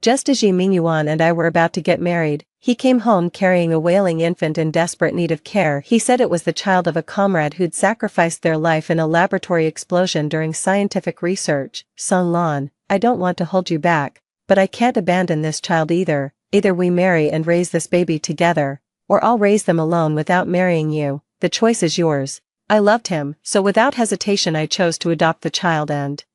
Just as Yi Mingyuan and I were about to get married, he came home carrying a wailing infant in desperate need of care. He said it was the child of a comrade who'd sacrificed their life in a laboratory explosion during scientific research. Song Lan, I don't want to hold you back, but I can't abandon this child either. Either we marry and raise this baby together, or I'll raise them alone without marrying you. The choice is yours. I loved him, so without hesitation I chose to adopt the child and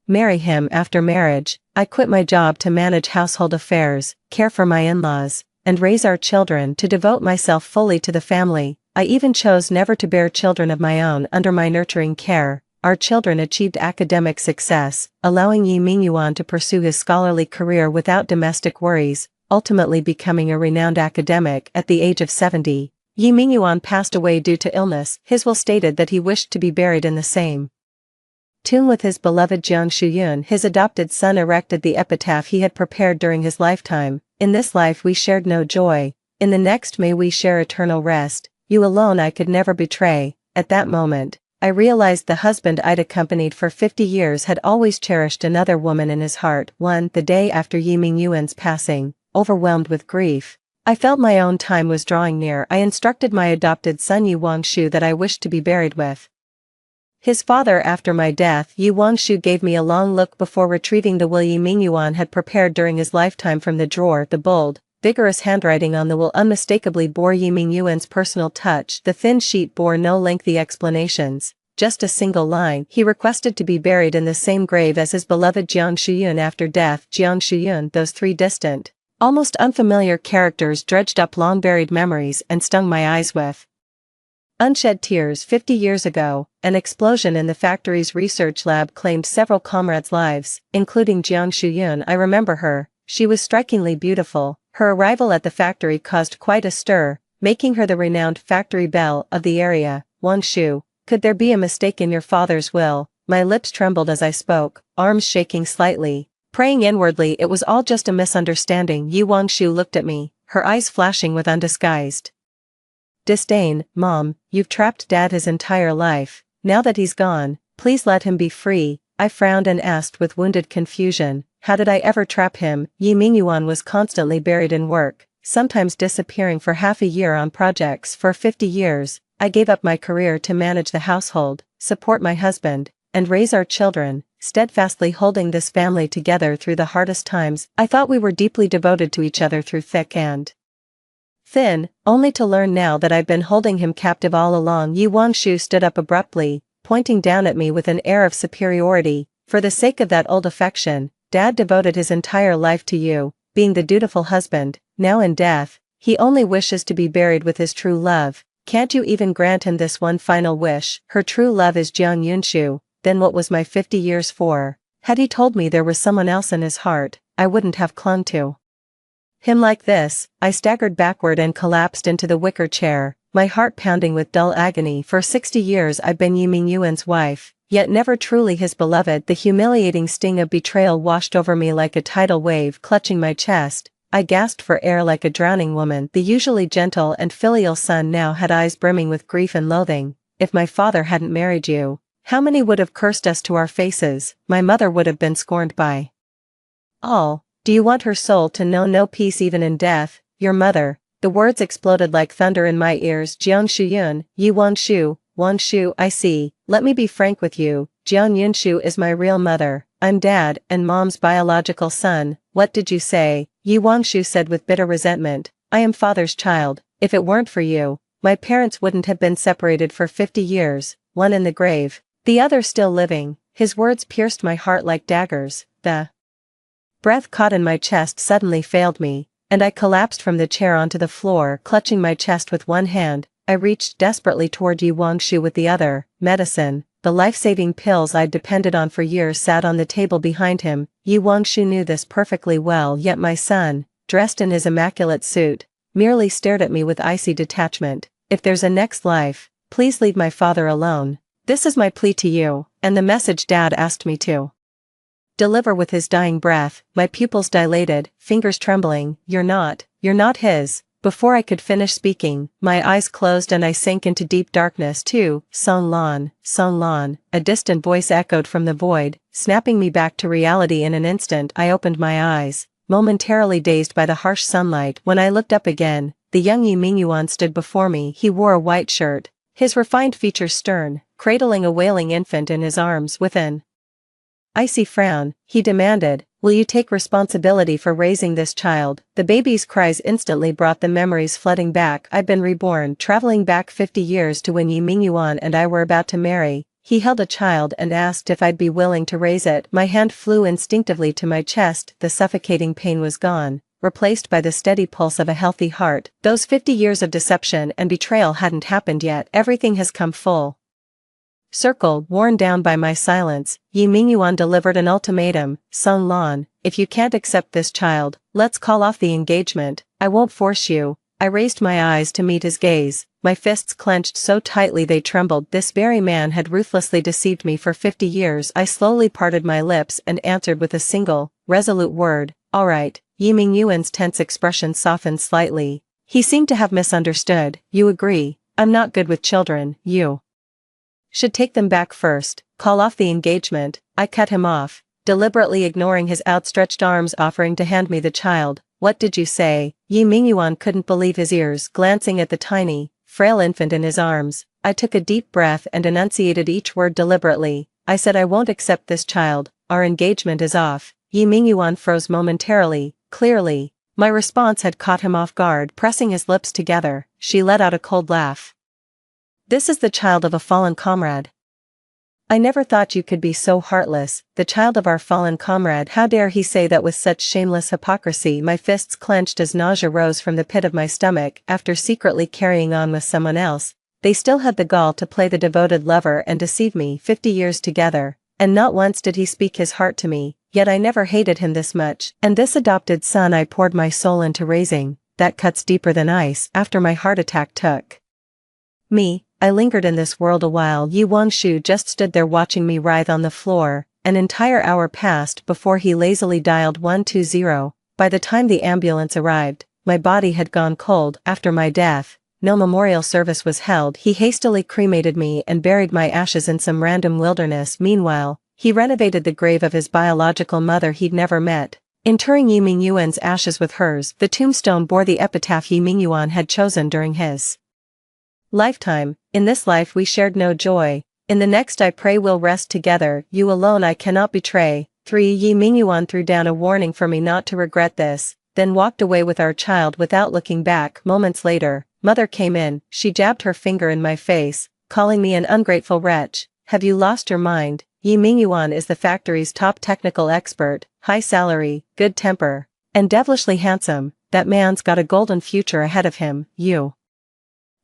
marry him. After marriage, I quit my job to manage household affairs, care for my in-laws, and raise our children, to devote myself fully to the family. I even chose never to bear children of my own under my nurturing care. Our children achieved academic success, allowing Yi Mingyuan to pursue his scholarly career without domestic worries, ultimately becoming a renowned academic at the age of 70. Yi Mingyuan passed away due to illness. His will stated that he wished to be buried in the same tomb with his beloved Jiang Shuyun. His adopted son erected the epitaph he had prepared during his lifetime. In this life we shared no joy, in the next may we share eternal rest. You alone I could never betray. At that moment, I realized the husband I'd accompanied for 50 years had always cherished another woman in his heart. The day after Yi Mingyuan's passing, overwhelmed with grief, I felt my own time was drawing near. I instructed my adopted son Yi Wangshu that I wished to be buried with his father after my death. Yi Wangshu gave me a long look before retrieving the will Yi Mingyuan had prepared during his lifetime from the drawer. The bold, vigorous handwriting on the will unmistakably bore Yi Mingyuan's personal touch. The thin sheet bore no lengthy explanations, just a single line. He requested to be buried in the same grave as his beloved Jiang Shuyun after death. Jiang Shuyun. Those three distant, almost unfamiliar characters dredged up long-buried memories and stung my eyes with unshed tears. 50 years ago, an explosion in the factory's research lab claimed several comrades' lives, including Jiang Shuyun. I remember her. She was strikingly beautiful. Her arrival at the factory caused quite a stir, making her the renowned factory belle of the area. Wangshu, could there be a mistake in your father's will? My lips trembled as I spoke, arms shaking slightly, praying inwardly it was all just a misunderstanding. Yi Wangshu looked at me, her eyes flashing with undisguised disdain. Mom, you've trapped Dad his entire life. Now that he's gone, please let him be free. I frowned and asked with wounded confusion, how did I ever trap him? Yi Mingyuan was constantly buried in work, sometimes disappearing for half a year on projects. For 50 years, I gave up my career to manage the household, support my husband, and raise our children, steadfastly holding this family together through the hardest times. I thought we were deeply devoted to each other through thick and thin, only to learn now that I'd been holding him captive all along. Yi Wangshu stood up abruptly, pointing down at me with an air of superiority. For the sake of that old affection, Dad devoted his entire life to you, being the dutiful husband. Now in death, he only wishes to be buried with his true love. Can't you even grant him this one final wish? Her true love is Jiang Yunshu. Then what was my 50 years for? Had he told me there was someone else in his heart, I wouldn't have clung to him like this. I staggered backward and collapsed into the wicker chair, my heart pounding with dull agony. For 60 years I've been Yi Mingyuan's wife, yet never truly his beloved. The humiliating sting of betrayal washed over me like a tidal wave. Clutching my chest, I gasped for air like a drowning woman. The usually gentle and filial son now had eyes brimming with grief and loathing. If my father hadn't married you, how many would have cursed us to our faces? My mother would have been scorned by all. Do you want her soul to know no peace even in death? Your mother. The words exploded like thunder in my ears. Jiang Shuyun, Yi Wangshu. Wangshu, I see. Let me be frank with you. Jiang Yunshu is my real mother. I'm Dad and Mom's biological son. What did you say? Yi Wangshu said with bitter resentment. I am Father's child. If it weren't for you, my parents wouldn't have been separated for 50 years, one in the grave, the other still living. His words pierced my heart like daggers. The breath caught in my chest suddenly failed me, and I collapsed from the chair onto the floor. Clutching my chest with one hand, I reached desperately toward Yi Wangshu with the other. Medicine, the life-saving pills I'd depended on for years, sat on the table behind him. Yi Wangshu knew this perfectly well, yet my son, dressed in his immaculate suit, merely stared at me with icy detachment. If there's a next life, please leave my father alone. This is my plea to you, and the message Dad asked me to deliver with his dying breath. My pupils dilated, fingers trembling. You're not his. Before I could finish speaking, my eyes closed and I sank into deep darkness too. Song Lan, a distant voice echoed from the void, snapping me back to reality in an instant. I opened my eyes, momentarily dazed by the harsh sunlight. When I looked up again, the young Yu Mingyuan stood before me. He wore a white shirt, his refined features stern, cradling a wailing infant in his arms. With an icy frown, he demanded, "Will you take responsibility for raising this child?" The baby's cries instantly brought the memories flooding back. I'd been reborn, traveling back 50 years to when Yu Mingyuan and I were about to marry. He held a child and asked if I'd be willing to raise it. My hand flew instinctively to my chest. The suffocating pain was gone, replaced by the steady pulse of a healthy heart. Those 50 years of deception and betrayal hadn't happened yet. Everything has come full circle. Worn down by my silence, Yu Mingyuan delivered an ultimatum. "Song Lan, if you can't accept this child, let's call off the engagement. I won't force you." I raised my eyes to meet his gaze, my fists clenched so tightly they trembled. This very man had ruthlessly deceived me for 50 years. I slowly parted my lips and answered with a single, resolute word, "All right." Yu Mingyuan's tense expression softened slightly. He seemed to have misunderstood. "You agree? I'm not good with children. You should take them back first. Call off the engagement." I cut him off, deliberately ignoring his outstretched arms offering to hand me the child. "What did you say?" Yu Mingyuan couldn't believe his ears, glancing at the tiny, frail infant in his arms. I took a deep breath and enunciated each word deliberately. "I said I won't accept this child. Our engagement is off." Yu Mingyuan froze momentarily. Clearly, my response had caught him off guard. Pressing his lips together, she let out a cold laugh. "This is the child of a fallen comrade. I never thought you could be so heartless, the child of our fallen comrade." How dare he say that with such shameless hypocrisy? My fists clenched as nausea rose from the pit of my stomach. After secretly carrying on with someone else, they still had the gall to play the devoted lover and deceive me. 50 years together, and not once did he speak his heart to me, yet I never hated him this much. And this adopted son I poured my soul into raising, that cuts deeper than ice. After my heart attack took me, I lingered in this world a while. Yu Wangshu just stood there watching me writhe on the floor. An entire hour passed before he lazily dialed 120. By the time the ambulance arrived, my body had gone cold. After my death, no memorial service was held. He hastily cremated me and buried my ashes in some random wilderness. Meanwhile, he renovated the grave of his biological mother he'd never met, interring Yu Mingyuan's ashes with hers. The tombstone bore the epitaph Yu Mingyuan had chosen during his lifetime. "In this life we shared no joy. In the next I pray we'll rest together. You alone I cannot betray." 3. Yu Mingyuan threw down a warning for me not to regret this, then walked away with our child without looking back. Moments later, Mother came in. She jabbed her finger in my face, calling me an ungrateful wretch. "Have you lost your mind? Yu Mingyuan is the factory's top technical expert, high salary, good temper, and devilishly handsome. That man's got a golden future ahead of him. You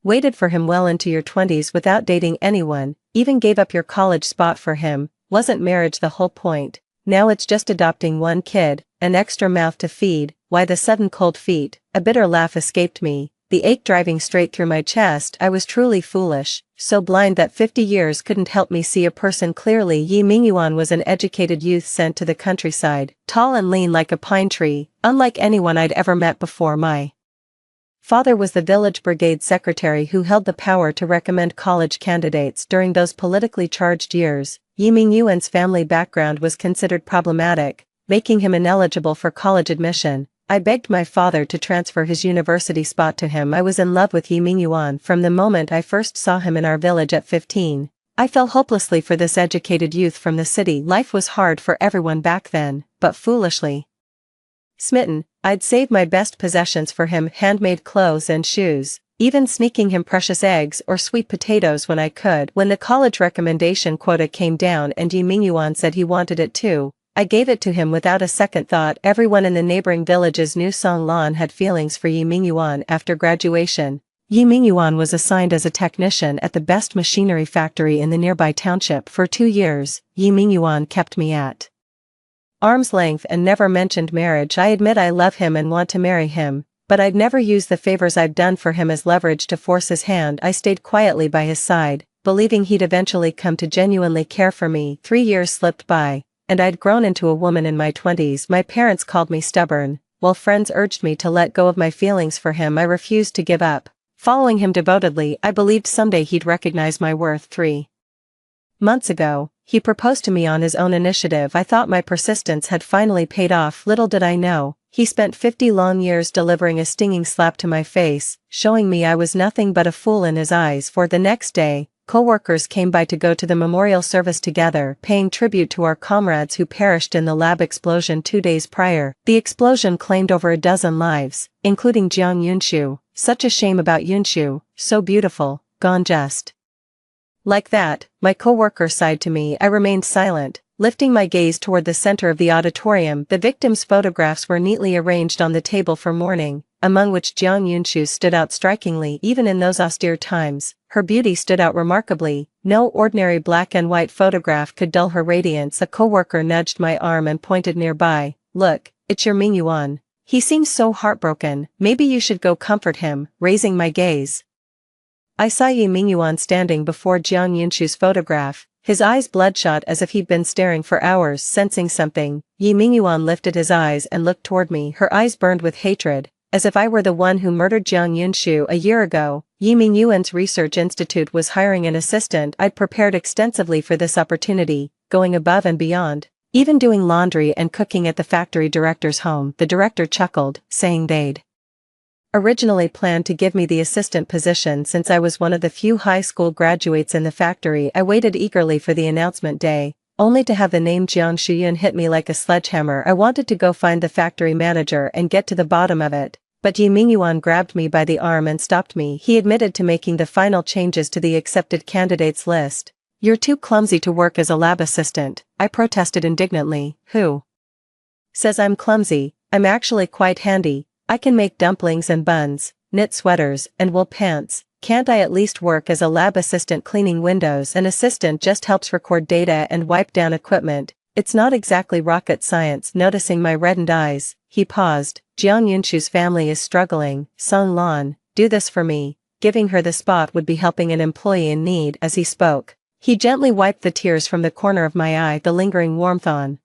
waited for him well into your 20s without dating anyone, even gave up your college spot for him. Wasn't marriage the whole point? Now it's just adopting one kid, an extra mouth to feed. Why the sudden cold feet?" A bitter laugh escaped me, the ache driving straight through my chest. I was truly foolish, so blind that 50 years couldn't help me see a person clearly. Yu Mingyuan was an educated youth sent to the countryside, tall and lean like a pine tree, unlike anyone I'd ever met before. My father was the village brigade secretary who held the power to recommend college candidates. During those politically charged years, Yu Mingyuan's family background was considered problematic, making him ineligible for college admission. I begged my father to transfer his university spot to him. I was in love with Yu Mingyuan from the moment I first saw him in our village at 15. I fell hopelessly for this educated youth from the city. Life was hard for everyone back then, but foolishly smitten, I'd save my best possessions for him, handmade clothes and shoes, even sneaking him precious eggs or sweet potatoes when I could. When the college recommendation quota came down and Yu Mingyuan said he wanted it too, I gave it to him without a second thought. Everyone in the neighboring villages knew Song Lan had feelings for Yu Mingyuan. After graduation, Yu Mingyuan was assigned as a technician at the best machinery factory in the nearby township. For 2 years, Yu Mingyuan kept me at arm's length and never mentioned marriage. I admit I love him and want to marry him, but I'd never use the favors I've done for him as leverage to force his hand. I stayed quietly by his side, believing he'd eventually come to genuinely care for me. 3 years slipped by, and I'd grown into a woman in my 20s. My parents called me stubborn, while friends urged me to let go of my feelings for him. I refused to give up. Following him devotedly, I believed someday he'd recognize my worth. 3 months ago, He proposed to me on his own initiative. I thought my persistence had finally paid off. Little did I know, he spent 50 long years delivering a stinging slap to my face, showing me I was nothing but a fool in his eyes. For the next day, co-workers came by to go to the memorial service together, paying tribute to our comrades who perished in the lab explosion 2 days prior. The explosion claimed over a dozen lives, including Jiang Yunshu. Such a shame about Yunshu, so beautiful, gone just like that. My co-worker sighed to me. I remained silent, lifting my gaze toward the center of the auditorium. The victims' photographs were neatly arranged on the table for mourning, among which Jiang Yunshu stood out strikingly. Even in those austere times, her beauty stood out remarkably. No ordinary black and white photograph could dull her radiance. A co-worker nudged my arm and pointed nearby. Look, it's your Ming Yuan. He seems so heartbroken. Maybe you should go comfort him. Raising my gaze, I saw Yi Mingyuan standing before Jiang Yunshu's photograph, his eyes bloodshot as if he'd been staring for hours. Sensing something, Yi Mingyuan lifted his eyes and looked toward me. Her eyes burned with hatred, as if I were the one who murdered Jiang Yunshu a year ago. Yi Mingyuan's research institute was hiring an assistant. I'd prepared extensively for this opportunity, going above and beyond, even doing laundry and cooking at the factory director's home. The director chuckled, saying they'd originally planned to give me the assistant position since I was one of the few high school graduates in the factory. I waited eagerly for the announcement day, only to have the name Jiang Shuyun hit me like a sledgehammer. I wanted to go find the factory manager and get to the bottom of it, but Yi Mingyuan grabbed me by the arm and stopped me. He admitted to making the final changes to the accepted candidates list. You're too clumsy to work as a lab assistant, I protested indignantly. Who says I'm clumsy? I'm actually quite handy. I can make dumplings and buns, knit sweaters and wool pants. Can't I at least work as a lab assistant cleaning windows? An assistant just helps record data and wipe down equipment. It's not exactly rocket science. Noticing my reddened eyes, he paused. Jiang Yunshu's family is struggling. Song Lan, do this for me. Giving her the spot would be helping an employee in need. As he spoke, he gently wiped the tears from the corner of my eye. The lingering warmth on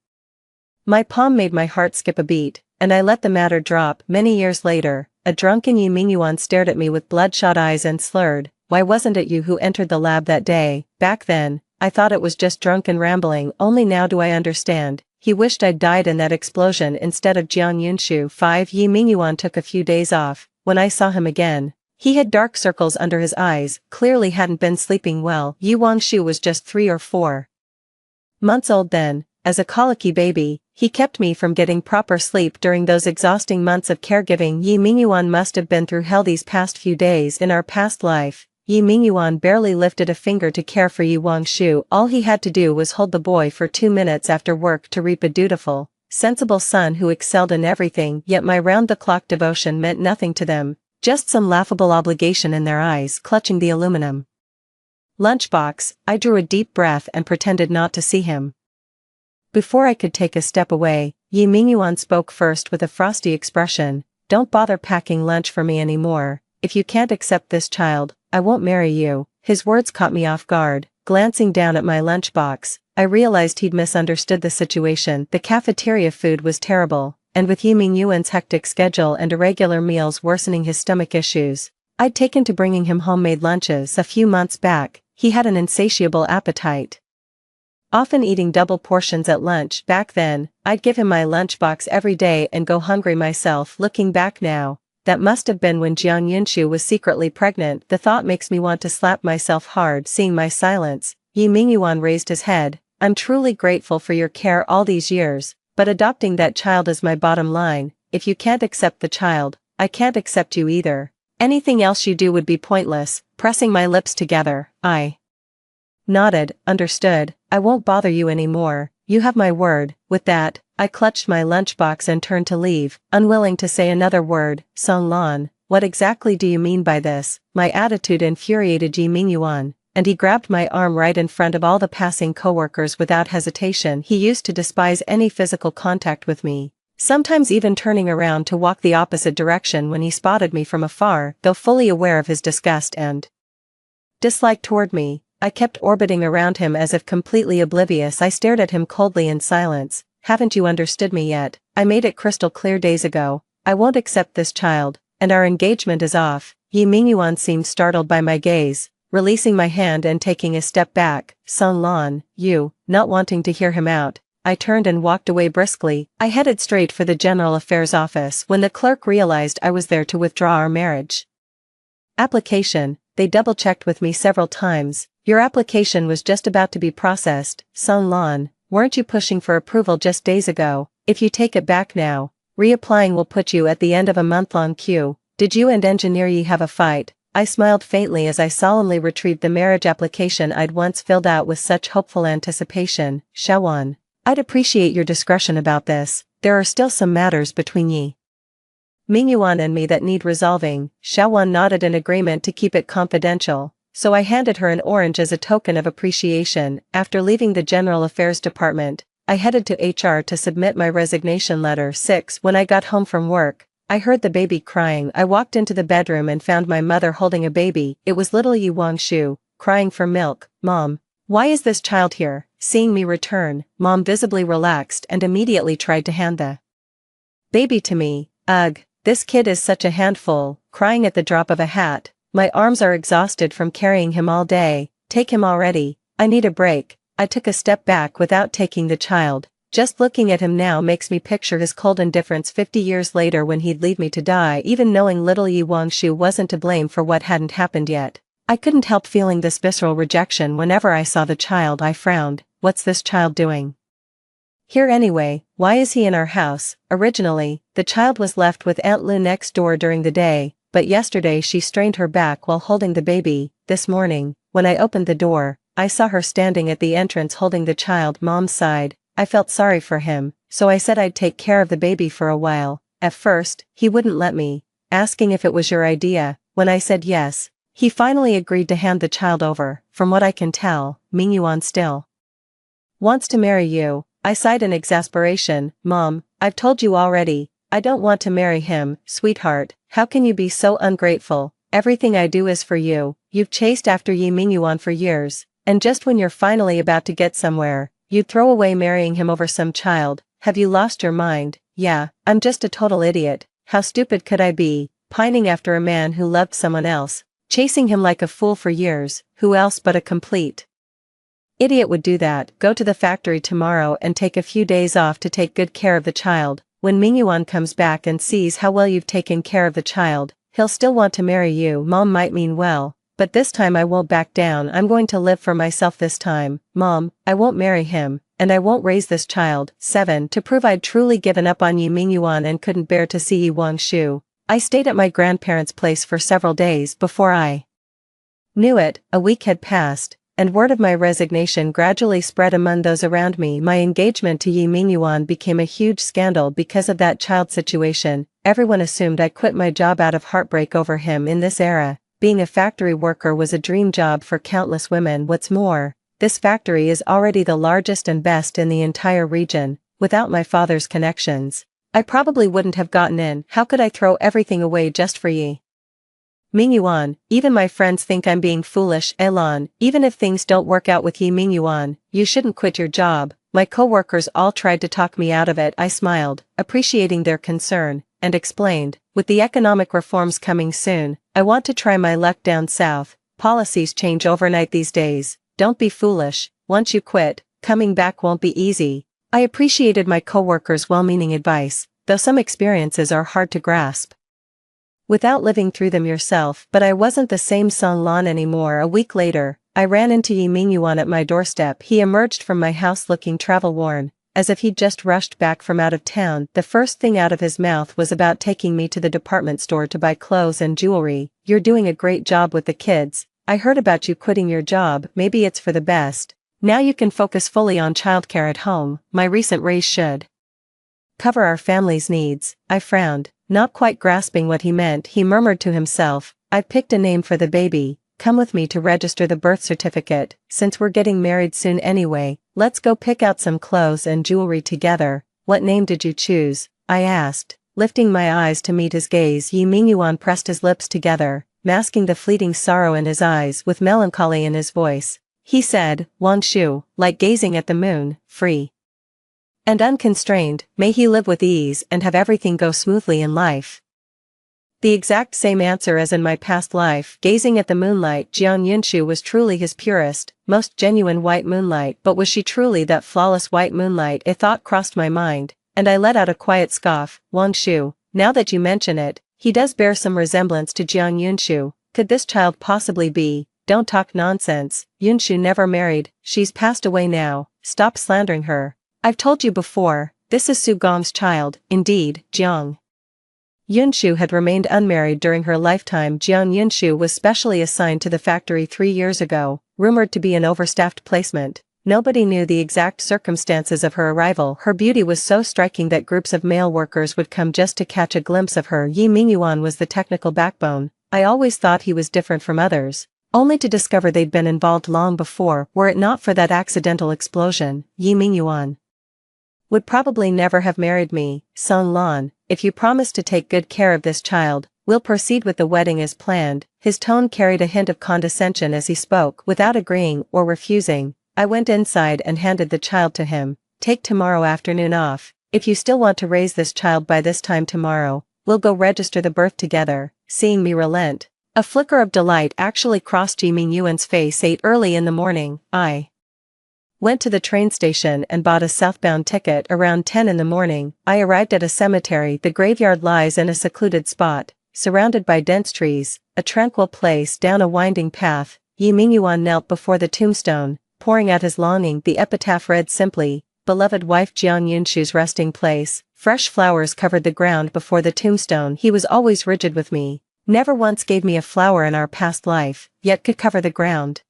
my palm made my heart skip a beat, and I let the matter drop. Many years later, a drunken Yi Mingyuan stared at me with bloodshot eyes and slurred, "Why wasn't it you who entered the lab that day?" Back then, I thought it was just drunken rambling. Only now do I understand. He wished I'd died in that explosion instead of Jiang Yunshu. 5. Yi Mingyuan took a few days off. When I saw him again, he had dark circles under his eyes, clearly hadn't been sleeping well. Yi Wangshu was just 3 or 4 months old then. As a colicky baby, he kept me from getting proper sleep during those exhausting months of caregiving. Yi Mingyuan must have been through hell these past few days. In our past life, Yi Mingyuan barely lifted a finger to care for Yi Wangshu. All he had to do was hold the boy for 2 minutes after work to reap a dutiful, sensible son who excelled in everything. Yet my round-the-clock devotion meant nothing to them, just some laughable obligation in their eyes. Clutching the aluminum lunchbox, I drew a deep breath and pretended not to see him. Before I could take a step away, Yi Mingyuan spoke first with a frosty expression. "Don't bother packing lunch for me anymore. If you can't accept this child, I won't marry you." His words caught me off guard. Glancing down at my lunchbox, I realized he'd misunderstood the situation. The cafeteria food was terrible, and with Yi Mingyuan's hectic schedule and irregular meals worsening his stomach issues, I'd taken to bringing him homemade lunches. A few months back, he had an insatiable appetite, often eating double portions at lunch. Back then, I'd give him my lunchbox every day and go hungry myself. Looking back now, that must have been when Jiang Yunshu was secretly pregnant. The thought makes me want to slap myself hard. Seeing my silence, Yi Mingyuan raised his head. "I'm truly grateful for your care all these years, but adopting that child is my bottom line. If you can't accept the child, I can't accept you either. Anything else you do would be pointless." Pressing my lips together, I nodded. "Understood. I won't bother you anymore. You have my word." With that, I clutched my lunchbox and turned to leave, unwilling to say another word. "Song Lan, what exactly do you mean by this?" My attitude infuriated Yi Mingyuan, and he grabbed my arm right in front of all the passing coworkers without hesitation. He used to despise any physical contact with me, sometimes even turning around to walk the opposite direction when he spotted me from afar. Though fully aware of his disgust and dislike toward me, I kept orbiting around him as if completely oblivious. I stared at him coldly in silence. "Haven't you understood me yet? I made it crystal clear days ago. I won't accept this child, and our engagement is off." Yi Mingyuan seemed startled by my gaze, releasing my hand and taking a step back. "Song Lan, you not wanting to hear him out. I turned and walked away briskly. I headed straight for the General Affairs office when the clerk realized I was there to withdraw our marriage application. They double-checked with me several times. Your application was just about to be processed, Sun Lan. Weren't you pushing for approval just days ago? If you take it back now, reapplying will put you at the end of a month-long queue. Did you and Engineer Yi have a fight? I smiled faintly as I solemnly retrieved the marriage application I'd once filled out with such hopeful anticipation. Shawan, I'd appreciate your discretion about this. There are still some matters between Yi Mingyuan and me that need resolving. Shawan nodded in agreement to keep it confidential, so I handed her an orange as a token of appreciation. After leaving the General Affairs Department, I headed to HR to submit my resignation letter. 6. When I got home from work, I heard the baby crying. I walked into the bedroom and found my mother holding a baby. It was little Yi Wangshu, crying for milk. Mom, why is this child here? Seeing me return, Mom visibly relaxed and immediately tried to hand the baby to me. Ugh, this kid is such a handful, crying at the drop of a hat. My arms are exhausted from carrying him all day. Take him already. I need a break. I took a step back without taking the child. Just looking at him now makes me picture his cold indifference 50 years later when he'd leave me to die, even knowing little Yi Wangshu wasn't to blame for what hadn't happened yet. I couldn't help feeling this visceral rejection whenever I saw the child. I frowned. What's this child doing here anyway? Why is he in our house? Originally, the child was left with Aunt Lu next door during the day, but yesterday she strained her back while holding the baby. This morning, when I opened the door, I saw her standing at the entrance holding the child. Mom sighed. I felt sorry for him, so I said I'd take care of the baby for a while. At first, he wouldn't let me, asking if it was your idea. When I said yes, he finally agreed to hand the child over. From what I can tell, Mingyuan still wants to marry you. I sighed in exasperation. Mom, I've told you already, I don't want to marry him. Sweetheart, how can you be so ungrateful? Everything I do is for you. You've chased after Yi Mingyuan for years, and just when you're finally about to get somewhere, you'd throw away marrying him over some child. Have you lost your mind? Yeah, I'm just a total idiot. How stupid could I be, pining after a man who loved someone else, chasing him like a fool for years? Who else but a complete idiot would do that? Go to the factory tomorrow and take a few days off to take good care of the child. When Mingyuan comes back and sees how well you've taken care of the child, he'll still want to marry you. Mom might mean well, but this time I won't back down. I'm going to live for myself this time. Mom, I won't marry him, and I won't raise this child. 7. To prove I'd truly given up on Yi Mingyuan and couldn't bear to see Yi Wangshu, I stayed at my grandparents' place for several days. Before I knew it, a week had passed, and word of my resignation gradually spread among those around me. My engagement to Yi Mingyuan became a huge scandal because of that child situation. Everyone assumed I quit my job out of heartbreak over him. In this era, being a factory worker was a dream job for countless women. What's more, this factory is already the largest and best in the entire region. Without my father's connections, I probably wouldn't have gotten in. How could I throw everything away just for Yi Mingyuan? Even my friends think I'm being foolish. Elan, even if things don't work out with Yi Mingyuan, you shouldn't quit your job. My co-workers all tried to talk me out of it. I smiled, appreciating their concern, and explained, with the economic reforms coming soon, I want to try my luck down south. Policies change overnight these days. Don't be foolish. Once you quit, coming back won't be easy. I appreciated my co-workers' well-meaning advice, though some experiences are hard to grasp without living through them yourself. But I wasn't the same Sun Lan anymore. A week later, I ran into Yi Mingyuan at my doorstep. He emerged from my house looking travel-worn, as if he'd just rushed back from out of town. The first thing out of his mouth was about taking me to the department store to buy clothes and jewelry. You're doing a great job with the kids. I heard about you quitting your job. Maybe it's for the best. Now you can focus fully on childcare at home. My recent raise should cover our family's needs. I frowned, not quite grasping what he meant. He murmured to himself, I've picked a name for the baby. Come with me to register the birth certificate. Since we're getting married soon anyway, let's go pick out some clothes and jewelry together. What name did you choose? I asked, lifting my eyes to meet his gaze. Yi Mingyuan pressed his lips together, masking the fleeting sorrow in his eyes with melancholy in his voice. He said, Wangshu, like gazing at the moon, free and unconstrained. May he live with ease and have everything go smoothly in life. The exact same answer as in my past life. Gazing at the moonlight, Jiang Yunshu was truly his purest, most genuine white moonlight. But was she truly that flawless white moonlight? A thought crossed my mind, and I let out a quiet scoff. Wang Shu, now that you mention it, he does bear some resemblance to Jiang Yunshu. Could this child possibly be? Don't talk nonsense. Yunshu never married, she's passed away now. Stop slandering her. I've told you before, this is Su Gong's child. Indeed, Jiang Yunshu had remained unmarried during her lifetime. Jiang Yunshu was specially assigned to the factory 3 years ago, rumored to be an overstaffed placement. Nobody knew the exact circumstances of her arrival. Her beauty was so striking that groups of male workers would come just to catch a glimpse of her. Yi Mingyuan was the technical backbone. I always thought he was different from others, only to discover they'd been involved long before. Were it not for that accidental explosion, Yi Mingyuan would probably never have married me. Song Lan, if you promise to take good care of this child, we'll proceed with the wedding as planned. His tone carried a hint of condescension as he spoke. Without agreeing or refusing, I went inside and handed the child to him. Take tomorrow afternoon off. If you still want to raise this child by this time tomorrow, we'll go register the birth together. Seeing me relent, a flicker of delight actually crossed Yi Mingyuan's face. 8 early in the morning, I went to the train station and bought a southbound ticket. Around 10 in the morning, I arrived at a cemetery. The graveyard lies in a secluded spot, surrounded by dense trees, a tranquil place down a winding path. Yi Mingyuan knelt before the tombstone, pouring out his longing. The epitaph read simply, "Beloved wife." Jiang Yunshu's resting place. Fresh flowers covered the ground before the tombstone. He was always rigid with me, never once gave me a flower in our past life, yet could cover the ground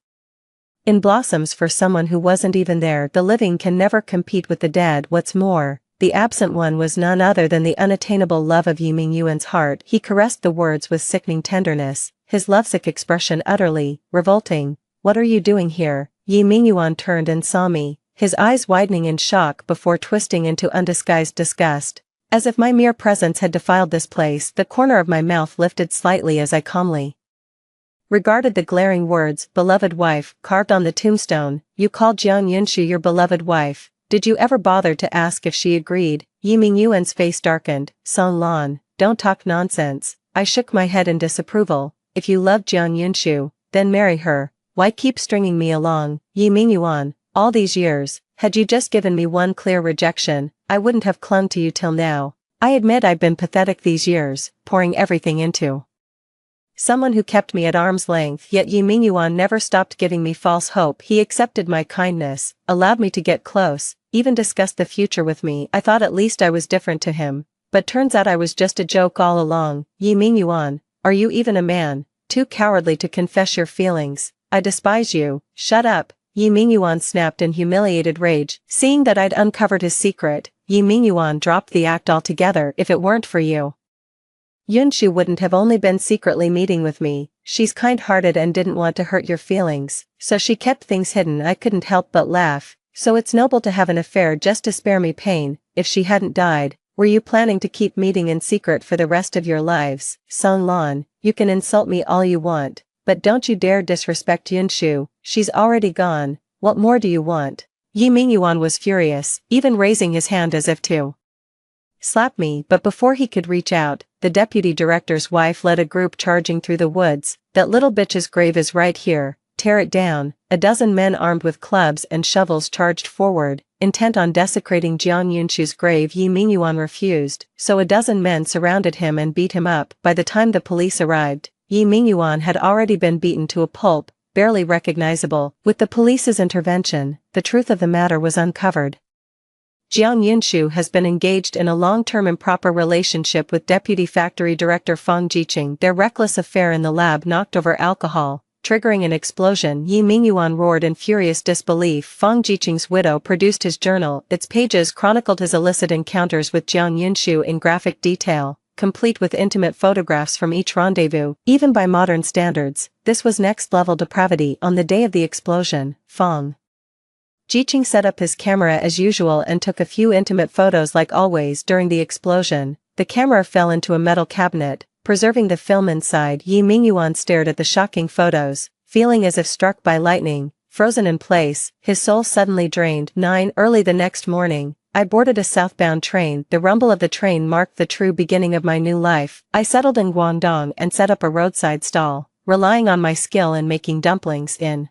in blossoms for someone who wasn't even there. The living can never compete with the dead. What's more, the absent one was none other than the unattainable love of Yi Mingyuan's heart. He caressed the words with sickening tenderness, his lovesick expression utterly revolting. What are you doing here? Yi Mingyuan turned and saw me, his eyes widening in shock before twisting into undisguised disgust. As if my mere presence had defiled this place, the corner of my mouth lifted slightly as I calmly regarded the glaring words, "beloved wife," carved on the tombstone. You called Jiang Yunshu your beloved wife. Did you ever bother to ask if she agreed? Yi Mingyuan's face darkened. Song Lan, don't talk nonsense. I shook my head in disapproval. If you love Jiang Yunshu, then marry her. Why keep stringing me along? Yi Mingyuan, all these years, had you just given me one clear rejection, I wouldn't have clung to you till now. I admit I've been pathetic these years, pouring everything into someone who kept me at arm's length. Yet Yi Mingyuan never stopped giving me false hope. He accepted my kindness, allowed me to get close, even discussed the future with me. I thought at least I was different to him, but turns out I was just a joke all along. Yi Mingyuan, are you even a man? Too cowardly to confess your feelings. I despise you. Shut up. Yi Mingyuan snapped in humiliated rage. Seeing that I'd uncovered his secret, Yi Mingyuan dropped the act altogether. If it weren't for you, Yunshu wouldn't have only been secretly meeting with me. She's kind-hearted and didn't want to hurt your feelings, so she kept things hidden. I couldn't help but laugh. So it's noble to have an affair just to spare me pain. If she hadn't died, were you planning to keep meeting in secret for the rest of your lives? Song Lan, you can insult me all you want, but don't you dare disrespect Yunshu. She's already gone. What more do you want? Yi Mingyuan was furious, even raising his hand as if to slap me. But before he could reach out, the deputy director's wife led a group charging through the woods. That little bitch's grave is right here. Tear it down. A dozen men armed with clubs and shovels charged forward, intent on desecrating Jiang Yunshu's grave. Yi Mingyuan refused, so a dozen men surrounded him and beat him up. By the time the police arrived, Yi Mingyuan had already been beaten to a pulp, barely recognizable. With the police's intervention, the truth of the matter was uncovered. Jiang Yunshu has been engaged in a long-term improper relationship with Deputy Factory Director Fang Jiqing. Their reckless affair in the lab knocked over alcohol, triggering an explosion. Yi Mingyuan roared in furious disbelief. Fang Jiqing's widow produced his journal. Its pages chronicled his illicit encounters with Jiang Yunshu in graphic detail, complete with intimate photographs from each rendezvous. Even by modern standards, this was next-level depravity. On the day of the explosion, Fang Jiqing set up his camera as usual and took a few intimate photos. Like always during the explosion, the camera fell into a metal cabinet, preserving the film inside. Yi Mingyuan stared at the shocking photos, feeling as if struck by lightning, frozen in place, his soul suddenly drained. 9 early the next morning, I boarded a southbound train. The rumble of the train marked the true beginning of my new life. I settled in Guangdong and set up a roadside stall, relying on my skill in making dumplings. In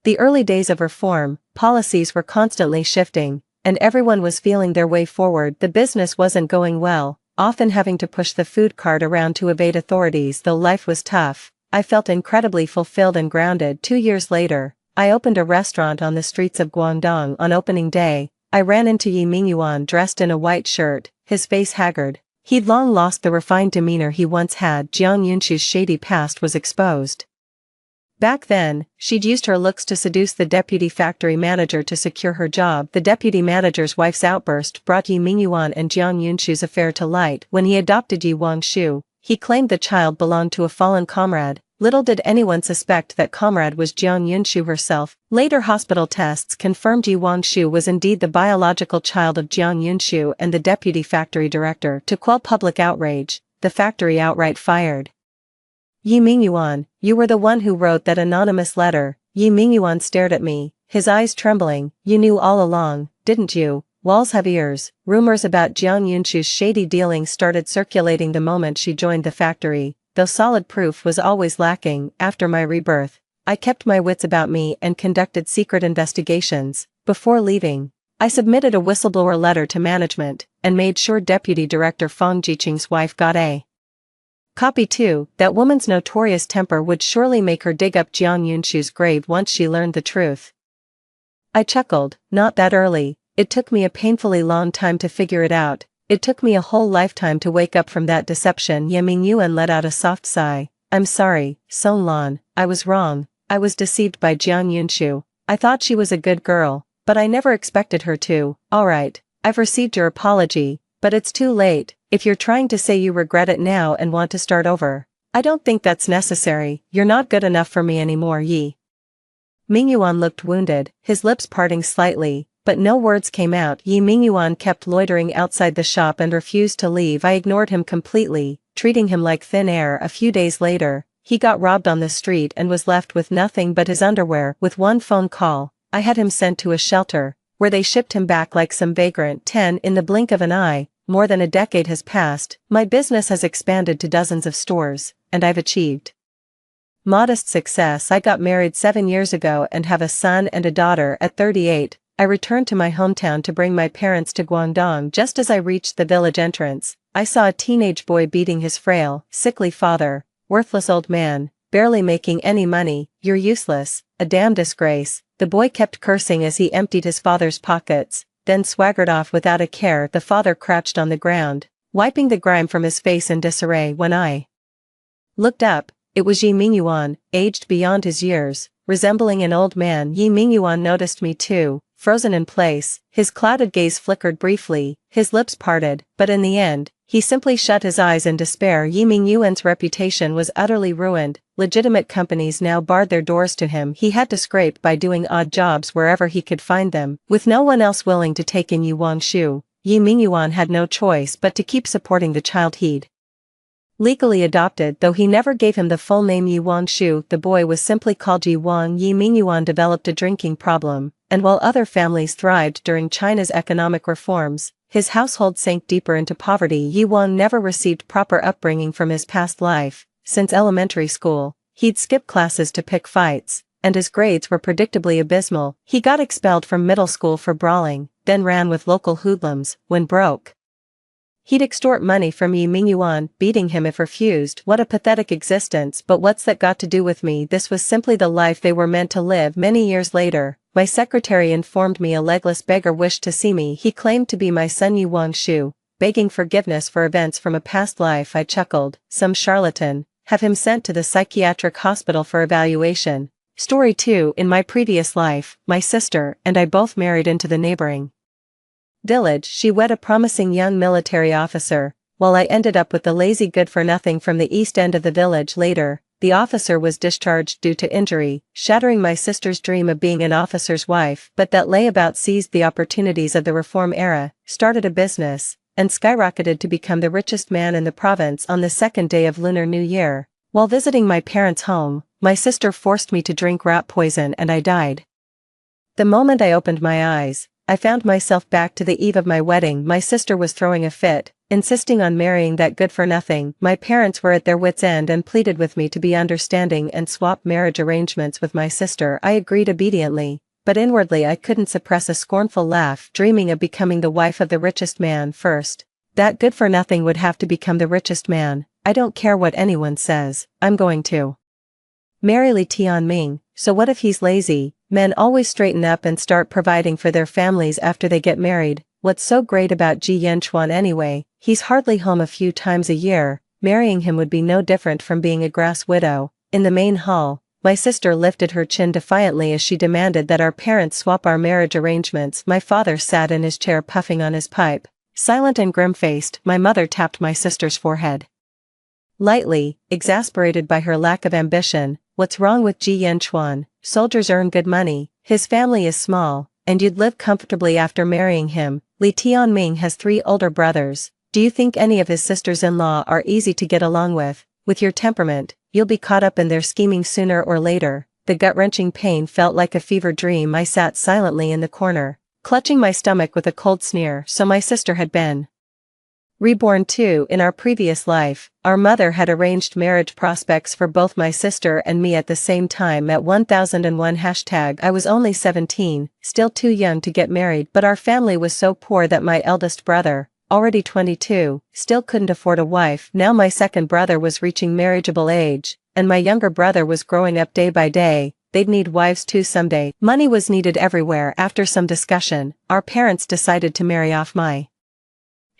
the early days of reform, policies were constantly shifting, and everyone was feeling their way forward. The business wasn't going well, often having to push the food cart around to evade authorities. Though life was tough, I felt incredibly fulfilled and grounded. 2 years later, I opened a restaurant on the streets of Guangdong. On opening day, I ran into Yi Mingyuan dressed in a white shirt, his face haggard. He'd long lost the refined demeanor he once had. Jiang Yunshu's shady past was exposed. Back then, she'd used her looks to seduce the deputy factory manager to secure her job. The deputy manager's wife's outburst brought Yi Mingyuan and Jiang Yunshu's affair to light. When he adopted Yi Wangshu, he claimed the child belonged to a fallen comrade. Little did anyone suspect that comrade was Jiang Yunshu herself. Later hospital tests confirmed Yi Wangshu was indeed the biological child of Jiang Yunshu and the deputy factory director. To quell public outrage, the factory outright fired Yi Mingyuan. You were the one who wrote that anonymous letter. Yi Mingyuan stared at me, his eyes trembling. You knew all along, didn't you? Walls have ears. Rumors about Jiang Yunshu's shady dealings started circulating the moment she joined the factory. Though solid proof was always lacking. After my rebirth, I kept my wits about me and conducted secret investigations. Before leaving, I submitted a whistleblower letter to management and made sure Deputy Director Fang Jiqing's wife got a copy too. That woman's notorious temper would surely make her dig up Jiang Yunshu's grave once she learned the truth. I chuckled. Not that early. It took me a painfully long time to figure it out. It took me a whole lifetime to wake up from that deception. Yi Mingyuan let out a soft sigh. I'm sorry, Song Lan, I was wrong. I was deceived by Jiang Yunshu. I thought she was a good girl, but I never expected her to. Alright, I've received your apology, but it's too late. If you're trying to say you regret it now and want to start over, I don't think that's necessary. You're not good enough for me anymore. Yi Mingyuan looked wounded, his lips parting slightly, but no words came out. Yi Mingyuan kept loitering outside the shop and refused to leave. I ignored him completely, treating him like thin air. A few days later, he got robbed on the street and was left with nothing but his underwear. With one phone call, I had him sent to a shelter, where they shipped him back like some vagrant. 10 In the blink of an eye, more than a decade has passed. My business has expanded to dozens of stores, and I've achieved modest success. I got married 7 years ago and have a son and a daughter. At 38, I returned to my hometown to bring my parents to Guangdong. Just as I reached the village entrance, I saw a teenage boy beating his frail, sickly father. Worthless old man, barely making any money. You're useless, a damn disgrace. The boy kept cursing as he emptied his father's pockets, then swaggered off without a care. The father crouched on the ground, wiping the grime from his face in disarray. When I looked up, it was Yi Mingyuan, aged beyond his years, resembling an old man. Yi Mingyuan noticed me too, frozen in place. His clouded gaze flickered briefly, his lips parted, but in the end, he simply shut his eyes in despair. Yi Mingyuan's reputation was utterly ruined. Legitimate companies now barred their doors to him. He had to scrape by doing odd jobs wherever he could find them. With no one else willing to take in Yi Wangshu, Yi Mingyuan had no choice but to keep supporting the child he'd legally adopted. Though he never gave him the full name Yi Wangshu, the boy was simply called Yi Wang. Yi Mingyuan developed a drinking problem, and while other families thrived during China's economic reforms, his household sank deeper into poverty. Yi Wang never received proper upbringing from his past life. Since elementary school, he'd skip classes to pick fights, and his grades were predictably abysmal. He got expelled from middle school for brawling, then ran with local hoodlums. When broke, he'd extort money from Yi Mingyuan, beating him if refused. What a pathetic existence. But what's that got to do with me? This was simply the life they were meant to live. Many years later, my secretary informed me a legless beggar wished to see me. He claimed to be my son Yi Wangshu, begging forgiveness for events from a past life. I chuckled. Some charlatan. Have him sent to the psychiatric hospital for evaluation. Story 2. In my previous life, my sister and I both married into the neighboring village. She wed a promising young military officer, while I ended up with the lazy good-for-nothing from the east end of the village. Later, the officer was discharged due to injury, shattering my sister's dream of being an officer's wife. But that layabout seized the opportunities of the reform era, started a business, and skyrocketed to become the richest man in the province. On the second day of Lunar New Year, while visiting my parents' home, my sister forced me to drink rat poison and I died. The moment I opened my eyes, I found myself back to the eve of my wedding. My sister was throwing a fit, insisting on marrying that good-for-nothing. My parents were at their wits' end and pleaded with me to be understanding and swap marriage arrangements with my sister. I agreed obediently, but inwardly I couldn't suppress a scornful laugh, dreaming of becoming the wife of the richest man first. That good-for-nothing would have to become the richest man. I don't care what anyone says, I'm going to marry Li Tianming. So what if he's lazy? Men always straighten up and start providing for their families after they get married. What's so great about Ji Yanchuan anyway? He's hardly home a few times a year. Marrying him would be no different from being a grass widow. In the main hall, my sister lifted her chin defiantly as she demanded that our parents swap our marriage arrangements. My father sat in his chair puffing on his pipe. Silent and grim-faced, my mother tapped my sister's forehead lightly, exasperated by her lack of ambition. What's wrong with Ji Yanchuan? Soldiers earn good money, his family is small, and you'd live comfortably after marrying him. Li Tianming has 3 older brothers. Do you think any of his sisters-in-law are easy to get along with? With your temperament, you'll be caught up in their scheming sooner or later. The gut-wrenching pain felt like a fever dream. I sat silently in the corner, clutching my stomach with a cold sneer. So my sister had been reborn too. In our previous life, our mother had arranged marriage prospects for both my sister and me at the same time. At 1001 hashtag I was only 17, still too young to get married, but our family was so poor that my eldest brother, already 22, still couldn't afford a wife. Now my second brother was reaching marriageable age, and my younger brother was growing up day by day. They'd need wives too someday. Money was needed everywhere. After some discussion, our parents decided to marry off my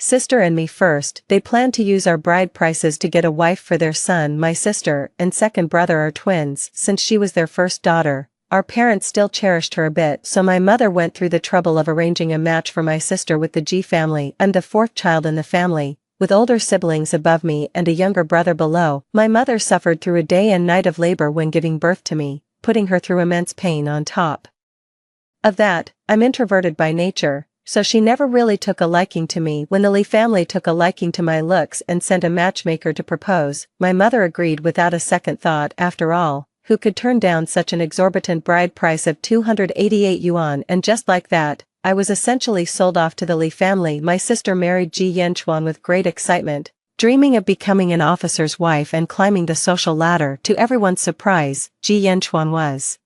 sister and me first. They planned to use our bride prices to get a wife for their son. My sister and second brother are twins. Since she was their first daughter, our parents still cherished her a bit, so my mother went through the trouble of arranging a match for my sister with the Ji family. I'm the 4th child in the family, with older siblings above me and a younger brother below. My mother suffered through a day and night of labor when giving birth to me, putting her through immense pain. On top of that, I'm introverted by nature, so she never really took a liking to me. When the Li family took a liking to my looks and sent a matchmaker to propose, my mother agreed without a second thought. After all, who could turn down such an exorbitant bride price of 288 yuan? And just like that, I was essentially sold off to the Li family. My sister married Ji Yanchuan with great excitement, dreaming of becoming an officer's wife and climbing the social ladder. To everyone's surprise, Ji Yanchuan was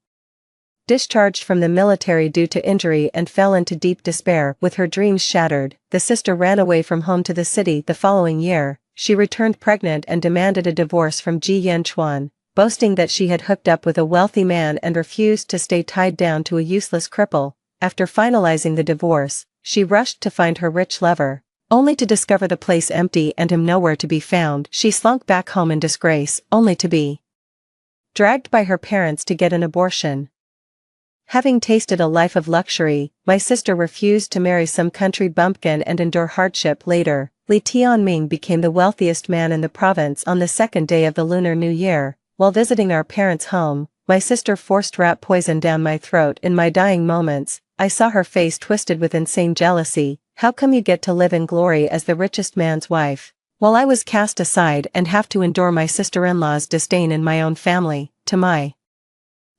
discharged from the military due to injury and fell into deep despair. With her dreams shattered, the sister ran away from home to the city. The following year, she returned pregnant and demanded a divorce from Ji Yanchuan, boasting that she had hooked up with a wealthy man and refused to stay tied down to a useless cripple. After finalizing the divorce, she rushed to find her rich lover, only to discover the place empty and him nowhere to be found. She slunk back home in disgrace, only to be dragged by her parents to get an abortion. Having tasted a life of luxury, my sister refused to marry some country bumpkin and endure hardship. Later, Li Tianming became the wealthiest man in the province. On the 2nd day of the Lunar New Year, while visiting our parents' home, my sister forced rat poison down my throat. In my dying moments, I saw her face twisted with insane jealousy. How come you get to live in glory as the richest man's wife, while I was cast aside and have to endure my sister-in-law's disdain in my own family? To my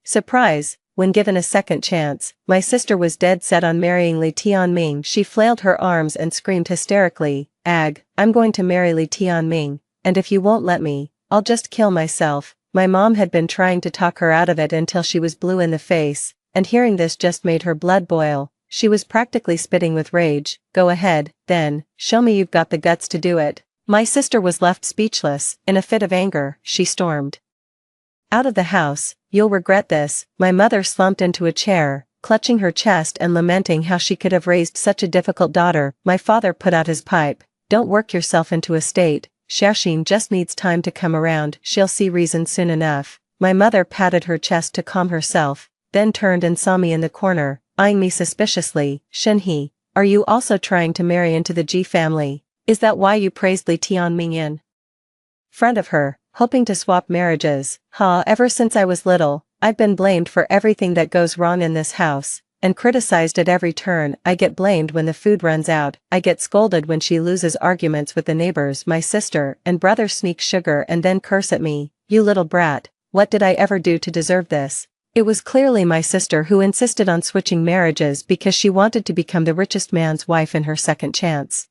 surprise, when given a second chance, my sister was dead set on marrying Li Tianming. She flailed her arms and screamed hysterically, "Ag, I'm going to marry Li Tianming, and if you won't let me, I'll just kill myself." My mom had been trying to talk her out of it until she was blue in the face, and hearing this just made her blood boil. She was practically spitting with rage. "Go ahead, then, show me you've got the guts to do it." My sister was left speechless. In a fit of anger, she stormed out of the house. "You'll regret this." My mother slumped into a chair, clutching her chest and lamenting how she could have raised such a difficult daughter. My father put out his pipe. "Don't work yourself into a state. Xiaoxin just needs time to come around. She'll see reason soon enough." My mother patted her chest to calm herself, then turned and saw me in the corner, eyeing me suspiciously. "Shenhe, are you also trying to marry into the Ji family? Is that why you praised Li Tianming in front of her, hoping to swap marriages?" Ever since I was little, I've been blamed for everything that goes wrong in this house, and criticized at every turn. I get blamed when the food runs out. I get scolded when she loses arguments with the neighbors. My sister and brother sneak sugar and then curse at me. "You little brat, what did I ever do to deserve this?" It was clearly my sister who insisted on switching marriages because she wanted to become the richest man's wife in her second chance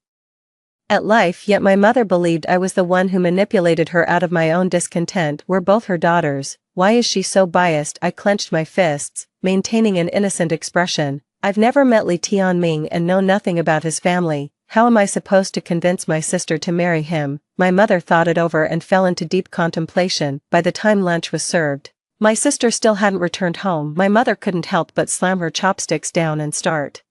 at life, yet my mother believed I was the one who manipulated her out of my own discontent. We're both her daughters. Why is she so biased? I clenched my fists, maintaining an innocent expression. I've never met Li Tianming and know nothing about his family. How am I supposed to convince my sister to marry him? My mother thought it over and fell into deep contemplation. By the time lunch was served, my sister still hadn't returned home. My mother couldn't help but slam her chopsticks down and start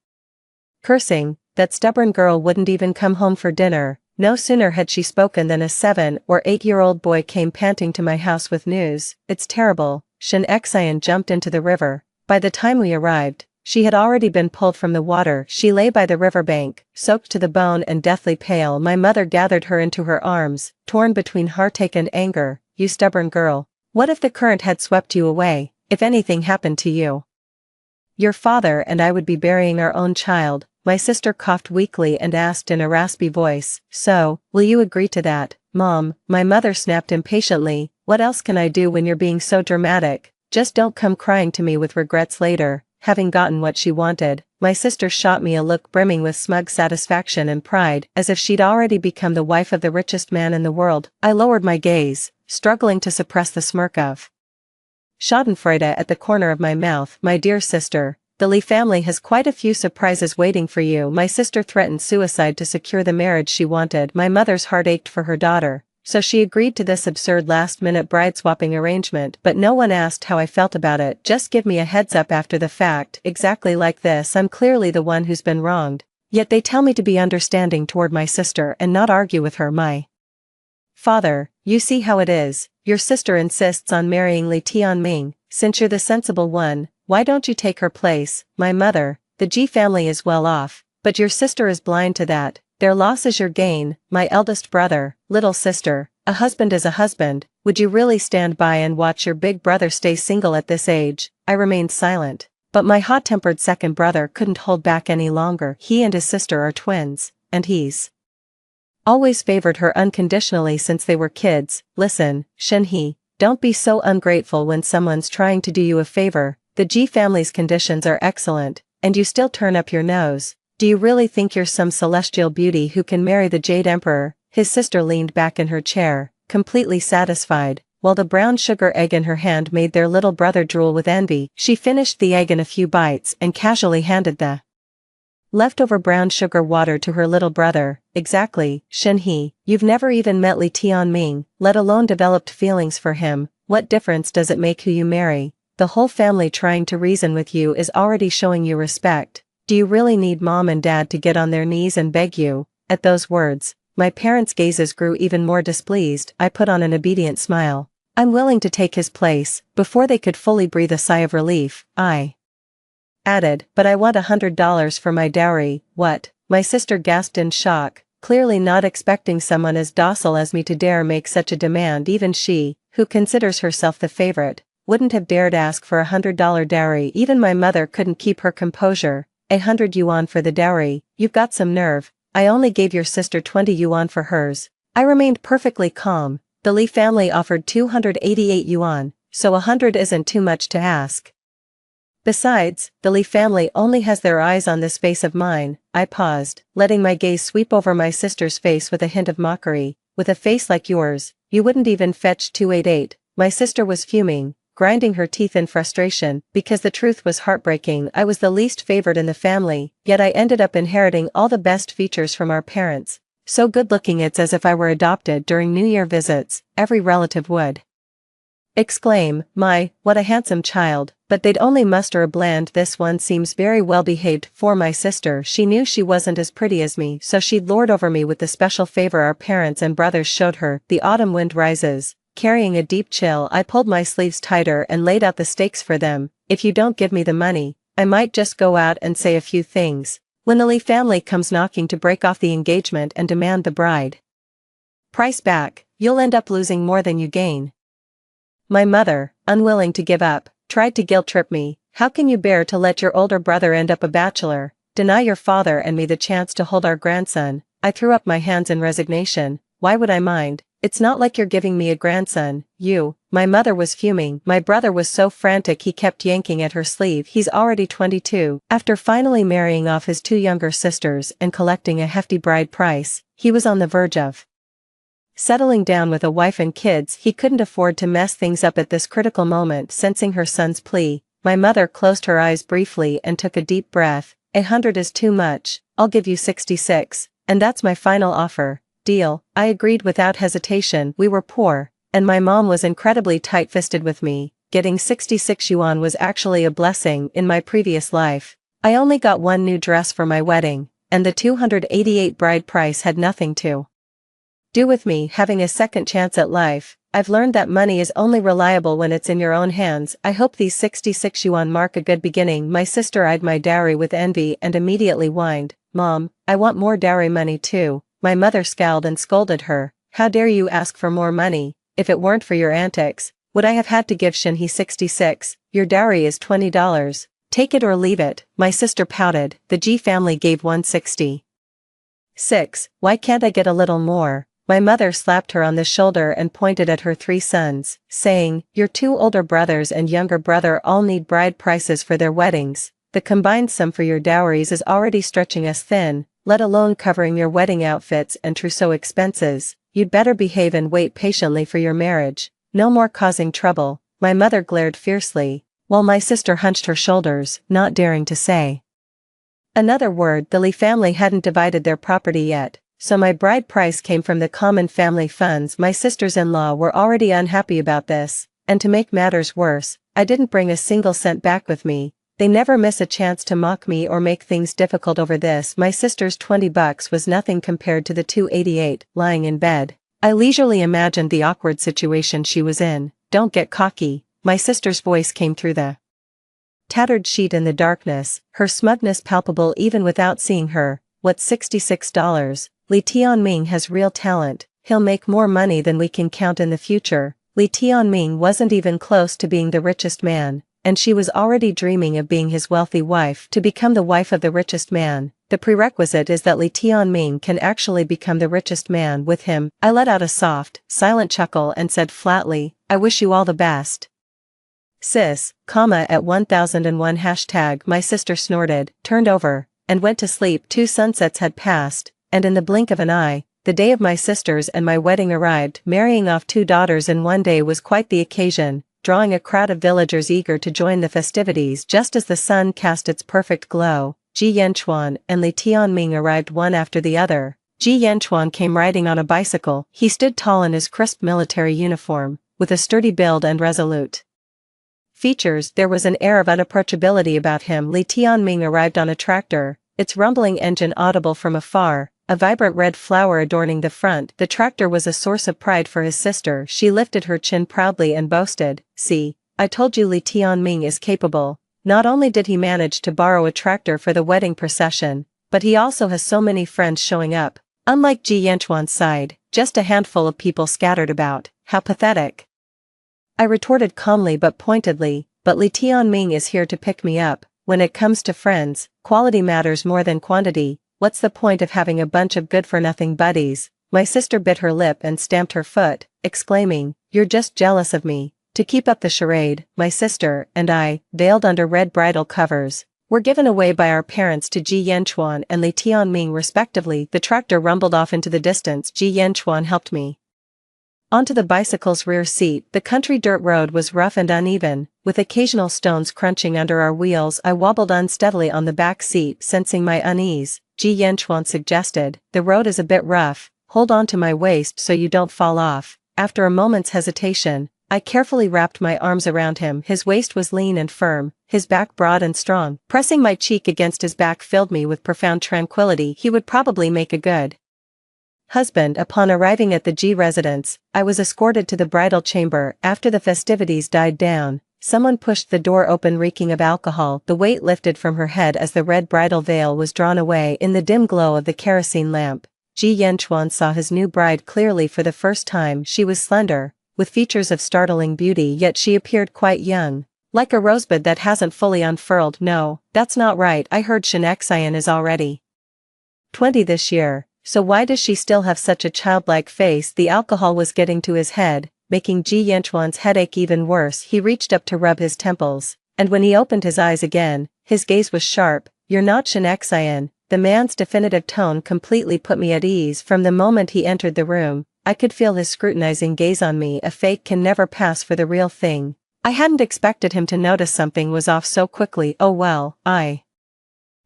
cursing. That stubborn girl wouldn't even come home for dinner. No sooner had she spoken than a 7 or 8-year-old boy came panting to my house with news. It's terrible. Shen Xian jumped into the river. By the time we arrived, she had already been pulled from the water. She lay by the riverbank, soaked to the bone and deathly pale. My mother gathered her into her arms, torn between heartache and anger. You stubborn girl. What if the current had swept you away? If anything happened to you, your father and I would be burying our own child. My sister coughed weakly and asked in a raspy voice, so, will you agree to that, Mom? My mother snapped impatiently, what else can I do when you're being so dramatic? Just don't come crying to me with regrets later. Having gotten what she wanted, my sister shot me a look brimming with smug satisfaction and pride, as if she'd already become the wife of the richest man in the world. I lowered my gaze, struggling to suppress the smirk of schadenfreude at the corner of my mouth. My dear sister, the Li family has quite a few surprises waiting for you. My sister threatened suicide to secure the marriage she wanted. My mother's heart ached for her daughter, so she agreed to this absurd last-minute bride-swapping arrangement, but no one asked how I felt about it. Just give me a heads up after the fact. Exactly like this. I'm clearly the one who's been wronged, yet they tell me to be understanding toward my sister and not argue with her. My father, you see how it is. Your sister insists on marrying Li Tianming. Since you're the sensible one, why don't you take her place? My mother, the Ji family is well off, but your sister is blind to that. Their loss is your gain. My eldest brother, little sister, a husband is a husband. Would you really stand by and watch your big brother stay single at this age? I remained silent, but my hot-tempered second brother couldn't hold back any longer. He and his sister are twins, and he's always favored her unconditionally since they were kids. Listen, Shen He, don't be so ungrateful when someone's trying to do you a favor. The Ji family's conditions are excellent, and you still turn up your nose. Do you really think you're some celestial beauty who can marry the Jade Emperor? His sister leaned back in her chair, completely satisfied, while the brown sugar egg in her hand made their little brother drool with envy. She finished the egg in a few bites and casually handed the leftover brown sugar water to her little brother. Exactly, Shen He, you've never even met Li Tianming, let alone developed feelings for him. What difference does it make who you marry? The whole family trying to reason with you is already showing you respect. Do you really need Mom and Dad to get on their knees and beg you? At those words, my parents' gazes grew even more displeased. I put on an obedient smile. I'm willing to take his place. Before they could fully breathe a sigh of relief, I added, but I want $100 for my dowry. What? My sister gasped in shock, clearly not expecting someone as docile as me to dare make such a demand. Even she, who considers herself the favorite, wouldn't have dared ask for $100 dowry. Even my mother couldn't keep her composure. 100 yuan for the dowry? You've got some nerve. I only gave your sister 20 yuan for hers. I remained perfectly calm. The Li family offered 288 yuan, so 100 isn't too much to ask. Besides, the Li family only has their eyes on this face of mine. I paused, letting my gaze sweep over my sister's face with a hint of mockery. With a face like yours, you wouldn't even fetch 288. My sister was fuming, grinding her teeth in frustration, because the truth was heartbreaking. I was the least favored in the family, yet I ended up inheriting all the best features from our parents. So good-looking it's as if I were adopted. During New Year visits, every relative would exclaim, "My, what a handsome child," but they'd only muster a bland, "This one seems very well behaved." For my sister, she knew she wasn't as pretty as me, so she'd lord over me with the special favor our parents and brothers showed her. The autumn wind rises, carrying a deep chill. I pulled my sleeves tighter and laid out the stakes for them. If you don't give me the money, I might just go out and say a few things. When the Li family comes knocking to break off the engagement and demand the bride price back, you'll end up losing more than you gain. My mother, unwilling to give up, tried to guilt-trip me. How can you bear to let your older brother end up a bachelor? Deny your father and me the chance to hold our grandson. I threw up my hands in resignation. Why would I mind? It's not like you're giving me a grandson, you." My mother was fuming. My brother was so frantic he kept yanking at her sleeve. He's already 22. After finally marrying off his 2 younger sisters and collecting a hefty bride price, he was on the verge of settling down with a wife and kids. He couldn't afford to mess things up at this critical moment. Sensing her son's plea, my mother closed her eyes briefly and took a deep breath. "100 is too much. I'll give you 66, and that's my final offer." "Deal," I agreed without hesitation. We were poor, and my mom was incredibly tight-fisted with me. Getting 66 yuan was actually a blessing. In my previous life, I only got one new dress for my wedding, and the 288 bride price had nothing to do with me having a second chance at life. I've learned that money is only reliable when it's in your own hands. I hope these 66 yuan mark a good beginning. My sister eyed my dowry with envy and immediately whined, "Mom, I want more dowry money too." My mother scowled and scolded her. "How dare you ask for more money? If it weren't for your antics, would I have had to give Shinhee 66? Your dowry is $20. Take it or leave it." My sister pouted. "The G family gave 166. Why can't I get a little more?" My mother slapped her on the shoulder and pointed at her 3 sons, saying, "Your 2 older brothers and younger brother all need bride prices for their weddings. The combined sum for your dowries is already stretching us thin, let alone covering your wedding outfits and trousseau expenses. You'd better behave and wait patiently for your marriage. No more causing trouble." My mother glared fiercely, while my sister hunched her shoulders, not daring to say another word. The Lee family hadn't divided their property yet, so my bride price came from the common family funds. My sisters-in-law were already unhappy about this, and to make matters worse, I didn't bring a single cent back with me. They never miss a chance to mock me or make things difficult over this. My sister's $20 was nothing compared to the 288. Lying in bed, I leisurely imagined the awkward situation she was in. "Don't get cocky." My sister's voice came through the tattered sheet in the darkness, her smugness palpable even without seeing her. "What's $66? Lee Tianming has real talent. He'll make more money than we can count in the future." Lee Tianming wasn't even close to being the richest man, and she was already dreaming of being his wealthy wife. To become the wife of the richest man, the prerequisite is that Lee Tianming can actually become the richest man with him. I let out a soft, silent chuckle and said flatly, "I wish you all the best, sis, at 1001 hashtag." My sister snorted, turned over, and went to sleep. 2 sunsets had passed, and in the blink of an eye, the day of my sisters and my wedding arrived. Marrying off 2 daughters in one day was quite the occasion, drawing a crowd of villagers eager to join the festivities. Just as the sun cast its perfect glow, Ji Yanchuan and Li Tianming arrived one after the other. Ji Yanchuan came riding on a bicycle. He stood tall in his crisp military uniform, with a sturdy build and resolute features. There was an air of unapproachability about him. Li Tianming arrived on a tractor, its rumbling engine audible from afar, a vibrant red flower adorning the front. The tractor was a source of pride for his sister. She lifted her chin proudly and boasted, "See, I told you Li Tianming is capable. Not only did he manage to borrow a tractor for the wedding procession, but he also has so many friends showing up." Unlike Ji Yanchuan's side, just a handful of people scattered about. "How pathetic," I retorted calmly but pointedly, "but Li Tianming is here to pick me up. When it comes to friends, quality matters more than quantity. What's the point of having a bunch of good-for-nothing buddies?" My sister bit her lip and stamped her foot, exclaiming, "You're just jealous of me." To keep up the charade, my sister and I, veiled under red bridal covers, were given away by our parents to Ji Yanchuan and Li Tianming respectively. The tractor rumbled off into the distance. Ji Yanchuan helped me onto the bicycle's rear seat. The country dirt road was rough and uneven, with occasional stones crunching under our wheels. I wobbled unsteadily on the back seat, sensing my unease. Ji Yanchuan suggested, "The road is a bit rough, hold on to my waist so you don't fall off." After a moment's hesitation, I carefully wrapped my arms around him. His waist was lean and firm, his back broad and strong. Pressing my cheek against his back filled me with profound tranquility. He would probably make a good husband. Upon arriving at the G residence, I was escorted to the bridal chamber. After the festivities died down, someone pushed the door open reeking of alcohol. The weight lifted from her head as the red bridal veil was drawn away. In the dim glow of the kerosene lamp, Ji Yanchuan saw his new bride clearly for the first time. She was slender, with features of startling beauty, yet she appeared quite young, like a rosebud that hasn't fully unfurled. "No, that's not right. I heard Shin Xian is already 20 this year." so why does she still have such a childlike face? The alcohol was getting to his head, making Ji Yanchuan's headache even worse. He reached up to rub his temples, and when he opened his eyes again, his gaze was sharp. You're not Shin Xian. The man's definitive tone completely put me at ease. From the moment he entered the room, I could feel his scrutinizing gaze on me. A fake can never pass for the real thing. I hadn't expected him to notice something was off so quickly. Oh well, I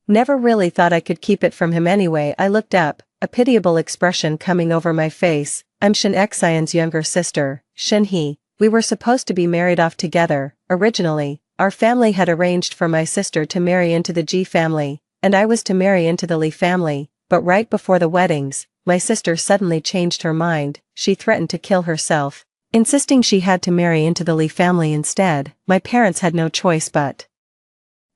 never really thought I could keep it from him anyway. I looked up, a pitiable expression coming over my face. I'm Shin Xian's younger sister, Shin He. We were supposed to be married off together. Originally, our family had arranged for my sister to marry into the Ji family, and I was to marry into the Li family, but right before the weddings, my sister suddenly changed her mind. She threatened to kill herself, insisting she had to marry into the Li family instead. My parents had no choice but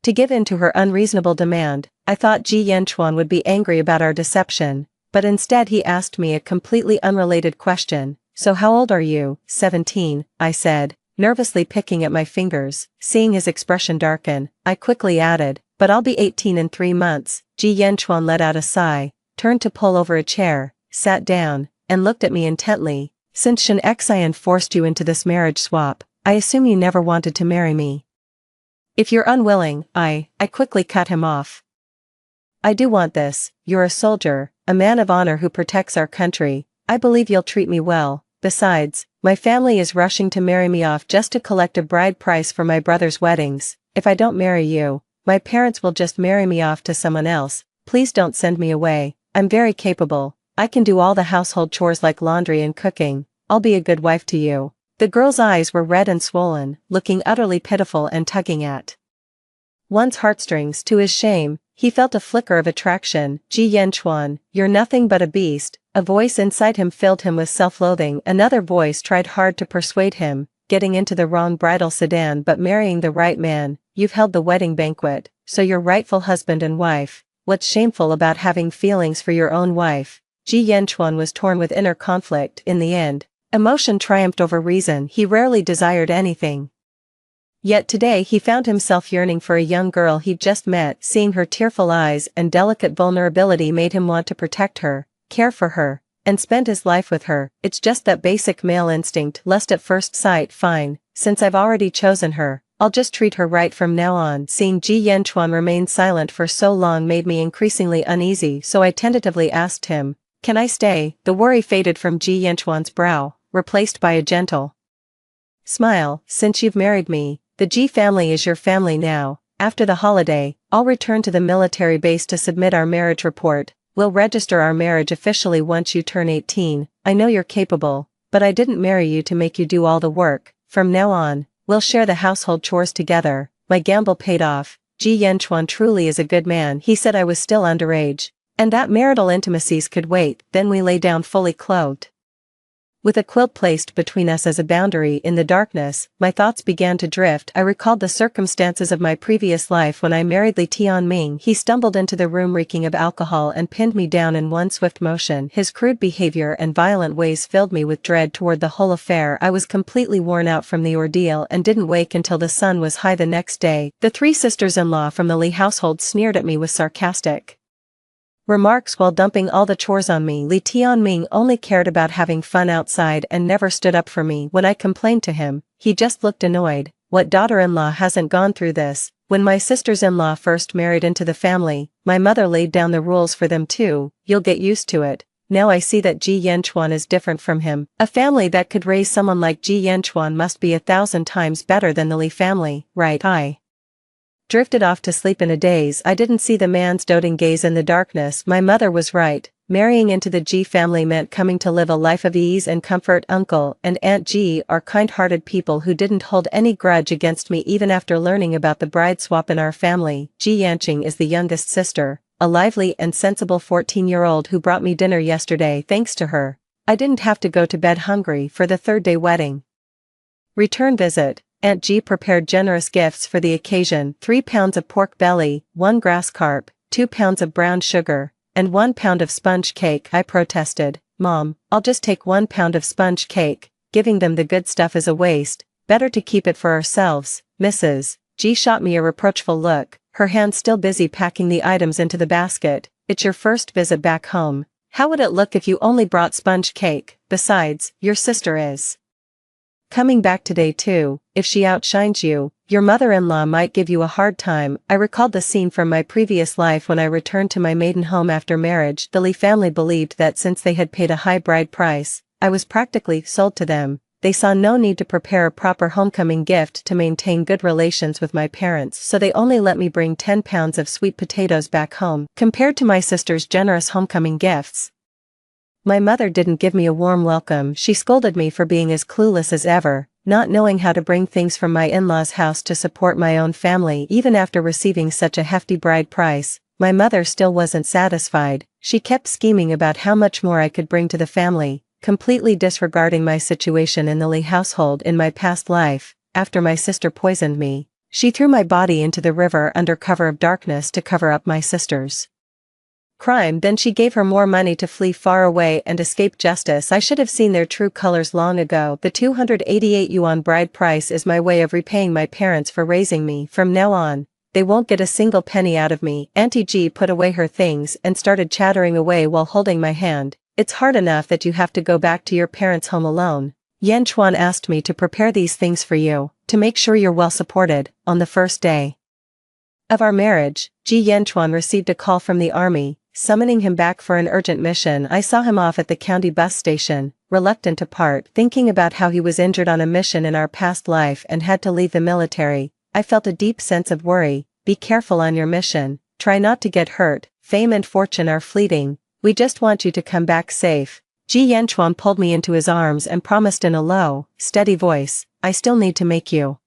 to give in to her unreasonable demand. I thought Ji Yanchuan would be angry about our deception, but instead he asked me a completely unrelated question. So how old are you? 17, I said, nervously picking at my fingers. Seeing his expression darken, I quickly added, but I'll be 18 in 3 months. Ji Yanchuan let out a sigh, turned to pull over a chair, sat down, and looked at me intently. Since Shin Xian forced you into this marriage swap, I assume you never wanted to marry me. If you're unwilling, I quickly cut him off. I do want this. You're a soldier, a man of honor who protects our country. I believe you'll treat me well. Besides, my family is rushing to marry me off just to collect a bride price for my brother's weddings. If I don't marry you, my parents will just marry me off to someone else. Please don't send me away. I'm very capable. I can do all the household chores like laundry and cooking. I'll be a good wife to you. The girl's eyes were red and swollen, looking utterly pitiful and tugging at one's heartstrings. To his shame, he felt a flicker of attraction. Ji Yanchuan, you're nothing but a beast. A voice inside him filled him with self-loathing. Another voice tried hard to persuade him, getting into the wrong bridal sedan but marrying the right man. You've held the wedding banquet, so you're rightful husband and wife. What's shameful about having feelings for your own wife? Ji Yanchuan was torn with inner conflict. In the end, emotion triumphed over reason. He rarely desired anything, yet today he found himself yearning for a young girl he'd just met. Seeing her tearful eyes and delicate vulnerability made him want to protect her, care for her, and spend his life with her. It's just that basic male instinct, lust at first sight. Fine, since I've already chosen her, I'll just treat her right from now on. Seeing Ji Yanchuan remain silent for so long made me increasingly uneasy, so I tentatively asked him, can I stay? The worry faded from Ji Yanchuan's brow, replaced by a gentle smile. Since you've married me, the Ji family is your family now. After the holiday, I'll return to the military base to submit our marriage report. We'll register our marriage officially once you turn 18. I know you're capable, but I didn't marry you to make you do all the work. From now on, we'll share the household chores together. My gamble paid off. Ji Yanchuan truly is a good man. He said I was still underage, and that marital intimacies could wait. Then we lay down fully clothed, with a quilt placed between us as a boundary. In the darkness, my thoughts began to drift. I recalled the circumstances of my previous life when I married Li Tianming. He stumbled into the room reeking of alcohol and pinned me down in one swift motion. His crude behavior and violent ways filled me with dread toward the whole affair. I was completely worn out from the ordeal and didn't wake until the sun was high the next day. The 3 sisters-in-law from the Li household sneered at me with sarcastic remarks while dumping all the chores on me. Li Tianming only cared about having fun outside and never stood up for me. When I complained to him, he just looked annoyed. What daughter-in-law hasn't gone through this? When my sisters-in-law first married into the family, my mother laid down the rules for them too. You'll get used to it. Now I see that Ji Yanchuan is different from him. A family that could raise someone like Ji Yanchuan must be 1,000 times better than the Li family, right? I drifted off to sleep in a daze. I didn't see the man's doting gaze in the darkness. My mother was right. Marrying into the Ji family meant coming to live a life of ease and comfort. Uncle and Aunt Ji are kind-hearted people who didn't hold any grudge against me even after learning about the bride swap in our family. Ji Yanqing is the youngest sister, a lively and sensible 14-year-old who brought me dinner yesterday. Thanks to her, I didn't have to go to bed hungry for the 3rd-day wedding return visit. Aunt Ji prepared generous gifts for the occasion: 3 pounds of pork belly, 1 grass carp, 2 pounds of brown sugar, and 1 pound of sponge cake. I protested. Mom, I'll just take 1 pound of sponge cake. Giving them the good stuff is a waste. Better to keep it for ourselves. Mrs. Ji shot me a reproachful look, her hand still busy packing the items into the basket. It's your first visit back home. How would it look if you only brought sponge cake? Besides, your sister is coming back today too. If she outshines you, your mother-in-law might give you a hard time. I recalled the scene from my previous life when I returned to my maiden home after marriage. The Lee family believed that since they had paid a high bride price, I was practically sold to them. They saw no need to prepare a proper homecoming gift to maintain good relations with my parents, so they only let me bring 10 pounds of sweet potatoes back home. Compared to my sister's generous homecoming gifts, my mother didn't give me a warm welcome. She scolded me for being as clueless as ever, not knowing how to bring things from my in-laws' house to support my own family. Even after receiving such a hefty bride price, my mother still wasn't satisfied. She kept scheming about how much more I could bring to the family, completely disregarding my situation in the Lee household. In my past life, after my sister poisoned me, she threw my body into the river under cover of darkness to cover up my sister's crime. Then she gave her more money to flee far away and escape justice. I should have seen their true colors long ago. The 288 yuan bride price is my way of repaying my parents for raising me. From now on, they won't get a single penny out of me. Auntie G put away her things and started chattering away while holding my hand. It's hard enough that you have to go back to your parents' home alone. Yan Chuan asked me to prepare these things for you, to make sure you're well supported. On the first day of our marriage, Ji Yanchuan received a call from the army, summoning him back for an urgent mission. I saw him off at the county bus station, reluctant to part, thinking about how he was injured on a mission in our past life and had to leave the military. I felt a deep sense of worry. Be careful on your mission, try not to get hurt, fame and fortune are fleeting, we just want you to come back safe. Ji Yanchuan pulled me into his arms and promised in a low, steady voice, I still need to make you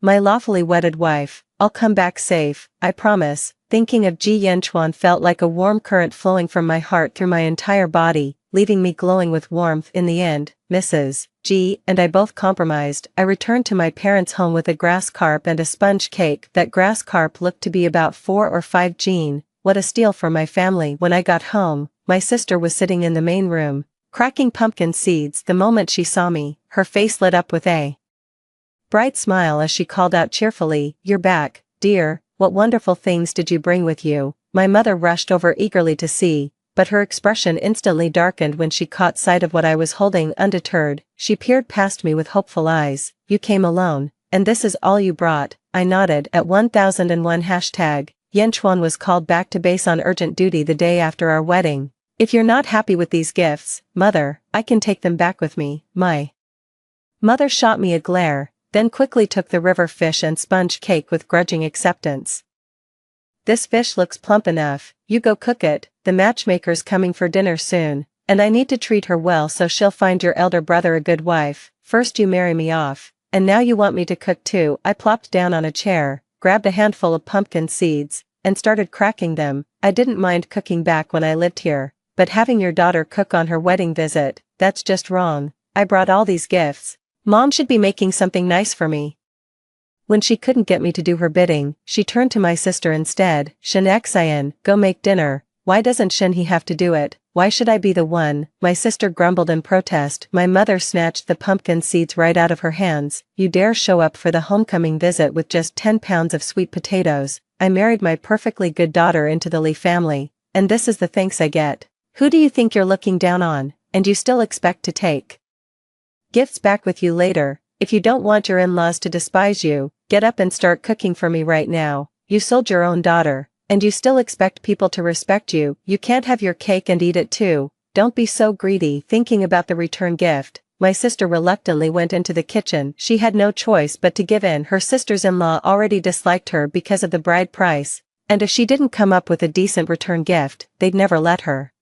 my lawfully wedded wife. I'll come back safe, I promise. Thinking of Ji Yanchuan felt like a warm current flowing from my heart through my entire body, leaving me glowing with warmth. In the end, Mrs. G and I both compromised. I returned to my parents' home with a grass carp and a sponge cake. That grass carp looked to be about 4 or 5 Jin. What a steal for my family. When I got home, my sister was sitting in the main room, cracking pumpkin seeds. The moment she saw me, her face lit up with a bright smile as she called out cheerfully, You're back, dear, what wonderful things did you bring with you? My mother rushed over eagerly to see, but her expression instantly darkened when she caught sight of what I was holding. Undeterred, she peered past me with hopeful eyes. You came alone, and this is all you brought? I nodded. At 1001 hashtag, Yanchuan was called back to base on urgent duty the day after our wedding. If you're not happy with these gifts, mother, I can take them back with me. My mother shot me a glare, then quickly took the river fish and sponge cake with grudging acceptance. This fish looks plump enough, you go cook it, the matchmaker's coming for dinner soon, and I need to treat her well so she'll find your elder brother a good wife. First you marry me off, and now you want me to cook too. I plopped down on a chair, grabbed a handful of pumpkin seeds, and started cracking them. I didn't mind cooking back when I lived here, but having your daughter cook on her wedding visit, that's just wrong. I brought all these gifts. Mom should be making something nice for me. When she couldn't get me to do her bidding, she turned to my sister instead. Shen Xian, go make dinner. Why doesn't Shen he have to do it? Why should I be the one? My sister grumbled in protest. My mother snatched the pumpkin seeds right out of her hands. You dare show up for the homecoming visit with just 10 pounds of sweet potatoes. I married my perfectly good daughter into the Lee family, and this is the thanks I get. Who do you think you're looking down on, and you still expect to take gifts back with you later? If you don't want your in-laws to despise you, get up and start cooking for me right now. You sold your own daughter, and you still expect people to respect you. You can't have your cake and eat it too. Don't be so greedy. Thinking about the return gift, my sister reluctantly went into the kitchen. She had no choice but to give in. Her sisters-in-law already disliked her because of the bride price, and if she didn't come up with a decent return gift, they'd never let her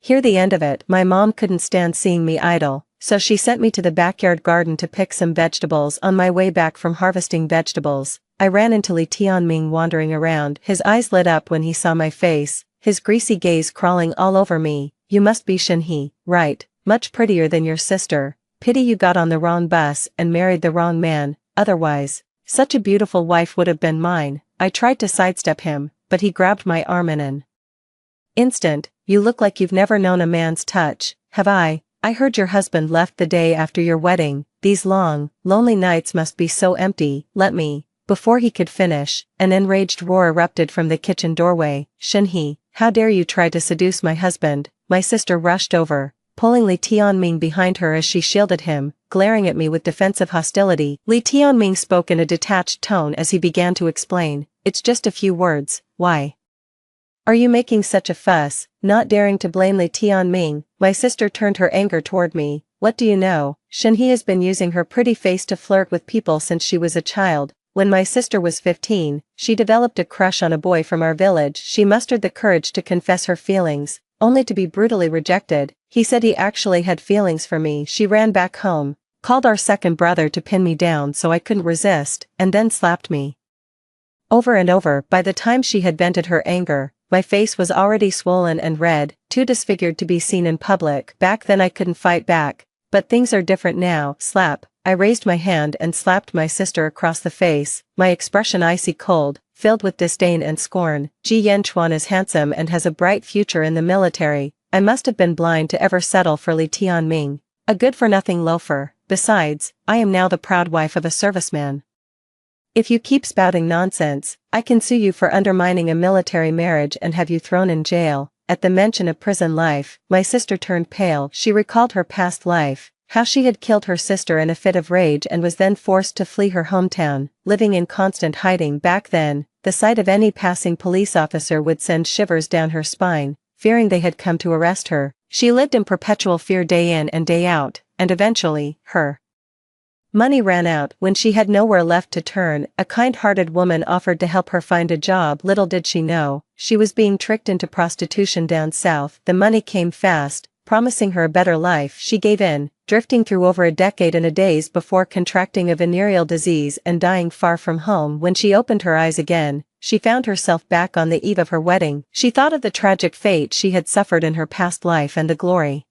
hear the end of it. My mom couldn't stand seeing me idle, so she sent me to the backyard garden to pick some vegetables. On my way back from harvesting vegetables, I ran into Li Tianming wandering around. His eyes lit up when he saw my face, his greasy gaze crawling all over me. You must be Shen He, right? Much prettier than your sister. Pity you got on the wrong bus and married the wrong man, otherwise, such a beautiful wife would have been mine. I tried to sidestep him, but he grabbed my arm in an instant. You look like you've never known a man's touch, have I? I heard your husband left the day after your wedding. These long, lonely nights must be so empty. Let me. Before he could finish, an enraged roar erupted from the kitchen doorway. Shen He, how dare you try to seduce my husband?" My sister rushed over, pulling Li Tianming behind her as she shielded him, glaring at me with defensive hostility. Li Tianming spoke in a detached tone as he began to explain, "It's just a few words, why are you making such a fuss?" Not daring to blame Li Tianming, my sister turned her anger toward me. "What do you know? Shenhe has been using her pretty face to flirt with people since she was a child. When my sister was 15, she developed a crush on a boy from our village. She mustered the courage to confess her feelings, only to be brutally rejected. He said he actually had feelings for me. She ran back home, called our second brother to pin me down so I couldn't resist, and then slapped me over and over. By the time she had vented her anger, my face was already swollen and red, too disfigured to be seen in public. Back then I couldn't fight back, but things are different now." Slap. I raised my hand and slapped my sister across the face, my expression icy cold, filled with disdain and scorn. "Ji Yanchuan is handsome and has a bright future in the military. I must have been blind to ever settle for Li Tianming, a good-for-nothing loafer. Besides, I am now the proud wife of a serviceman. If you keep spouting nonsense, I can sue you for undermining a military marriage and have you thrown in jail." At the mention of prison life, my sister turned pale. She recalled her past life, how she had killed her sister in a fit of rage and was then forced to flee her hometown, living in constant hiding. Back then, the sight of any passing police officer would send shivers down her spine, fearing they had come to arrest her. She lived in perpetual fear day in and day out, and eventually, her money ran out. When she had nowhere left to turn, a kind-hearted woman offered to help her find a job. Little did she know, she was being tricked into prostitution down south. The money came fast, promising her a better life. She gave in, drifting through over a decade in a daze before contracting a venereal disease and dying far from home. When she opened her eyes again, she found herself back on the eve of her wedding. She thought of the tragic fate she had suffered in her past life and the glory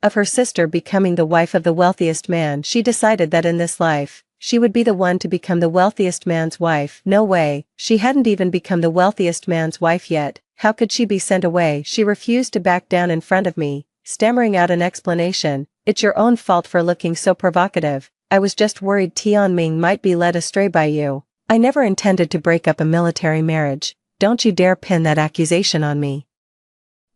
of her sister becoming the wife of the wealthiest man. She decided that in this life, she would be the one to become the wealthiest man's wife. No way, she hadn't even become the wealthiest man's wife yet. How could she be sent away? She refused to back down in front of me, stammering out an explanation. "It's your own fault for looking so provocative. I was just worried Tianming might be led astray by you. I never intended to break up a military marriage. Don't you dare pin that accusation on me.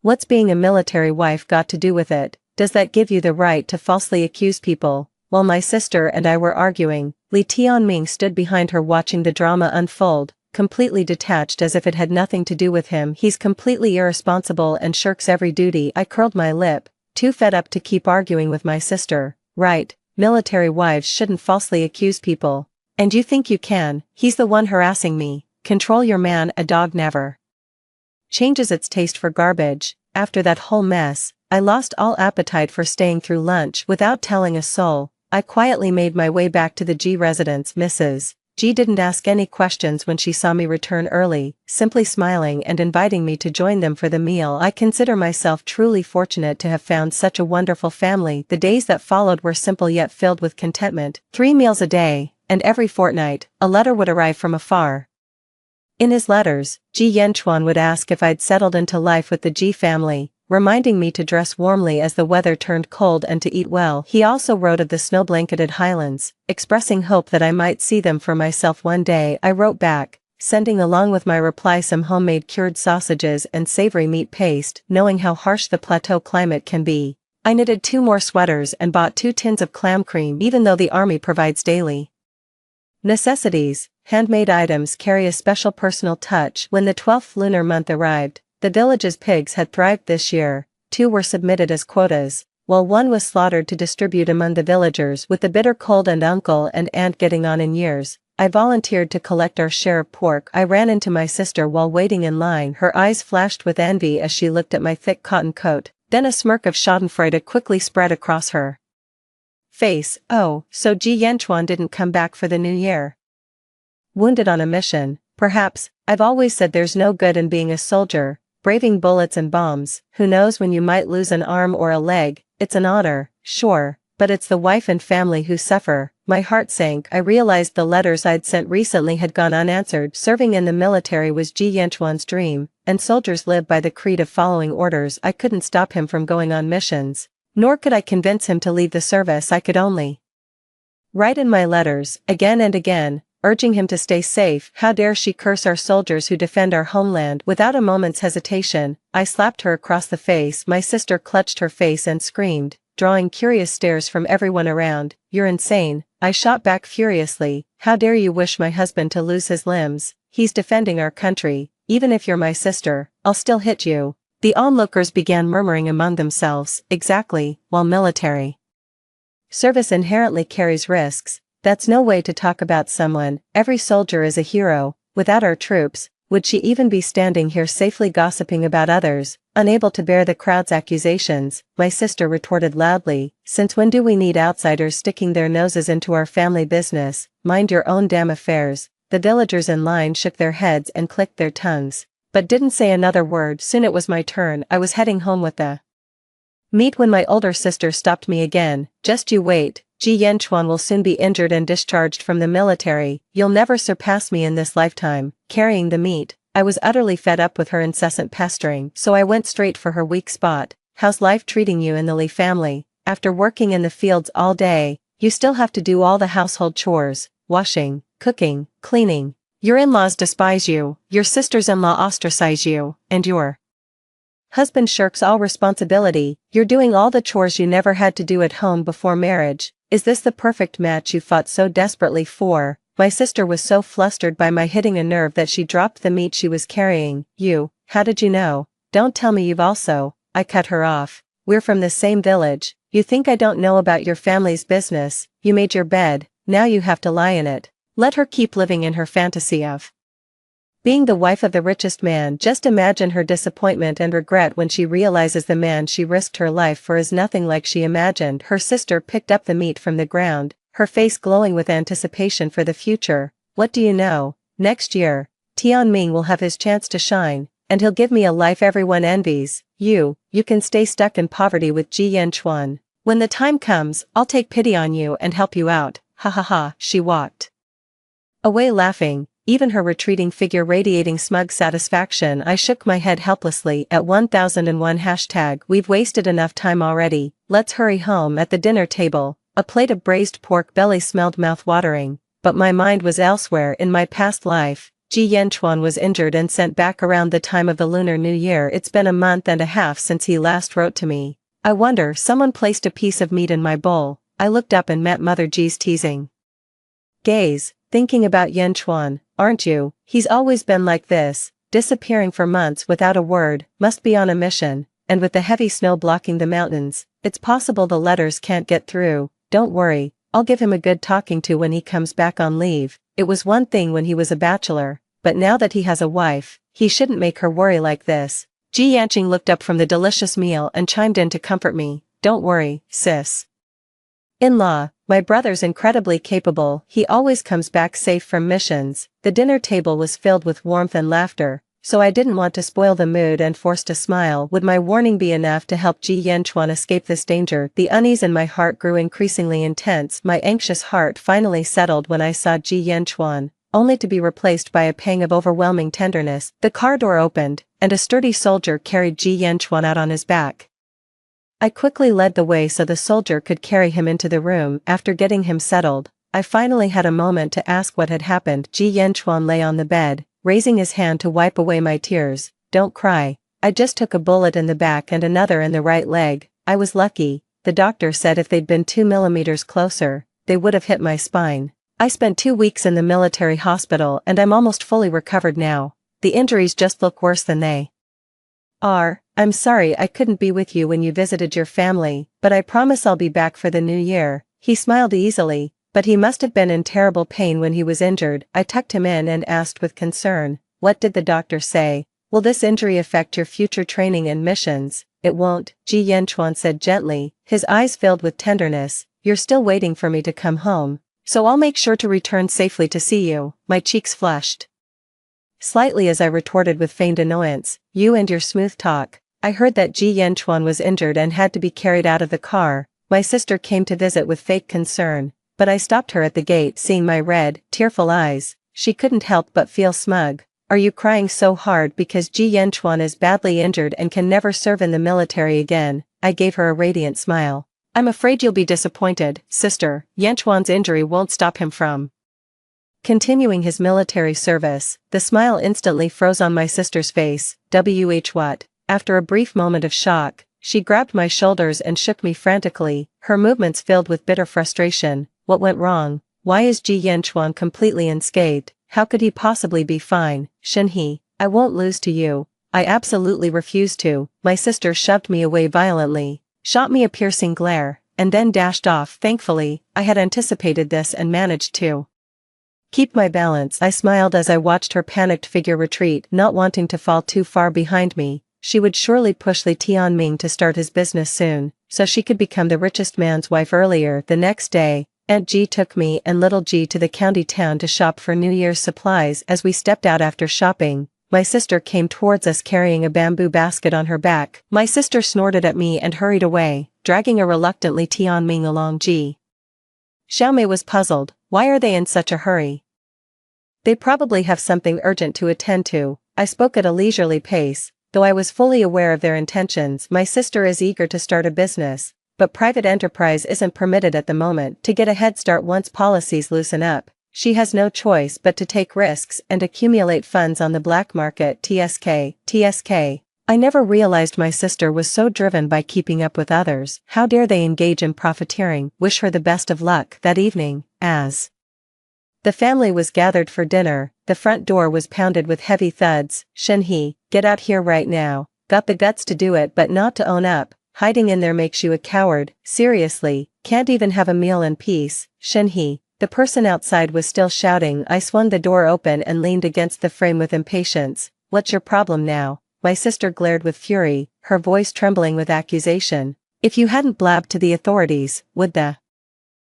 What's being a military wife got to do with it? Does that give you the right to falsely accuse people?" While my sister and I were arguing, Li Tianming stood behind her watching the drama unfold, completely detached as if it had nothing to do with him. "He's completely irresponsible and shirks every duty." I curled my lip, too fed up to keep arguing with my sister. "Right, military wives shouldn't falsely accuse people. And you think you can? He's the one harassing me. Control your man. A dog never changes its taste for garbage." After that whole mess, I lost all appetite for staying through lunch without telling a soul. I quietly made my way back to the G residence. Mrs. G didn't ask any questions when she saw me return early, simply smiling and inviting me to join them for the meal. I consider myself truly fortunate to have found such a wonderful family. The days that followed were simple yet filled with contentment. 3 meals a day, and every fortnight, a letter would arrive from afar. In his letters, Ji Yanchuan would ask if I'd settled into life with the Ji family, reminding me to dress warmly as the weather turned cold and to eat well. He also wrote of the snow-blanketed highlands, expressing hope that I might see them for myself one day. I wrote back, sending along with my reply some homemade cured sausages and savory meat paste. Knowing how harsh the plateau climate can be, I knitted 2 more sweaters and bought 2 tins of clam cream. Even though the army provides daily necessities, handmade items carry a special personal touch. When the 12th lunar month arrived, the village's pigs had thrived this year. 2 were submitted as quotas, while 1 was slaughtered to distribute among the villagers. With the bitter cold and uncle and aunt getting on in years, I volunteered to collect our share of pork. I ran into my sister while waiting in line. Her eyes flashed with envy as she looked at my thick cotton coat. Then a smirk of schadenfreude quickly spread across her face. "Oh, so Ji Yanchuan didn't come back for the new year? Wounded on a mission, perhaps. I've always said there's no good in being a soldier, braving bullets and bombs. Who knows when you might lose an arm or a leg. It's an honor, sure, but it's the wife and family who suffer." My heart sank. I realized the letters I'd sent recently had gone unanswered. Serving in the military was Ji Yanchuan's dream, and soldiers live by the creed of following orders. I couldn't stop him from going on missions, nor could I convince him to leave the service. I could only write in my letters, again and again, urging him to stay safe. How dare she curse our soldiers who defend our homeland? Without a moment's hesitation, I slapped her across the face. My sister clutched her face and screamed, drawing curious stares from everyone around. You're insane, I shot back furiously. How dare you wish my husband to lose his limbs? He's defending our country. Even if you're my sister, I'll still hit you. The onlookers began murmuring among themselves. Exactly, while military service inherently carries risks, that's no way to talk about someone. Every soldier is a hero. Without our troops, would she even be standing here safely gossiping about others, unable to bear the crowd's accusations? My sister retorted loudly. Since when do we need outsiders sticking their noses into our family business? Mind your own damn affairs. The villagers in line shook their heads and clicked their tongues, but didn't say another word. Soon it was my turn. I was heading home with the meat when my older sister stopped me again. Just you wait, Ji Yanchuan will soon be injured and discharged from the military. You'll never surpass me in this lifetime. Carrying the meat, I was utterly fed up with her incessant pestering, so I went straight for her weak spot. How's life treating you in the Lee family? After working in the fields all day, you still have to do all the household chores, washing, cooking, cleaning. Your in-laws despise you, your sisters-in-law ostracize you, and your husband shirks all responsibility. You're doing all the chores you never had to do at home before marriage. Is this the perfect match you fought so desperately for? My sister was so flustered by my hitting a nerve that she dropped the meat she was carrying. How did you know? Don't tell me you've also. I cut her off. We're from the same village. You think I don't know about your family's business? You made your bed, now you have to lie in it. Let her keep living in her fantasy of being the wife of the richest man. Just imagine her disappointment and regret when she realizes the man she risked her life for is nothing like she imagined. Her sister picked up the meat from the ground, her face glowing with anticipation for the future. What do you know? Next year, Tianming will have his chance to shine, and he'll give me a life everyone envies. You can stay stuck in poverty with Ji Yanchuan. When the time comes, I'll take pity on you and help you out. Ha ha ha. She walked away laughing, even her retreating figure radiating smug satisfaction. I shook my head helplessly. At 1001 hashtag we've wasted enough time already. Let's hurry home. At the dinner table, a plate of braised pork belly smelled mouth-watering, but my mind was elsewhere. In my past life, Ji Yanchuan was injured and sent back around the time of the Lunar New Year. It's been a month and a half since he last wrote to me. I wonder. Someone placed a piece of meat in my bowl. I looked up and met Mother Ji's teasing gaze. Thinking about Yanchuan, aren't you? He's always been like this, disappearing for months without a word. Must be on a mission, and with the heavy snow blocking the mountains, it's possible the letters can't get through. Don't worry, I'll give him a good talking to when he comes back on leave. It was one thing when he was a bachelor, but now that he has a wife, he shouldn't make her worry like this. Ji Yanqing looked up from the delicious meal and chimed in to comfort me. Don't worry, sis. In-law, my brother's incredibly capable. He always comes back safe from missions. The dinner table was filled with warmth and laughter, so I didn't want to spoil the mood and forced a smile. Would my warning be enough to help Ji Yanchuan escape this danger? The unease in my heart grew increasingly intense. My anxious heart finally settled when I saw Ji Yanchuan, only to be replaced by a pang of overwhelming tenderness. The car door opened, and a sturdy soldier carried Ji Yanchuan out on his back. I quickly led the way so the soldier could carry him into the room. After getting him settled, I finally had a moment to ask what had happened. Ji Yanchuan lay on the bed, raising his hand to wipe away my tears. Don't cry. I just took a bullet in the back and another in the right leg. I was lucky. The doctor said if they'd been 2 millimeters closer, they would have hit my spine. I spent 2 weeks in the military hospital and I'm almost fully recovered now. The injuries just look worse than they are. I'm sorry I couldn't be with you when you visited your family, but I promise I'll be back for the new year. He smiled easily, but he must have been in terrible pain when he was injured. I tucked him in and asked with concern, what did the doctor say? Will this injury affect your future training and missions? It won't, Ji Yanchuan said gently, his eyes filled with tenderness. You're still waiting for me to come home, so I'll make sure to return safely to see you. My cheeks flushed slightly as I retorted with feigned annoyance, you and your smooth talk. I heard that Ji Yanchuan was injured and had to be carried out of the car. My sister came to visit with fake concern, but I stopped her at the gate. Seeing my red, tearful eyes, she couldn't help but feel smug. Are you crying so hard because Ji Yanchuan is badly injured and can never serve in the military again? I gave her a radiant smile. I'm afraid you'll be disappointed, sister. Yanchuan's injury won't stop him from continuing his military service. The smile instantly froze on my sister's face. What? After a brief moment of shock, she grabbed my shoulders and shook me frantically, her movements filled with bitter frustration. What went wrong? Why is Ji Yanchuan completely unscathed? How could he possibly be fine? Shenhe, I won't lose to you. I absolutely refuse to. My sister shoved me away violently, shot me a piercing glare, and then dashed off. Thankfully, I had anticipated this and managed to keep my balance. I smiled as I watched her panicked figure retreat, not wanting to fall too far behind me. She would surely push Li Tianming to start his business soon, so she could become the richest man's wife earlier. The next day, Aunt Ji took me and little Ji to the county town to shop for New Year's supplies. As we stepped out after shopping, my sister came towards us carrying a bamboo basket on her back. My sister snorted at me and hurried away, dragging a reluctant Li Tianming along. Ji Xiaomei was puzzled. Why are they in such a hurry? They probably have something urgent to attend to. I spoke at a leisurely pace, though I was fully aware of their intentions. My sister is eager to start a business, but private enterprise isn't permitted at the moment. To get a head start once policies loosen up, she has no choice but to take risks and accumulate funds on the black market. TSK. I never realized my sister was so driven by keeping up with others. How dare they engage in profiteering? Wish her the best of luck. That evening, as the family was gathered for dinner, the front door was pounded with heavy thuds. Shenhe, get out here right now. Got the guts to do it but not to own up. Hiding in there makes you a coward. Seriously, can't even have a meal in peace. Shenhe. The person outside was still shouting. I swung the door open and leaned against the frame with impatience. What's your problem now? My sister glared with fury, her voice trembling with accusation. If you hadn't blabbed to the authorities, would the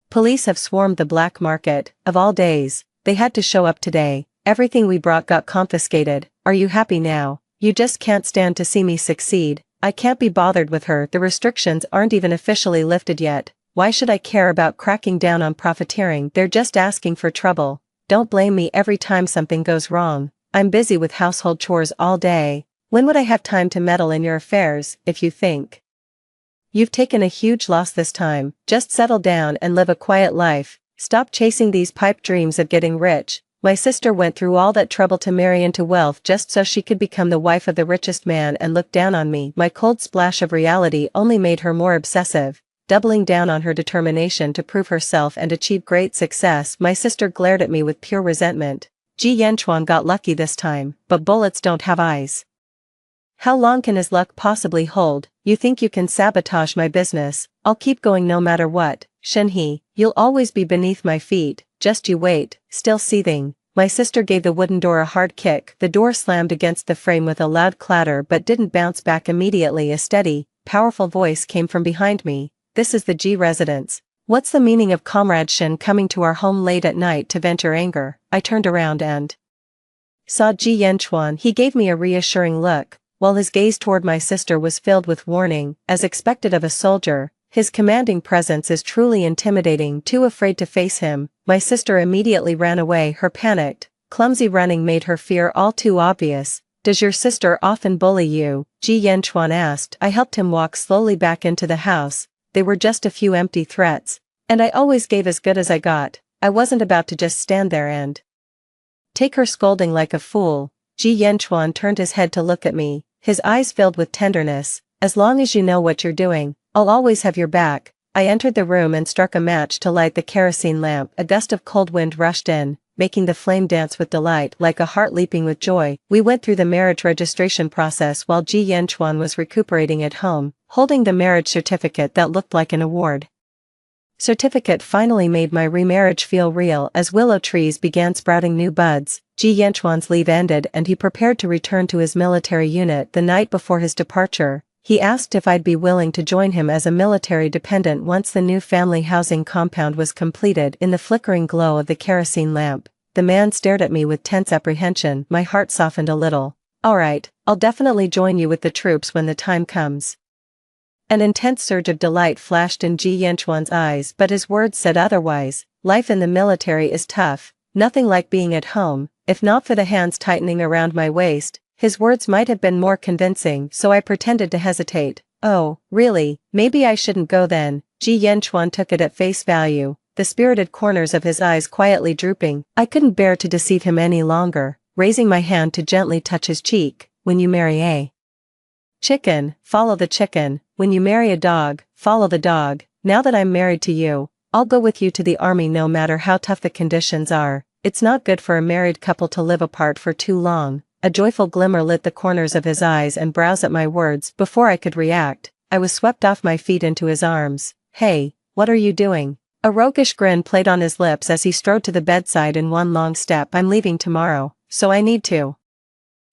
police have swarmed the black market? Of all days, they had to show up today. Everything we brought got confiscated. Are you happy now? You just can't stand to see me succeed. I can't be bothered with her. The restrictions aren't even officially lifted yet. Why should I care about cracking down on profiteering? They're just asking for trouble. Don't blame me every time something goes wrong. I'm busy with household chores all day. When would I have time to meddle in your affairs? If you think you've taken a huge loss this time, just settle down and live a quiet life. Stop chasing these pipe dreams of getting rich. My sister went through all that trouble to marry into wealth just so she could become the wife of the richest man and look down on me. My cold splash of reality only made her more obsessive, doubling down on her determination to prove herself and achieve great success. My sister glared at me with pure resentment. Ji Yanchuan got lucky this time, but bullets don't have eyes. How long can his luck possibly hold? You think you can sabotage my business? I'll keep going no matter what. Shenhe, you'll always be beneath my feet, just you wait. Still seething, my sister gave the wooden door a hard kick. The door slammed against the frame with a loud clatter but didn't bounce back immediately. A steady, powerful voice came from behind me. This is the Ji residence. What's the meaning of Comrade Shen coming to our home late at night to vent your anger? I turned around and saw Ji Yanchuan. He gave me a reassuring look, while his gaze toward my sister was filled with warning. As expected of a soldier, his commanding presence is truly intimidating. Too afraid to face him, my sister immediately ran away. Her panicked, clumsy running made her fear all too obvious. Does your sister often bully you? Ji Yanchuan asked. I helped him walk slowly back into the house. They were just a few empty threats, and I always gave as good as I got. I wasn't about to just stand there and take her scolding like a fool. Ji Yanchuan turned his head to look at me, his eyes filled with tenderness. As long as you know what you're doing, I'll always have your back. I entered the room and struck a match to light the kerosene lamp. A gust of cold wind rushed in, making the flame dance with delight like a heart leaping with joy. We went through the marriage registration process while Ji Yanchuan was recuperating at home, holding the marriage certificate that looked like an award. Certificate finally made my remarriage feel real. As willow trees began sprouting new buds, Ji Yanchuan's leave ended and he prepared to return to his military unit. The night before his departure, he asked if I'd be willing to join him as a military dependent once the new family housing compound was completed. In the flickering glow of the kerosene lamp, the man stared at me with tense apprehension. My heart softened a little. All right, I'll definitely join you with the troops when the time comes. An intense surge of delight flashed in Ji Yanchuan's eyes, but his words said otherwise. Life in the military is tough, nothing like being at home. If not for the hands tightening around my waist, his words might have been more convincing, so I pretended to hesitate. Oh, really? Maybe I shouldn't go then. Ji Yanchuan took it at face value. the spirited corners of his eyes quietly drooping. I couldn't bear to deceive him any longer, raising my hand to gently touch his cheek. When you marry a chicken, follow the chicken. When you marry a dog, follow the dog. Now that I'm married to you, I'll go with you to the army no matter how tough the conditions are. It's not good for a married couple to live apart for too long. A joyful glimmer lit the corners of his eyes and brows at my words. Before I could react, I was swept off my feet into his arms. Hey, what are you doing? A roguish grin played on his lips as he strode to the bedside in one long step. I'm leaving tomorrow, so I need to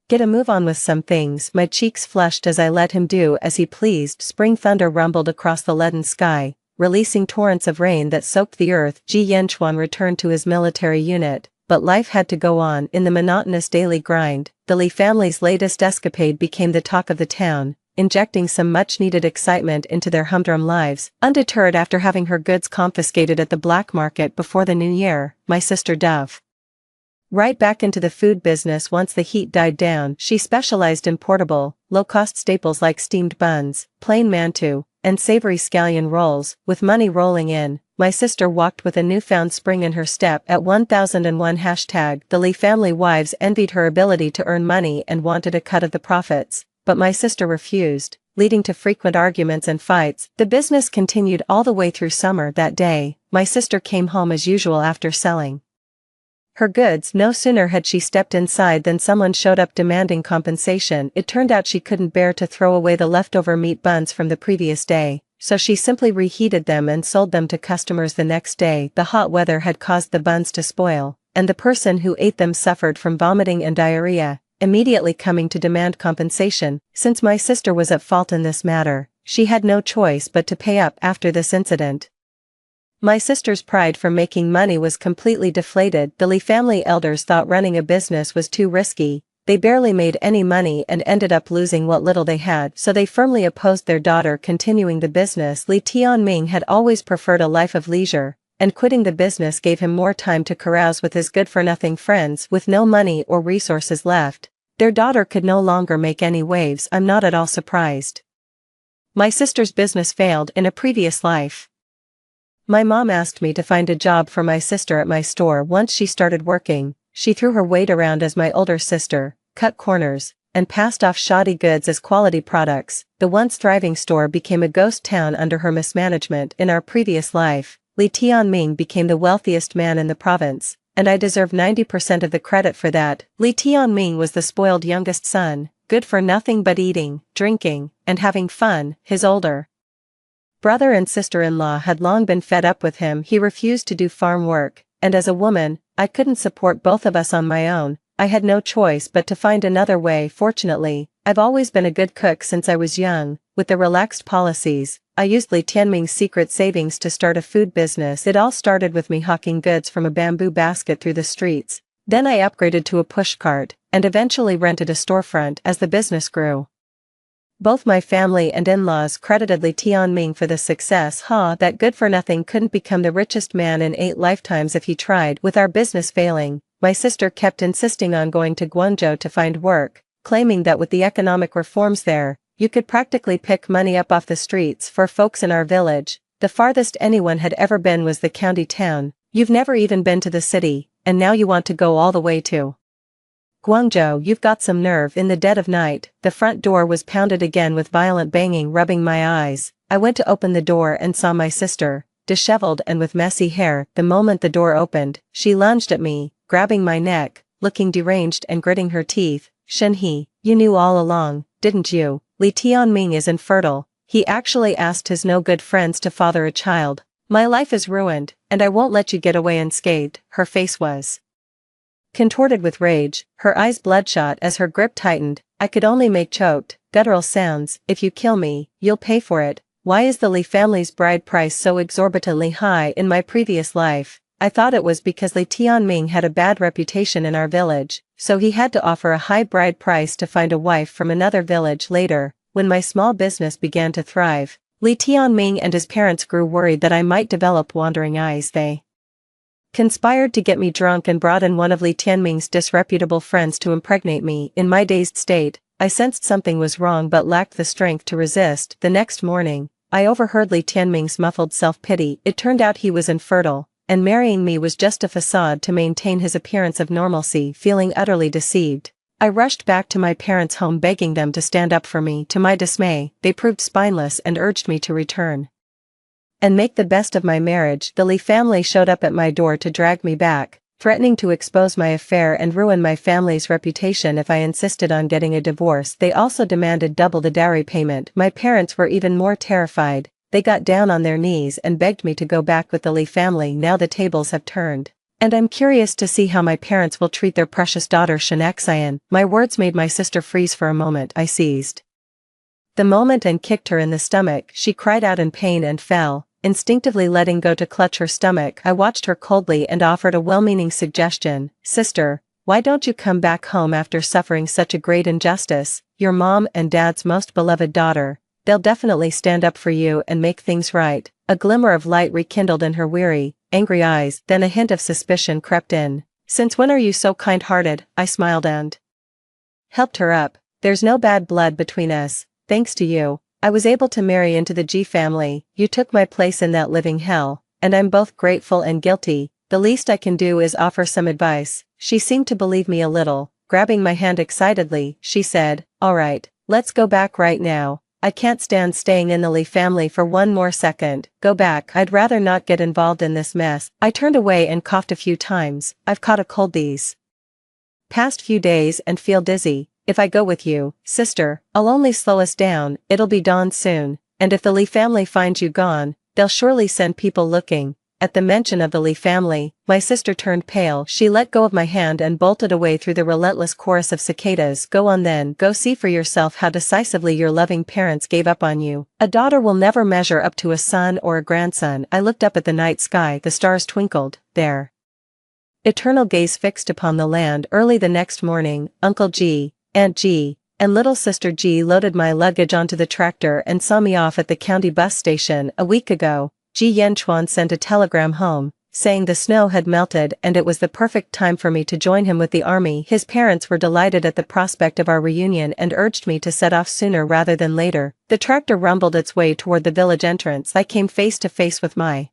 get a move on with some things. My cheeks flushed as I let him do as he pleased. Spring thunder rumbled across the leaden sky, releasing torrents of rain that soaked the earth. Ji Yanchuan returned to his military unit, but life had to go on. In the monotonous daily grind, the Li family's latest escapade became the talk of the town, injecting some much-needed excitement into their humdrum lives. Undeterred after having her goods confiscated at the black market before the new year, my sister dove right back into the food business once the heat died down. She specialized in portable, low-cost staples like steamed buns, plain mantou, and savory scallion rolls. With money rolling in, my sister walked with a newfound spring in her step. At 1001 hashtag, the Li family wives envied her ability to earn money and wanted a cut of the profits, but my sister refused, leading to frequent arguments and fights. The business continued all the way through summer. That day, my sister came home as usual after selling her goods. No sooner had she stepped inside than someone showed up demanding compensation. It turned out she couldn't bear to throw away the leftover meat buns from the previous day, so she simply reheated them and sold them to customers the next day. The hot weather had caused the buns to spoil, and the person who ate them suffered from vomiting and diarrhea, immediately coming to demand compensation. Since my sister was at fault in this matter, she had no choice but to pay up. After this incident, my sister's pride for making money was completely deflated. The Li family elders thought running a business was too risky. They barely made any money and ended up losing what little they had, so they firmly opposed their daughter continuing the business. Li Tianming had always preferred a life of leisure, and quitting the business gave him more time to carouse with his good-for-nothing friends. With no money or resources left, their daughter could no longer make any waves. I'm not at all surprised. My sister's business failed in a previous life. My mom asked me to find a job for my sister at my store. Once she started working, she threw her weight around as my older sister, cut corners, and passed off shoddy goods as quality products. The once thriving store became a ghost town under her mismanagement. In our previous life, Li Tianming became the wealthiest man in the province, and I deserve 90% of the credit for that. Li Tianming was the spoiled youngest son, good for nothing but eating, drinking, and having fun. His older brother and sister-in-law had long been fed up with him. He refused to do farm work, and as a woman, I couldn't support both of us on my own. I had no choice but to find another way. Fortunately, I've always been a good cook since I was young. With the relaxed policies, I used Li Tianming's secret savings to start a food business. It all started with me hawking goods from a bamboo basket through the streets. Then I upgraded to a pushcart, and eventually rented a storefront. As the business grew, both my family and in-laws credited Li Tianming for the success. That good-for-nothing couldn't become the richest man in 8 lifetimes if he tried. With our business failing, my sister kept insisting on going to Guangzhou to find work, claiming that with the economic reforms there, you could practically pick money up off the streets. For folks in our village, the farthest anyone had ever been was the county town. You've never even been to the city, and now you want to go all the way to Guangzhou. You've got some nerve. In the dead of night, the front door was pounded again with violent banging, rubbing my eyes. I went to open the door and saw my sister, disheveled and with messy hair. The moment the door opened, she lunged at me, grabbing my neck, looking deranged and gritting her teeth. Shenhe, you knew all along, didn't you? Li Tianming is infertile. He actually asked his no-good friends to father a child. My life is ruined, and I won't let you get away unscathed. Her face was contorted with rage, her eyes bloodshot as her grip tightened. I could only make choked, guttural sounds. If you kill me, you'll pay for it. Why is the Li family's bride price so exorbitantly high? In my previous life, I thought it was because Li Tianming had a bad reputation in our village, so he had to offer a high bride price to find a wife from another village. Later, when my small business began to thrive, Li Tianming and his parents grew worried that I might develop wandering eyes. They conspired to get me drunk and brought in one of Li Tianming's disreputable friends to impregnate me. In my dazed state, I sensed something was wrong but lacked the strength to resist. The next morning, I overheard Li Tianming's muffled self-pity. It turned out he was infertile, and marrying me was just a facade to maintain his appearance of normalcy, feeling utterly deceived. I rushed back to my parents' home begging them to stand up for me. To my dismay, they proved spineless and urged me to return and make the best of my marriage. The Lee family showed up at my door to drag me back, threatening to expose my affair and ruin my family's reputation if I insisted on getting a divorce. They also demanded double the dowry payment. My parents were even more terrified. They got down on their knees and begged me to go back with the Lee family. Now the tables have turned, and I'm curious to see how my parents will treat their precious daughter Shanaxian. My words made my sister freeze for a moment. I seized the moment and kicked her in the stomach. She cried out in pain and fell, instinctively letting go to clutch her stomach. I watched her coldly and offered a well-meaning suggestion. Sister, why don't you come back home after suffering such a great injustice? You're Mom and Dad's most beloved daughter. They'll definitely stand up for you and make things right. A glimmer of light rekindled in her weary, angry eyes, then a hint of suspicion crept in. Since when are you so kind-hearted? I smiled and helped her up. There's no bad blood between us. Thanks to you, I was able to marry into the G family. You took my place in that living hell, and I'm both grateful and guilty. The least I can do is offer some advice. She seemed to believe me a little. Grabbing my hand excitedly, she said, all right, let's go back right now. I can't stand staying in the Lee family for one more second. Go back. I'd rather not get involved in this mess. I turned away and coughed a few times. I've caught a cold these past few days and feel dizzy. If I go with you, sister, I'll only slow us down. It'll be dawn soon, and if the Lee family finds you gone, they'll surely send people looking. At the mention of the Lee family, my sister turned pale. She let go of my hand and bolted away through the relentless chorus of cicadas. Go on then, go see for yourself how decisively your loving parents gave up on you. A daughter will never measure up to a son or a grandson. I looked up at the night sky. The stars twinkled, their eternal gaze fixed upon the land. Early the next morning, Uncle G, Aunt G, and little sister G loaded my luggage onto the tractor and saw me off at the county bus station. A week ago, Ji Yanchuan sent a telegram home, saying the snow had melted and it was the perfect time for me to join him with the army. His parents were delighted at the prospect of our reunion and urged me to set off sooner rather than later. The tractor rumbled its way toward the village entrance. I came face to face with my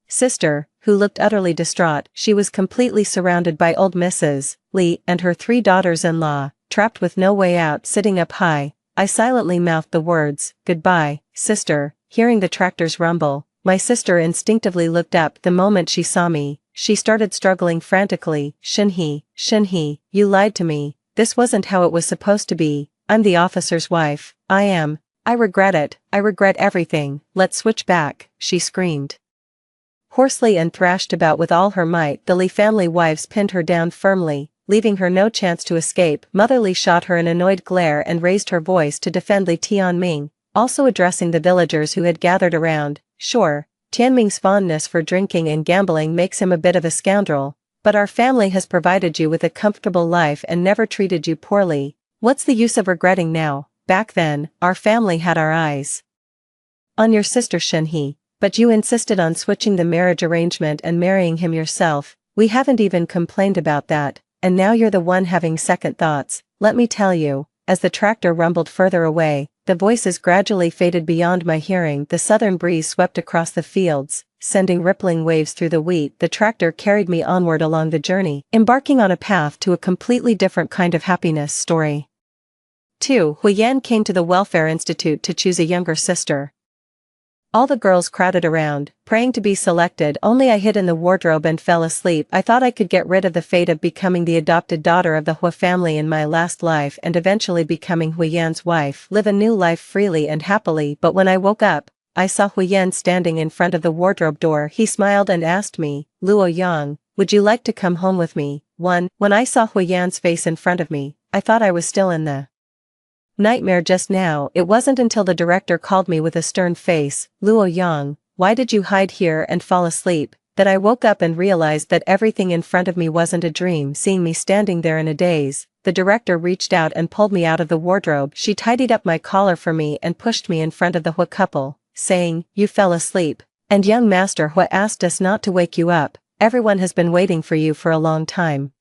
sister, who looked utterly distraught. She was completely surrounded by old Mrs. Lee and her 3 daughters-in-law, trapped with no way out. Sitting up high, I silently mouthed the words, goodbye, sister. Hearing the tractor's rumble, my sister instinctively looked up. The moment she saw me, she started struggling frantically. Shinhee, you lied to me. This wasn't how it was supposed to be. I'm the officer's wife. I regret it. I regret everything. Let's switch back, she screamed hoarsely and thrashed about with all her might. The Lee family wives pinned her down firmly, leaving her no chance to escape. Mother Lee shot her an annoyed glare and raised her voice to defend Li Tianming, also addressing the villagers who had gathered around. Sure, Tianming's fondness for drinking and gambling makes him a bit of a scoundrel, but our family has provided you with a comfortable life and never treated you poorly. What's the use of regretting now? Back then, our family had our eyes on your sister Shinhee, but you insisted on switching the marriage arrangement and marrying him yourself. We haven't even complained about that, and now you're the one having second thoughts. Let me tell you. As the tractor rumbled further away, the voices gradually faded beyond my hearing. The southern breeze swept across the fields, sending rippling waves through the wheat. The tractor carried me onward along the journey, embarking on a path to a completely different kind of happiness. Story 2. Huiyan came to the Welfare Institute to choose a younger sister. All the girls crowded around, praying to be selected. Only I hid in the wardrobe and fell asleep. I thought I could get rid of the fate of becoming the adopted daughter of the Hua family in my last life and eventually becoming Huiyan's wife, live a new life freely and happily. But when I woke up, I saw Huiyan standing in front of the wardrobe door. He smiled and asked me, Luo Yang, would you like to come home with me? When I saw Huiyan's face in front of me, I thought I was still in the nightmare just now. It wasn't until the director called me with a stern face, Luo Yang, why did you hide here and fall asleep, that I woke up and realized that everything in front of me wasn't a dream. Seeing me standing there in a daze, the director reached out and pulled me out of the wardrobe. She tidied up my collar for me and pushed me in front of the Hua couple, saying, you fell asleep, and young Master Hua asked us not to wake you up. Everyone has been waiting for you for a long time.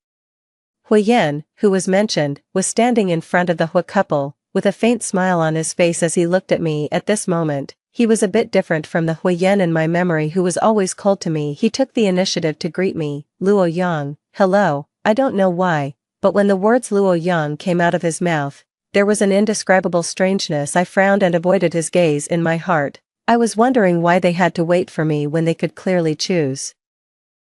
Huiyan, who was mentioned, was standing in front of the Hua couple, with a faint smile on his face as he looked at me. At this moment, He was a bit different from the Huiyan in my memory who was always cold to me. He took the initiative to greet me. Luo Yang, hello. I don't know why, but when the words Luo Yang came out of his mouth, there was an indescribable strangeness. I frowned and avoided his gaze. In my heart, I was wondering why they had to wait for me when they could clearly choose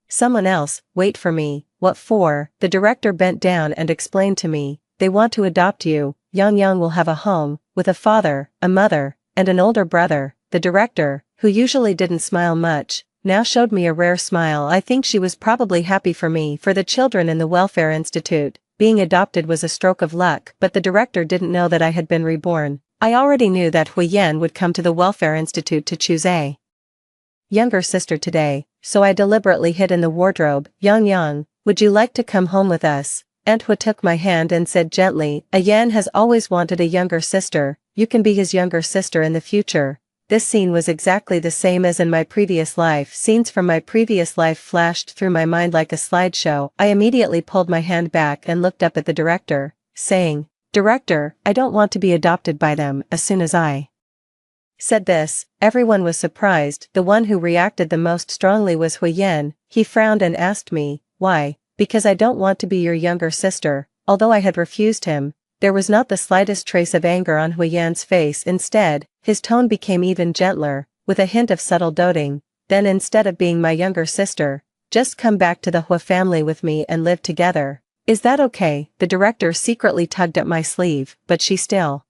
someone else. Wait for me, what for? The director bent down and explained to me, they want to adopt you. Yang will have a home, with a father, a mother, and an older brother. The director, who usually didn't smile much, now showed me a rare smile. I think she was probably happy for me. For the children in the Welfare Institute, being adopted was a stroke of luck, but the director didn't know that I had been reborn. I already knew that Huiyan would come to the Welfare Institute to choose a younger sister today, so I deliberately hid in the wardrobe. Yang, would you like to come home with us? Aunt Hu took my hand and said gently, a Yan has always wanted a younger sister. You can be his younger sister in the future. This scene was exactly the same as in my previous life. Scenes from my previous life flashed through my mind like a slideshow. I immediately pulled my hand back and looked up at the director, saying, Director, I don't want to be adopted by them. As soon as I said this, everyone was surprised. The one who reacted the most strongly was Huiyan. He frowned and asked me, why? Because I don't want to be your younger sister. Although I had refused him, there was not the slightest trace of anger on Huiyan's face. Instead, his tone became even gentler, with a hint of subtle doting. Then instead of being my younger sister, just come back to the Hu family with me and live together. Is that okay? The director secretly tugged at my sleeve, but she still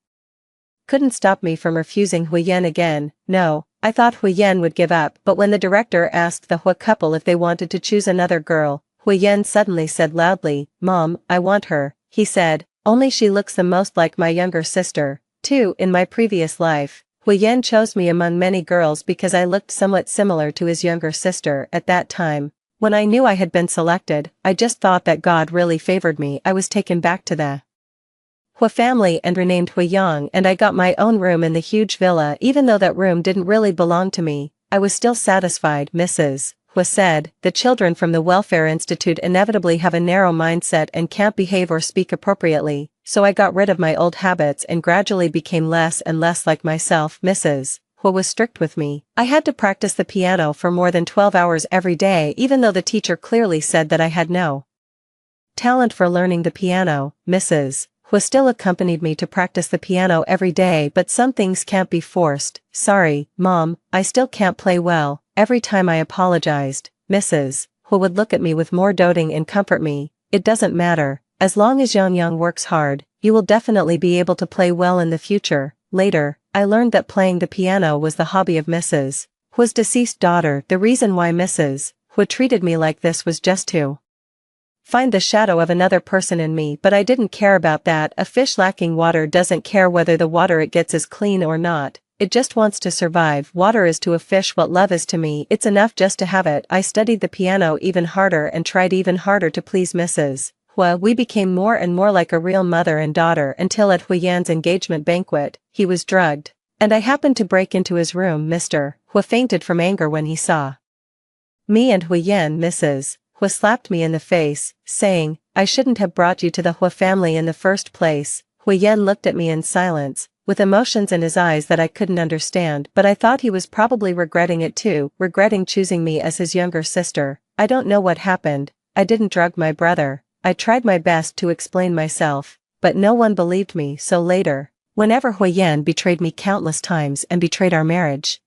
couldn't stop me from refusing Huiyan again. No, I thought Huiyan would give up, but when the director asked the Hu couple if they wanted to choose another girl, Huiyan suddenly said loudly, Mom, I want her. He said, only she looks the most like my younger sister. Too, in my previous life, Huiyan chose me among many girls because I looked somewhat similar to his younger sister. At that time, when I knew I had been selected, I just thought that God really favored me. I was taken back to the Hu family and renamed Huiyang, and I got my own room in the huge villa. Even though that room didn't really belong to me, I was still satisfied. Mrs. Hu said, the children from the Welfare Institute inevitably have a narrow mindset and can't behave or speak appropriately, so I got rid of my old habits and gradually became less and less like myself. Mrs. Hu was strict with me. I had to practice the piano for more than 12 hours every day, even though the teacher clearly said that I had no talent for learning the piano. Mrs. Hu still accompanied me to practice the piano every day, but some things can't be forced. Sorry, Mom, I still can't play well. Every time I apologized, Mrs. Hu would look at me with more doting and comfort me. It doesn't matter, as long as Yang works hard, you will definitely be able to play well in the future. Later, I learned that playing the piano was the hobby of Mrs. Hu's deceased daughter. The reason why Mrs. Hu treated me like this was just to find the shadow of another person in me, but I didn't care about that. A fish lacking water doesn't care whether the water it gets is clean or not. It just wants to survive. Water is to a fish what love is to me. It's enough just to have it. I studied the piano even harder and tried even harder to please Mrs. Hu. We became more and more like a real mother and daughter until at Huiyan's engagement banquet, he was drugged, and I happened to break into his room. Mr. Hu fainted from anger when he saw me and Huiyan. Mrs. Hu slapped me in the face, saying, I shouldn't have brought you to the Hu family in the first place. Huiyan looked at me in silence, with emotions in his eyes that I couldn't understand, but I thought he was probably regretting it too, regretting choosing me as his younger sister. I don't know what happened. I didn't drug my brother. I tried my best to explain myself, but no one believed me. So later, whenever Huiyan betrayed me countless times and betrayed our marriage,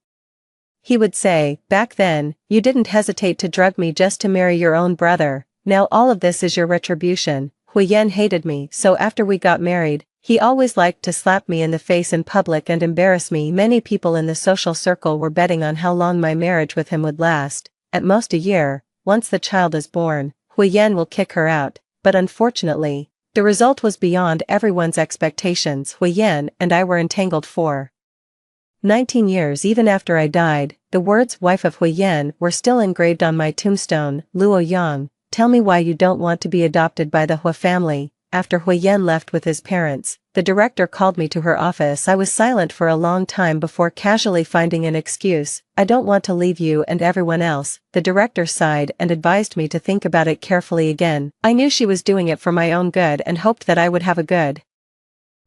he would say, back then, you didn't hesitate to drug me just to marry your own brother. Now all of this is your retribution. Huiyan hated me, so after we got married, he always liked to slap me in the face in public and embarrass me. Many people in the social circle were betting on how long my marriage with him would last, at most a year. Once the child is born, Huiyan will kick her out, but unfortunately, the result was beyond everyone's expectations. Huiyan and I were entangled for 19 years. Even after I died, the words wife of Huiyan were still engraved on my tombstone. Luo Yang, tell me why you don't want to be adopted by the Hu family. After Huiyan left with his parents, the director called me to her office. I was silent for a long time before casually finding an excuse. I don't want to leave you and everyone else. The director sighed and advised me to think about it carefully again. I knew she was doing it for my own good and hoped that I would have a good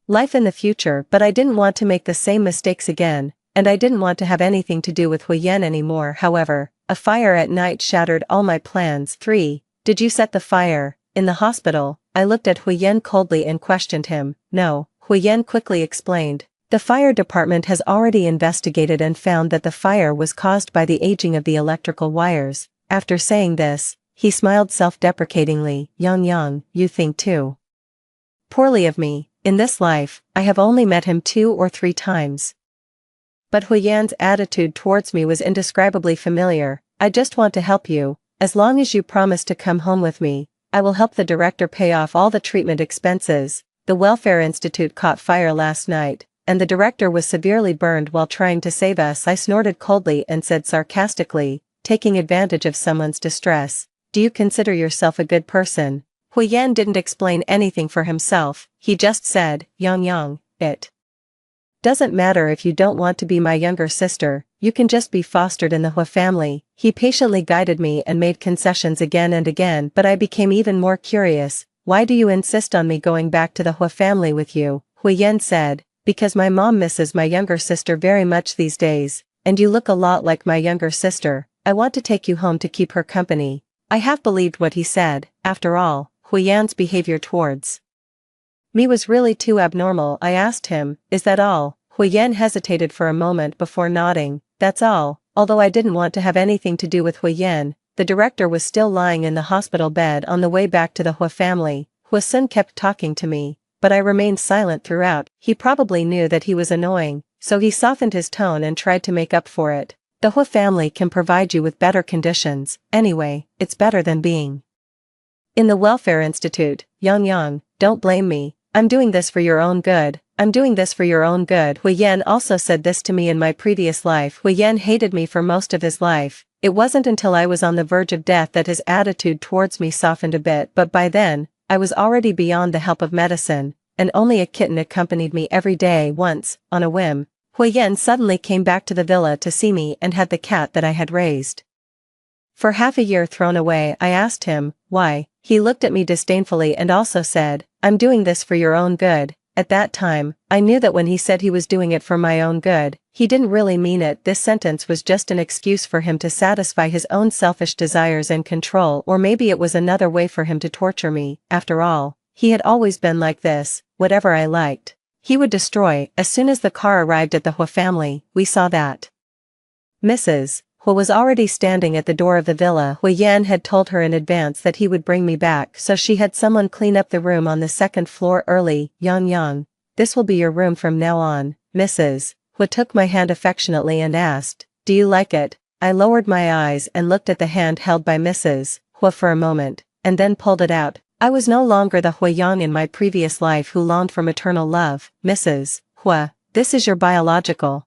life in the future, but I didn't want to make the same mistakes again. and I didn't want to have anything to do with Huyen anymore. However, a fire at night shattered all my plans. 3. Did you set the fire? In the hospital, I looked at Huyen coldly and questioned him. No, Huyen quickly explained. The fire department has already investigated and found that the fire was caused by the aging of the electrical wires. After saying this, he smiled self-deprecatingly. Yang, you think too poorly of me. In this life, I have only met him 2 or 3 times. But Huyen's attitude towards me was indescribably familiar. I just want to help you. As long as you promise to come home with me, I will help the director pay off all the treatment expenses. The Welfare Institute caught fire last night, and the director was severely burned while trying to save us. I snorted coldly and said sarcastically, taking advantage of someone's distress. Do you consider yourself a good person? Huyen didn't explain anything for himself, he just said, Yang, it doesn't matter if you don't want to be my younger sister, you can just be fostered in the Hua family. He patiently guided me and made concessions again and again, but I became even more curious. Why do you insist on me going back to the Hua family with you? Huyen said, because my mom misses my younger sister very much these days, and you look a lot like my younger sister. I want to take you home to keep her company. I half believed what he said. After all, Huyen's behavior towards me was really too abnormal. I asked him, is that all? Huyen hesitated for a moment before nodding. That's all. Although I didn't want to have anything to do with Huyen, the director was still lying in the hospital bed on the way back to the Hua family. Hua Sun kept talking to me, but I remained silent throughout. He probably knew that he was annoying, so he softened his tone and tried to make up for it. The Hua family can provide you with better conditions. Anyway, it's better than being in the Welfare Institute. Yang, don't blame me. I'm doing this for your own good. I'm doing this for your own good. Huyen also said this to me in my previous life. Huyen hated me for most of his life. It wasn't until I was on the verge of death that his attitude towards me softened a bit, but by then, I was already beyond the help of medicine, and only a kitten accompanied me every day. Once, on a whim, Huyen suddenly came back to the villa to see me and had the cat that I had raised for half a year thrown away. I asked him, why? He looked at me disdainfully and also said, I'm doing this for your own good. At that time, I knew that when he said he was doing it for my own good, he didn't really mean it. This sentence was just an excuse for him to satisfy his own selfish desires and control, or maybe it was another way for him to torture me. After all, he had always been like this. Whatever I liked, he would destroy. As soon as the car arrived at the Hua family, we saw that Mrs. Hua was already standing at the door of the villa. Huyen had told her in advance that he would bring me back, so she had someone clean up the room on the 2nd floor early. Yang, this will be your room from now on. Mrs. Hua took my hand affectionately and asked, do you like it? I lowered my eyes and looked at the hand held by Mrs. Hua for a moment, and then pulled it out. I was no longer the Huyen in my previous life who longed for maternal love. Mrs. Hua, this is your biological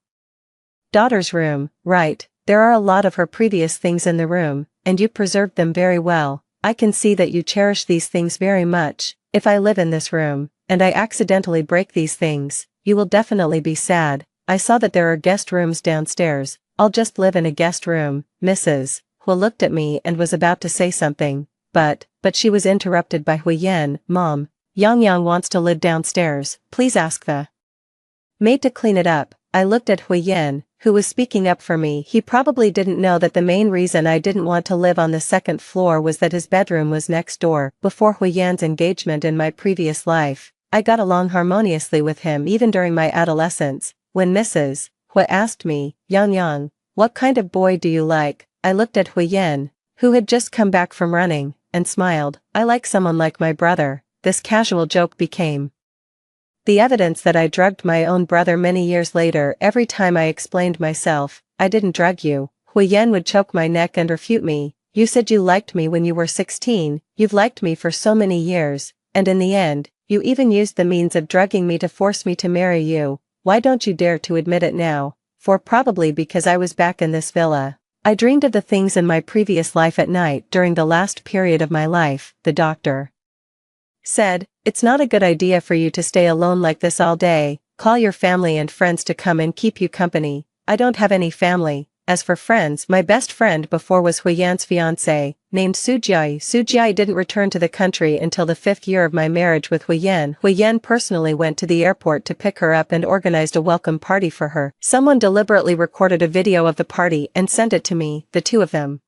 daughter's room, right? There are a lot of her previous things in the room, and you preserved them very well. I can see that you cherish these things very much. If I live in this room, and I accidentally break these things, you will definitely be sad. I saw that there are guest rooms downstairs. I'll just live in a guest room. Mrs. Hua looked at me and was about to say something, but she was interrupted by Huyen. Mom, Yang wants to live downstairs. Please ask the maid to clean it up. I looked at Huyen, who was speaking up for me. He probably didn't know that the main reason I didn't want to live on the 2nd floor was that his bedroom was next door. Before Huyen's engagement in my previous life, I got along harmoniously with him even during my adolescence. When Mrs. Hua asked me, Yang, what kind of boy do you like? I looked at Huyen, who had just come back from running, and smiled. I like someone like my brother. This casual joke became the evidence that I drugged my own brother many years later. Every time I explained myself, I didn't drug you, Huyen would choke my neck and refute me. You said you liked me when you were 16, you've liked me for so many years, and in the end, you even used the means of drugging me to force me to marry you. Why don't you dare to admit it now? For probably because I was back in this villa. I dreamed of the things in my previous life at night during the last period of my life. The doctor said, it's not a good idea for you to stay alone like this all day. Call your family and friends to come and keep you company. I don't have any family, As for friends, my best friend before was Huiyan's fiancé, named Sujiai. Sujiai didn't return to the country until the 5th year of my marriage with Huiyan. Huiyan personally went to the airport to pick her up and organized a welcome party for her. Someone deliberately recorded a video of the party and sent it to me. The two of them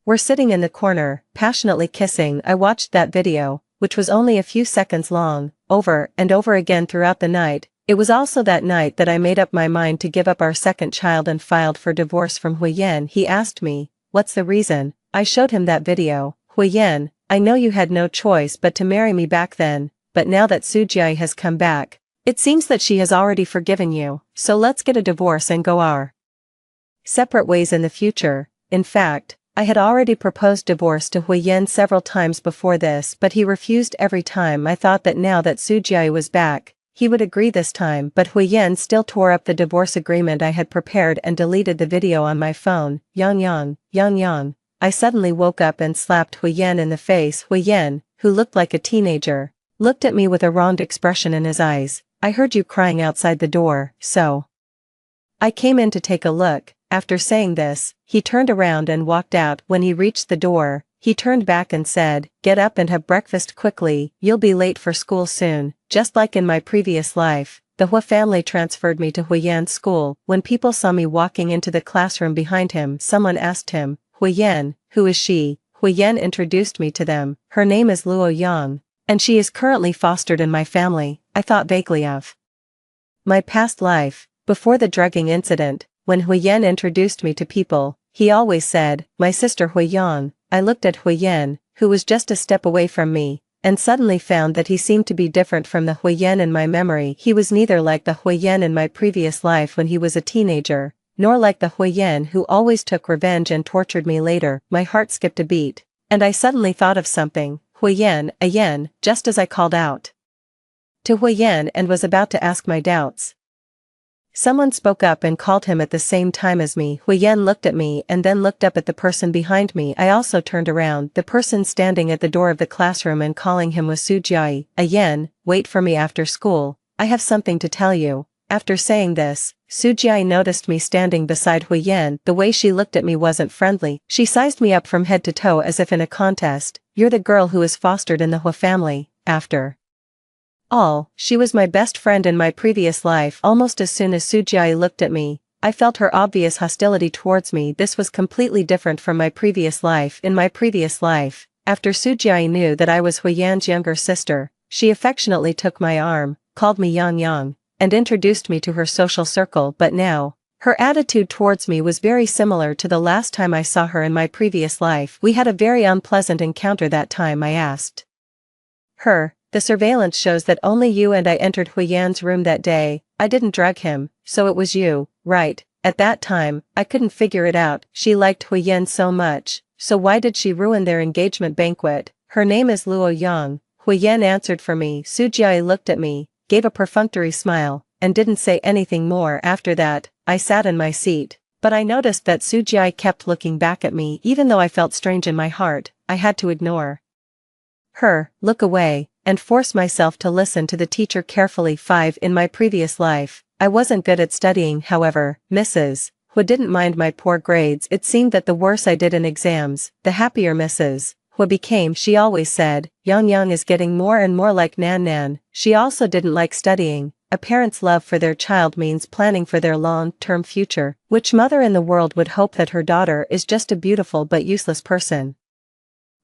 were sitting in the corner, passionately kissing. I watched that video, which was only a few seconds long, over and over again throughout the night. It was also that night that I made up my mind to give up our second child and filed for divorce from Huiyan. He asked me, "What's the reason?" I showed him that video. "Huiyan, I know you had no choice but to marry me back then, but now that Sujiai has come back, it seems that she has already forgiven you, so let's get a divorce and go our separate ways in the future." In fact, I had already proposed divorce to Huiyan several times before this, but he refused every time. I thought that now that Sujiai was back, he would agree this time, but Huiyan still tore up the divorce agreement I had prepared and deleted the video on my phone. Yang. I suddenly woke up and slapped Huiyan in the face. Huiyan, who looked like a teenager, looked at me with a wronged expression in his eyes. "I heard you crying outside the door, so I came in to take a look." After saying this, he turned around and walked out. When he reached the door, he turned back and said, "Get up and have breakfast quickly, you'll be late for school soon." Just like in my previous life, the Hua family transferred me to Huiyan's school. When people saw me walking into the classroom behind him, someone asked him, "Huiyan, who is she?" Huiyan introduced me to them. "Her name is Luo Yang, and she is currently fostered in my family." I thought vaguely of my past life, before the drugging incident. When Huiyan introduced me to people, he always said, "My sister Huiyan." I looked at Huiyan, who was just a step away from me, and suddenly found that he seemed to be different from the Huiyan in my memory. He was neither like the Huiyan in my previous life when he was a teenager, nor like the Huiyan who always took revenge and tortured me later. My heart skipped a beat, and I suddenly thought of something. "Huiyan, Ayan," just as I called out to Huiyan and was about to ask my doubts, someone spoke up and called him at the same time as me. Huiyan looked at me and then looked up at the person behind me. I also turned around. The person standing at the door of the classroom and calling him was Sujiai. "Ayan, wait for me after school, I have something to tell you." After saying this, Sujiai noticed me standing beside Huiyan. The way she looked at me wasn't friendly. She sized me up from head to toe as if in a contest. "You're the girl who is fostered in the Hua family." After all, she was my best friend in my previous life. Almost as soon as Sujiai looked at me, I felt her obvious hostility towards me. This was completely different from my previous life. In my previous life, after Sujiai knew that I was Huiyan's younger sister, she affectionately took my arm, called me Yang, and introduced me to her social circle. But now, her attitude towards me was very similar to the last time I saw her in my previous life. We had a very unpleasant encounter that time. I asked her, "The surveillance shows that only you and I entered Huiyan's room that day. I didn't drug him, so it was you, right?" At that time, I couldn't figure it out. She liked Huiyan so much, so why did she ruin their engagement banquet? "Her name is Luo Yang," Huiyan answered for me. Sujiai looked at me, gave a perfunctory smile, and didn't say anything more. After that, I sat in my seat, but I noticed that Sujiai kept looking back at me. Even though I felt strange in my heart, I had to ignore her, look away, and force myself to listen to the teacher carefully. 5. In my previous life, I wasn't good at studying. However, Mrs. Hua didn't mind my poor grades. It seemed that the worse I did in exams, the happier Mrs. Hua became. She always said, Yang is getting more and more like Nan. She also didn't like studying. A parent's love for their child means planning for their long-term future. Which mother in the world would hope that her daughter is just a beautiful but useless person?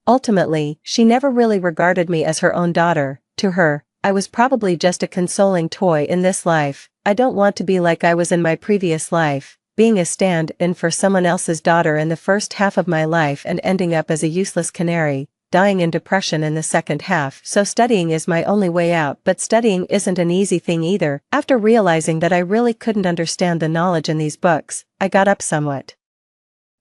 Ultimately, she never really regarded me as her own daughter. To her, I was probably just a consoling toy in this life. I don't want to be like I was in my previous life, being a stand-in for someone else's daughter in the first half of my life and ending up as a useless canary, dying in depression in the second half. So studying is my only way out. But studying isn't an easy thing either. After realizing that I really couldn't understand the knowledge in these books, I got up somewhat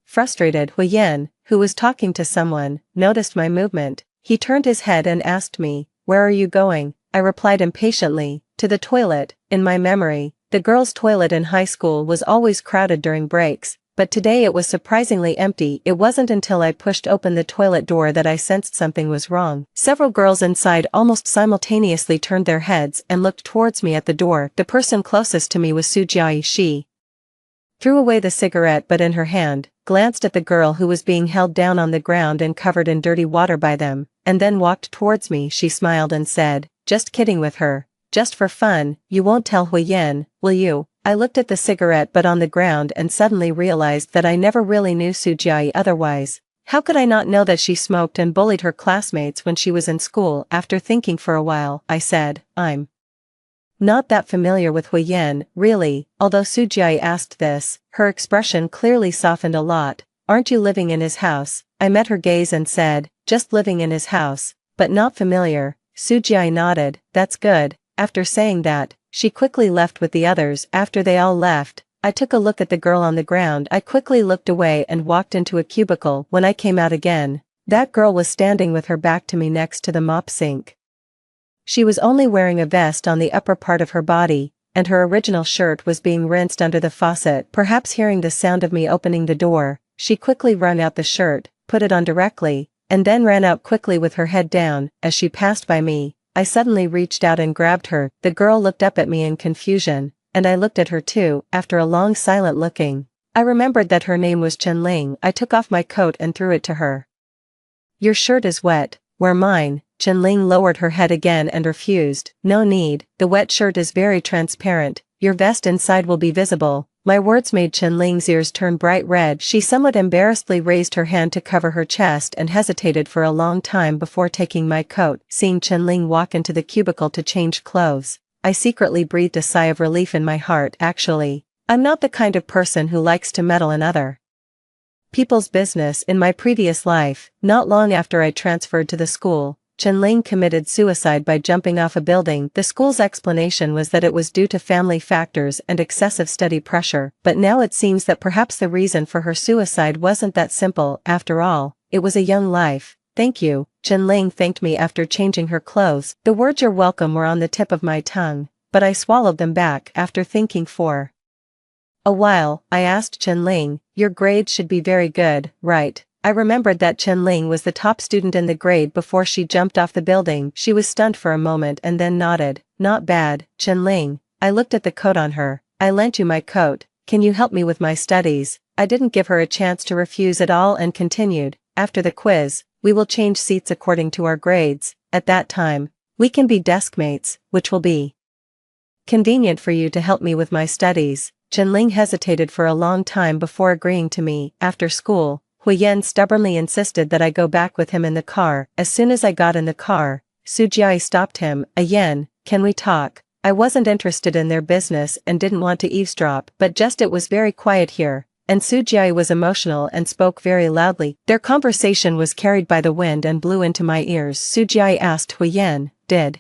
frustrated. Huiyan, who was talking to someone, noticed my movement. He turned his head and asked me, "Where are you going?" I replied impatiently, "To the toilet." In my memory, the girls' toilet in high school was always crowded during breaks, but today it was surprisingly empty. It wasn't until I pushed open the toilet door that I sensed something was wrong. Several girls inside almost simultaneously turned their heads and looked towards me at the door. The person closest to me was Sujiai. She threw away the cigarette butt in her hand, glanced at the girl who was being held down on the ground and covered in dirty water by them, and then walked towards me. She smiled and said, "Just kidding with her. Just for fun, you won't tell Huyen, will you?" I looked at the cigarette butt on the ground and suddenly realized that I never really knew Sujiai otherwise. How could I not know that she smoked and bullied her classmates when she was in school? After thinking for a while, I said, "I'm not that familiar with Huyen, really." Although Sujiai asked this, her expression clearly softened a lot. "Aren't you living in his house?" I met her gaze and said, "Just living in his house, but not familiar." Sujiai nodded, "That's good." After saying that, she quickly left with the others. After they all left, I took a look at the girl on the ground. I quickly looked away and walked into a cubicle. When I came out again, that girl was standing with her back to me next to the mop sink. She was only wearing a vest on the upper part of her body, and her original shirt was being rinsed under the faucet. Perhaps hearing the sound of me opening the door, she quickly wrung out the shirt, put it on directly, and then ran out quickly with her head down. As she passed by me, I suddenly reached out and grabbed her. The girl looked up at me in confusion, and I looked at her too. After a long silent looking, I remembered that her name was Chenling. I took off my coat and threw it to her. "Your shirt is wet, wear mine." Chenling lowered her head again and refused. "No need, the wet shirt is very transparent, your vest inside will be visible." My words made Chenling's ears turn bright red. She somewhat embarrassedly raised her hand to cover her chest and hesitated for a long time before taking my coat. Seeing Chenling walk into the cubicle to change clothes, I secretly breathed a sigh of relief in my heart. Actually, I'm not the kind of person who likes to meddle in other people's business. In my previous life, not long after I transferred to the school, Chenling committed suicide by jumping off a building. The school's explanation was that it was due to family factors and excessive study pressure, but now it seems that perhaps the reason for her suicide wasn't that simple. After all, it was a young life. "Thank you." Chenling thanked me after changing her clothes. The words "you're welcome" were on the tip of my tongue, but I swallowed them back. After thinking for a while, I asked Chenling, "Your grades should be very good, right?" I remembered that Chenling was the top student in the grade before she jumped off the building. She was stunned for a moment and then nodded. "Not bad, Chenling." I looked at the coat on her. "I lent you my coat, can you help me with my studies?" I didn't give her a chance to refuse at all and continued, "After the quiz, we will change seats according to our grades. At that time, we can be desk mates, which will be convenient for you to help me with my studies." Chenling hesitated for a long time before agreeing to me. After school, Huyen stubbornly insisted that I go back with him in the car. As soon as I got in the car, Sujiai stopped him. "Ayen, can we talk?" I wasn't interested in their business and didn't want to eavesdrop, but just it was very quiet here, and Sujiai was emotional and spoke very loudly. Their conversation was carried by the wind and blew into my ears. Sujiai asked Huyen, "Did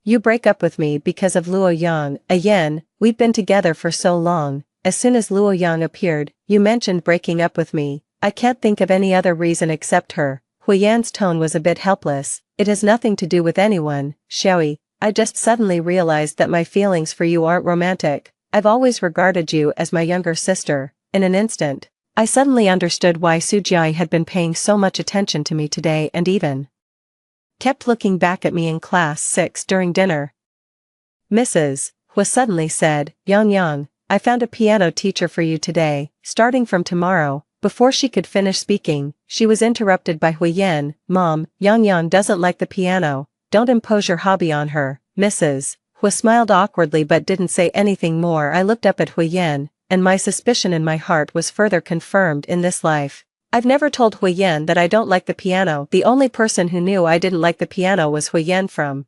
you break up with me because of Luo Yang?" "Ayen, we've been together for so long." As soon as Luo Yang appeared, "You mentioned breaking up with me. I can't think of any other reason except her." Huyan's tone was a bit helpless. "It has nothing to do with anyone, Xiaoi. I just suddenly realized that my feelings for you aren't romantic. I've always regarded you as my younger sister." In an instant, I suddenly understood why Sujiai had been paying so much attention to me today and even kept looking back at me in class 6 during dinner. "Mrs. Hu suddenly said, Yang, I found a piano teacher for you today, starting from tomorrow." Before she could finish speaking, she was interrupted by Huyen. "Mom, Yang doesn't like the piano. Don't impose your hobby on her." Mrs. Hu smiled awkwardly but didn't say anything more. I looked up at Huyen, and my suspicion in my heart was further confirmed. In this life, I've never told Huyen that I don't like the piano. The only person who knew I didn't like the piano was Huyen from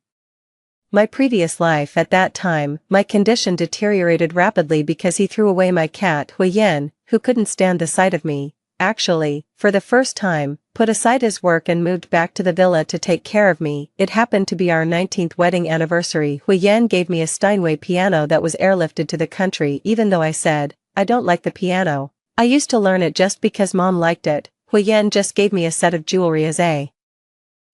my previous life. At that time, my condition deteriorated rapidly because he threw away my cat. Huyen, who couldn't stand the sight of me, actually, for the first time, put aside his work and moved back to the villa to take care of me. It happened to be our 19th wedding anniversary. Huyen gave me a Steinway piano that was airlifted to the country. Even though I said, I don't like the piano, I used to learn it just because Mom liked it. Huyen just gave me a set of jewelry as a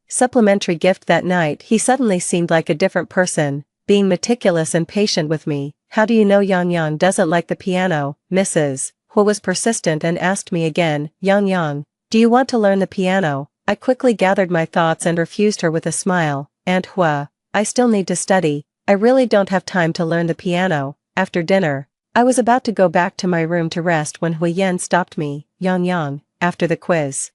supplementary gift that night. He suddenly seemed like a different person, being meticulous and patient with me. "How do you know Yang doesn't like the piano?" Mrs. Hu was persistent and asked me again, Yang, do you want to learn the piano?" I quickly gathered my thoughts and refused her with a smile. "Aunt Hua, I still need to study. I really don't have time to learn the piano." After dinner, I was about to go back to my room to rest when Huyen stopped me. Yang, after the quiz.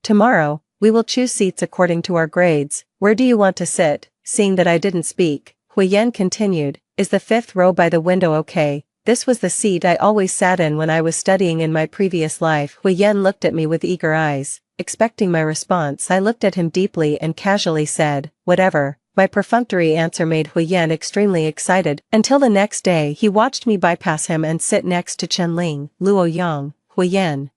Tomorrow, we will choose seats according to our grades. Where do you want to sit? Seeing that I didn't speak, Huyen continued, is the fifth row by the window okay? This was the seat I always sat in when I was studying in my previous life. Huyen looked at me with eager eyes. Expecting my response, I looked at him deeply and casually said, whatever. My perfunctory answer made Huyen extremely excited. Until the next day he watched me bypass him and sit next to Chenling. Luo Yang, Huyen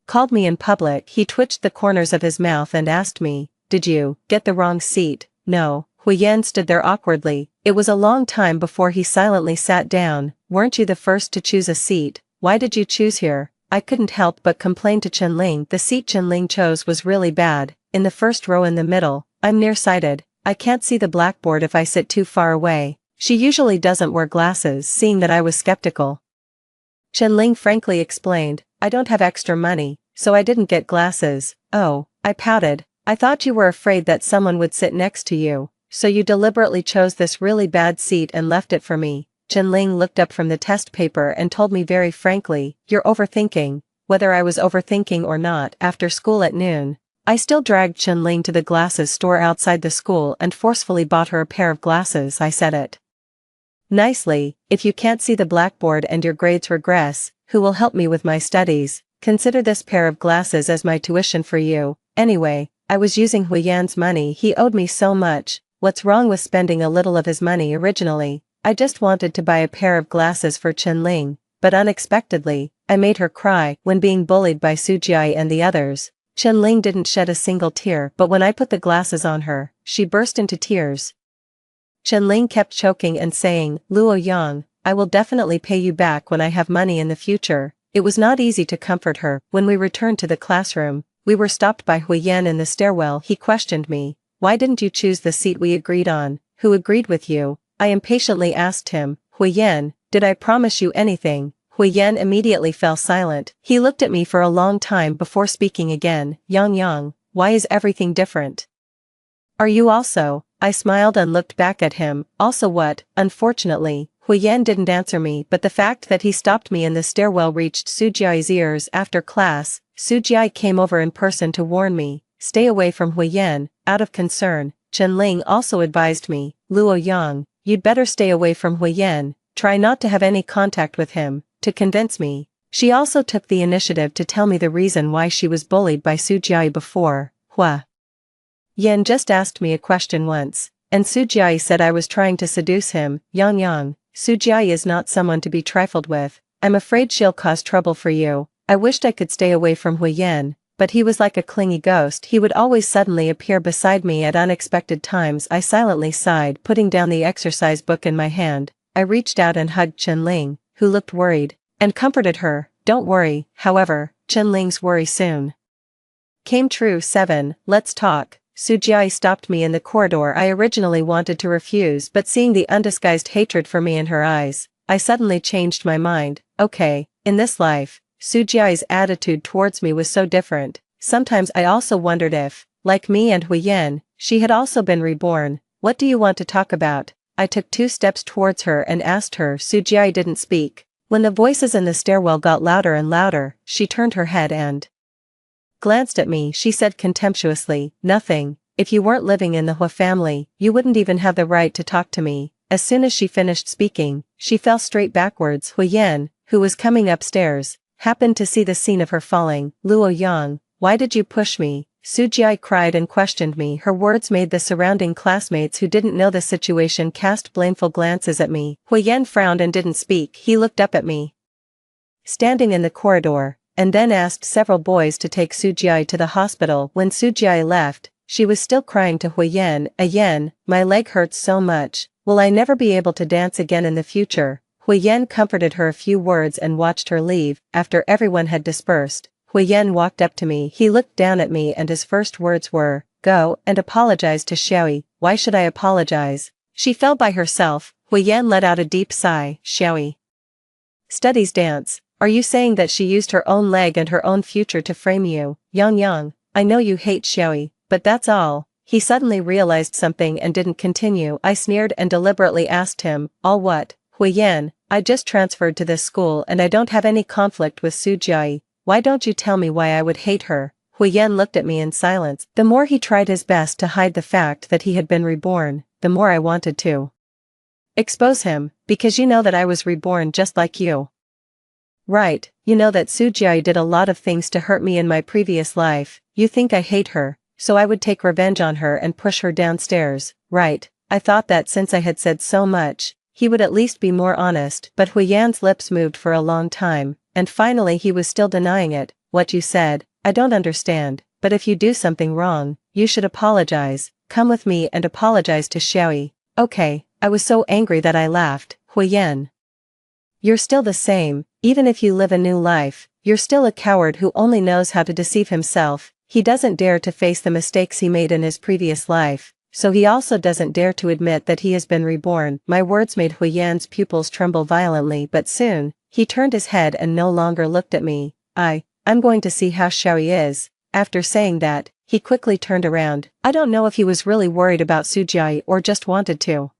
called me in public. He twitched the corners of his mouth and asked me, did you get the wrong seat? No. Huyen stood there awkwardly. It was a long time before he silently sat down. Weren't you the first to choose a seat? Why did you choose here? I couldn't help but complain to Chenling. The seat Chenling chose was really bad. In the first row in the middle. I'm nearsighted. I can't see the blackboard if I sit too far away. She usually doesn't wear glasses. Seeing that I was skeptical, Chenling frankly explained, I don't have extra money, so I didn't get glasses. Oh, I pouted. I thought you were afraid that someone would sit next to you, so you deliberately chose this really bad seat and left it for me. Chenling looked up from the test paper and told me very frankly, you're overthinking. Whether I was overthinking or not, after school at noon, I still dragged Chenling to the glasses store outside the school and forcefully bought her a pair of glasses. I said it nicely, if you can't see the blackboard and your grades regress, who will help me with my studies? Consider this pair of glasses as my tuition for you. Anyway, I was using Huyen's money. He owed me so much. What's wrong with spending a little of his money originally? I just wanted to buy a pair of glasses for Chenling, but unexpectedly, I made her cry. When being bullied by Sujiai and the others, Chenling didn't shed a single tear, but when I put the glasses on her, she burst into tears. Chenling kept choking and saying, Luo Yang, I will definitely pay you back when I have money in the future. It was not easy to comfort her. When we returned to the classroom, we were stopped by Huyen in the stairwell. He questioned me, why didn't you choose the seat we agreed on? Who agreed with you? I impatiently asked him, Huyen, did I promise you anything? Huyen immediately fell silent. He looked at me for a long time before speaking again. Yang, why is everything different? Are you also? I smiled and looked back at him. Also what? Unfortunately, Huyen didn't answer me, but the fact that he stopped me in the stairwell reached Sujiai's ears. After class, Sujiai came over in person to warn me, stay away from Huyen. Out of concern, Chenling also advised me, Luo Yang, you'd better stay away from Huyen, try not to have any contact with him. To convince me, she also took the initiative to tell me the reason why she was bullied by Sujiai before. Yen just asked me a question once, and Sujiai said I was trying to seduce him. Yang, Sujiai is not someone to be trifled with. I'm afraid she'll cause trouble for you. I wished I could stay away from Huyen, but he was like a clingy ghost. He would always suddenly appear beside me at unexpected times. I silently sighed, putting down the exercise book in my hand. I reached out and hugged Chenling, who looked worried, and comforted her. Don't worry. However, Chenling's worry soon came true. 7. Let's talk. Sujiai stopped me in the corridor. I originally wanted to refuse, but seeing the undisguised hatred for me in her eyes, I suddenly changed my mind. Okay, in this life, Sujiai's attitude towards me was so different. Sometimes I also wondered if, like me and Huyen, she had also been reborn. What do you want to talk about? I took 2 steps towards her and asked her. Sujiai didn't speak. When the voices in the stairwell got louder and louder, she turned her head and glanced at me. She said contemptuously, nothing. If you weren't living in the Hua family, you wouldn't even have the right to talk to me. As soon as she finished speaking, she fell straight backwards. Huyen, who was coming upstairs, happened to see the scene of her falling. Luo Yang, why did you push me? Sujiai cried and questioned me. Her words made the surrounding classmates who didn't know the situation cast blameful glances at me. Huyen frowned and didn't speak. He looked up at me, standing in the corridor, and then asked several boys to take Sujiai to the hospital. When Sujiai left, she was still crying to Huyen. Yen, my leg hurts so much. Will I never be able to dance again in the future? Huyen comforted her a few words and watched her leave. After everyone had dispersed, Huyen walked up to me. He looked down at me and his first words were, go and apologize to Xiaoyi. Why should I apologize? She fell by herself. Huyen let out a deep sigh. Xiaoyi studies dance. Are you saying that she used her own leg and her own future to frame you? Yang, I know you hate Xiaoyi, but that's all. He suddenly realized something and didn't continue. I sneered and deliberately asked him, all what? Huyen, I just transferred to this school and I don't have any conflict with Sujiai. Why don't you tell me why I would hate her? Huyen looked at me in silence. The more he tried his best to hide the fact that he had been reborn, the more I wanted to expose him, because you know that I was reborn just like you. Right, you know that Sujiai did a lot of things to hurt me in my previous life. You think I hate her, so I would take revenge on her and push her downstairs, right? I thought that since I had said so much, he would at least be more honest, but Huyan's lips moved for a long time, and finally he was still denying it. What you said, I don't understand, but if you do something wrong, you should apologize. Come with me and apologize to Xiaoyi. Okay, I was so angry that I laughed. Huyan. You're still the same, even if you live a new life, you're still a coward who only knows how to deceive himself. He doesn't dare to face the mistakes he made in his previous life, so he also doesn't dare to admit that he has been reborn. My words made Huyan's pupils tremble violently, but soon, he turned his head and no longer looked at me. I'm going to see how Xiaoyi is. After saying that, he quickly turned around. I don't know if he was really worried about Sujiai or just wanted to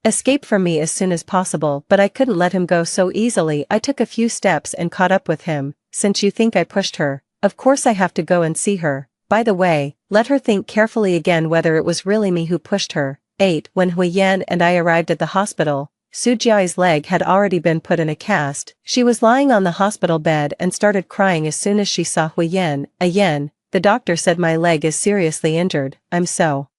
escape from me as soon as possible, but I couldn't let him go so easily. I took a few steps and caught up with him. Since you think I pushed her, of course I have to go and see her. By the way, let her think carefully again whether it was really me who pushed her. 8. When Huyan and I arrived at the hospital, Sujiai's leg had already been put in a cast. She was lying on the hospital bed and started crying as soon as she saw Huyan. The doctor said my leg is seriously injured. I'm so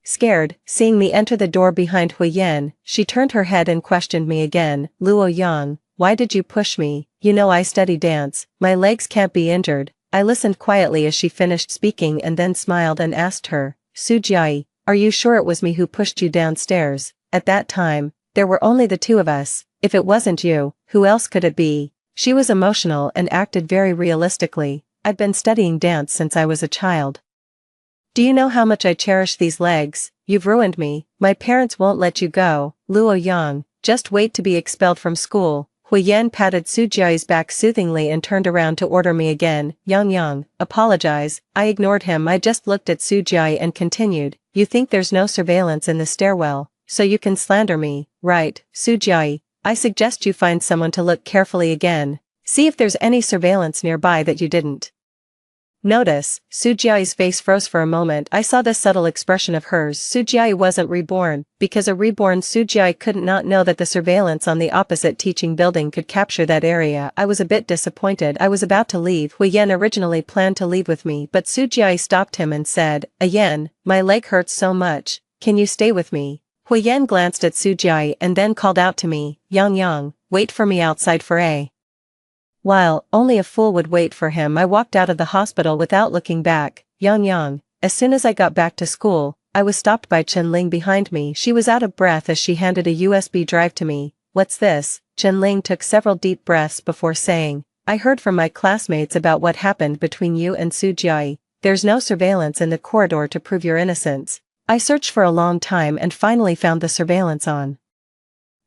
scared. Seeing me enter the door behind Huyan, she turned her head and questioned me again. Luo Yang, why did you push me? You know I study dance, my legs can't be injured. I listened quietly as she finished speaking and then smiled and asked her, Sujiai, are you sure it was me who pushed you downstairs? At that time, there were only the two of us. If it wasn't you, who else could it be? She was emotional and acted very realistically. I'd been studying dance since I was a child. Do you know how much I cherish these legs? You've ruined me. My parents won't let you go. Luo Yang, just wait to be expelled from school. Huyan patted Sujiai's back soothingly and turned around to order me again. Yang, apologize. I ignored him. I just looked at Sujiai and continued. You think there's no surveillance in the stairwell, so you can slander me, right? Sujiai, I suggest you find someone to look carefully again. See if there's any surveillance nearby that you didn't notice. Sujiai's face froze for a moment. I saw the subtle expression of hers. Sujiai wasn't reborn, because a reborn Sujiai couldn't not know that the surveillance on the opposite teaching building could capture that area. I was a bit disappointed. I was about to leave. Huyan originally planned to leave with me, but Sujiai stopped him and said, Ayan, my leg hurts so much, can you stay with me? Huyan glanced at Sujiai and then called out to me, Yang, wait for me outside for a while. Only a fool would wait for him. I walked out of the hospital without looking back. Yang, as soon as I got back to school, I was stopped by Chen-Ling behind me. She was out of breath as she handed a USB drive to me. What's this? Chen-Ling took several deep breaths before saying, I heard from my classmates about what happened between you and Sujiai. There's no surveillance in the corridor to prove your innocence. I searched for a long time and finally found the surveillance on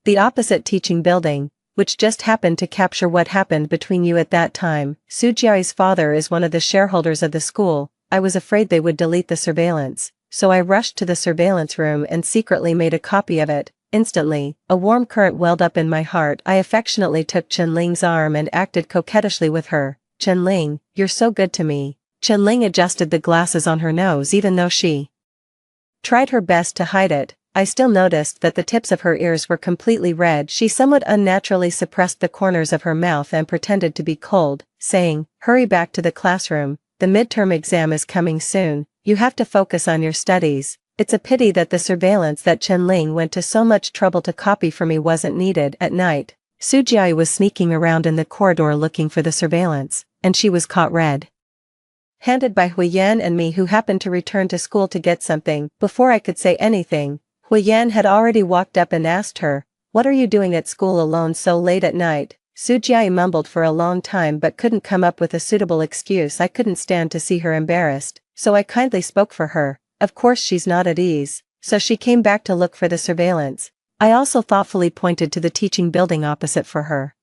the opposite teaching building, which just happened to capture what happened between you at that time. Sujiai's father is one of the shareholders of the school. I was afraid they would delete the surveillance, so I rushed to the surveillance room and secretly made a copy of it. Instantly, a warm current welled up in my heart. I affectionately took Chen-Ling's arm and acted coquettishly with her. Chen-Ling, you're so good to me. Chen-Ling adjusted the glasses on her nose. Even though she tried her best to hide it, I still noticed that the tips of her ears were completely red. She somewhat unnaturally suppressed the corners of her mouth and pretended to be cold, saying, hurry back to the classroom, the midterm exam is coming soon, you have to focus on your studies. It's a pity that the surveillance that Chen-Ling went to so much trouble to copy for me wasn't needed. At night, Sujiai was sneaking around in the corridor looking for the surveillance, and she was caught red-handed by Huyan and me, who happened to return to school to get something. Before I could say anything, Huyan had already walked up and asked her, what are you doing at school alone so late at night? Sujiai mumbled for a long time but couldn't come up with a suitable excuse. I couldn't stand to see her embarrassed, so I kindly spoke for her. Of course she's not at ease, so she came back to look for the surveillance. I also thoughtfully pointed to the teaching building opposite for her.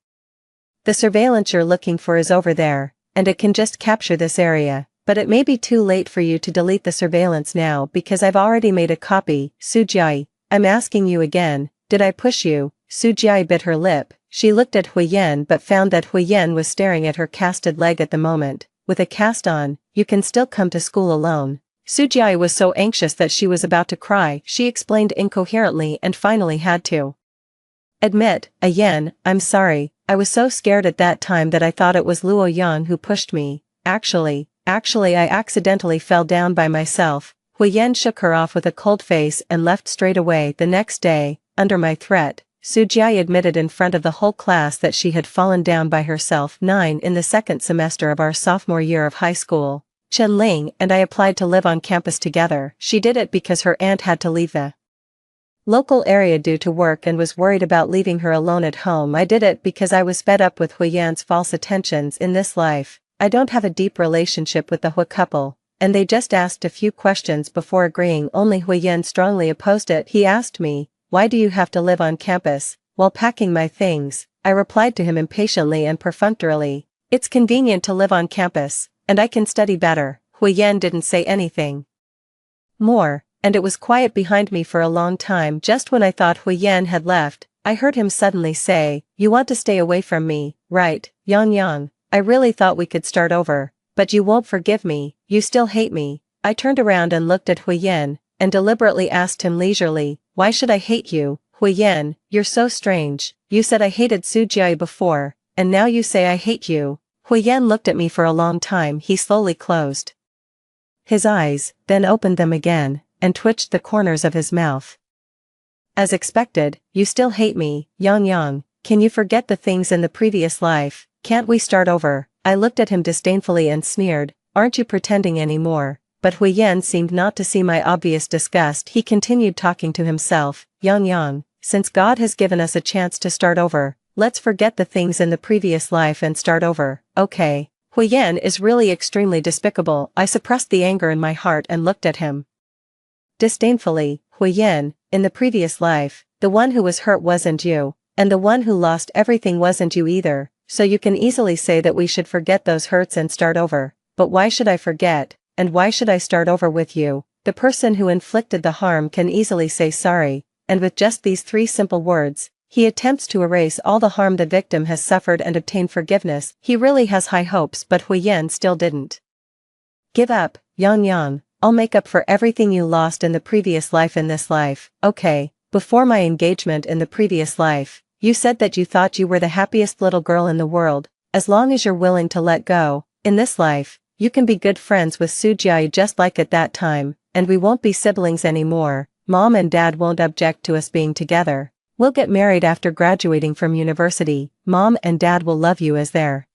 The surveillance you're looking for is over there, and it can just capture this area. But it may be too late for you to delete the surveillance now because I've already made a copy. Sujiai, I'm asking you again, did I push you? Sujiai bit her lip. She looked at Huiyen but found that Huiyen was staring at her casted leg at the moment. With a cast on, you can still come to school alone. Sujiai was so anxious that she was about to cry. She explained incoherently and finally had to admit, Yen, I'm sorry, I was so scared at that time that I thought it was Luo Yan who pushed me. Actually, I accidentally fell down by myself. Huiyen shook her off with a cold face and left straight away. The next day, under my threat, Sujiai admitted in front of the whole class that she had fallen down by herself. 9 In the second semester of our sophomore year of high school, Chen Ling and I applied to live on campus together. She did it because her aunt had to leave the local area due to work and was worried about leaving her alone at home. I did it because I was fed up with Huiyan's false attentions in this life. I don't have a deep relationship with the Hui couple, and they just asked a few questions before agreeing. Only Huiyan strongly opposed it. He asked me, why do you have to live on campus? While packing my things, I replied to him impatiently and perfunctorily, it's convenient to live on campus, and I can study better. Huiyan didn't say anything more, and it was quiet behind me for a long time. Just when I thought Huiyan had left, I heard him suddenly say, you want to stay away from me, right, Yang? I really thought we could start over, but you won't forgive me, you still hate me. I turned around and looked at Huiyan, and deliberately asked him leisurely, why should I hate you? Huiyan, you're so strange, you said I hated Sujiai before, and now you say I hate you. Huiyan looked at me for a long time. He slowly closed his eyes, then opened them again, and twitched the corners of his mouth. As expected, you still hate me, Yang. Can you forget the things in the previous life? Can't we start over? I looked at him disdainfully and sneered, aren't you pretending anymore? But Huiyan seemed not to see my obvious disgust. He continued talking to himself, Yang, since God has given us a chance to start over, let's forget the things in the previous life and start over, okay? Huiyan is really extremely despicable. I suppressed the anger in my heart and looked at him disdainfully. Huiyan, in the previous life, the one who was hurt wasn't you, and the one who lost everything wasn't you either, so you can easily say that we should forget those hurts and start over. But why should I forget, and why should I start over with you? The person who inflicted the harm can easily say sorry, and with just these 3 simple words, he attempts to erase all the harm the victim has suffered and obtain forgiveness. He really has high hopes, but Huiyan still didn't give up. Yang, I'll make up for everything you lost in the previous life in this life, okay? Before my engagement in the previous life, you said that you thought you were the happiest little girl in the world, as long as you're willing to let go. In this life, you can be good friends with Sujiai just like at that time, and we won't be siblings anymore. Mom and Dad won't object to us being together. We'll get married after graduating from university. Mom and Dad will love you as their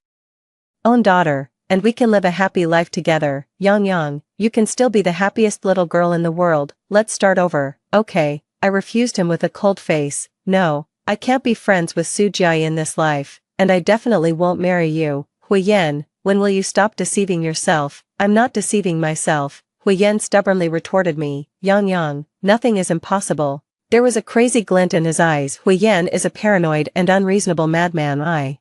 own daughter, and we can live a happy life together. Yang, you can still be the happiest little girl in the world. Let's start over, okay? I refused him with a cold face. No, I can't be friends with Sujiai in this life, and I definitely won't marry you. Huiyan, when will you stop deceiving yourself? I'm not deceiving myself, Huiyan stubbornly retorted me. Yang, nothing is impossible. There was a crazy glint in his eyes. Huiyan is a paranoid and unreasonable madman. I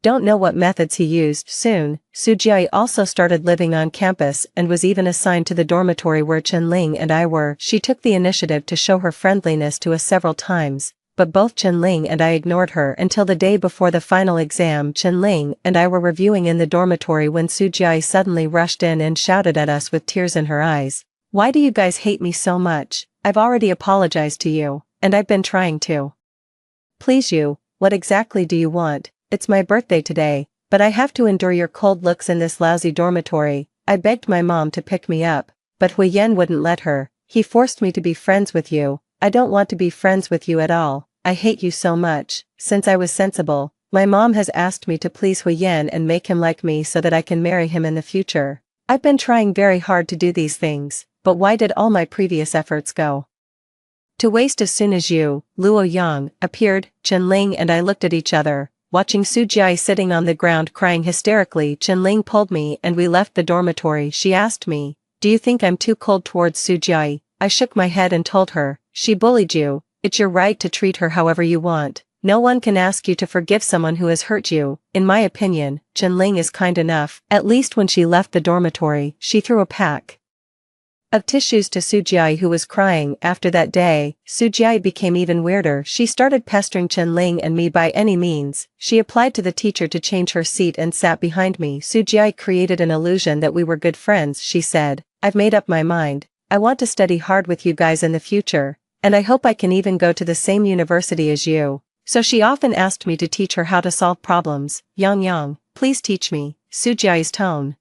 don't know what methods he used. Soon, Sujiai also started living on campus and was even assigned to the dormitory where Chen Ling and I were. She took the initiative to show her friendliness to us several times, but both Chen Ling and I ignored her until the day before the final exam. Chen Ling and I were reviewing in the dormitory when Sujiai suddenly rushed in and shouted at us with tears in her eyes. Why do you guys hate me so much? I've already apologized to you, and I've been trying to please you. What exactly do you want? It's my birthday today, but I have to endure your cold looks in this lousy dormitory. I begged my mom to pick me up, but Huiyan wouldn't let her. He forced me to be friends with you. I don't want to be friends with you at all. I hate you so much. Since I was sensible, my mom has asked me to please Huiyan and make him like me so that I can marry him in the future. I've been trying very hard to do these things, but why did all my previous efforts go to waste? As soon as you, Luo Yang, appeared, Chen Ling and I looked at each other, watching Sujiai sitting on the ground crying hysterically. Chen Ling pulled me and we left the dormitory. She asked me, do you think I'm too cold towards Sujiai? I shook my head and told her, she bullied you, it's your right to treat her however you want. No one can ask you to forgive someone who has hurt you. In my opinion, Chen Ling is kind enough. At least when she left the dormitory, she threw a pack Of tissues to Sujiai, who was crying. After that day, Sujiai became even weirder. She started pestering Chenling and me by any means. She applied to the teacher to change her seat and sat behind me. Sujiai created an illusion that we were good friends. She said, "I've made up my mind. I want to study hard with you guys in the future, and I hope I can even go to the same university as you." So she often asked me to teach her how to solve problems. Yang, please teach me. Sujiai's tone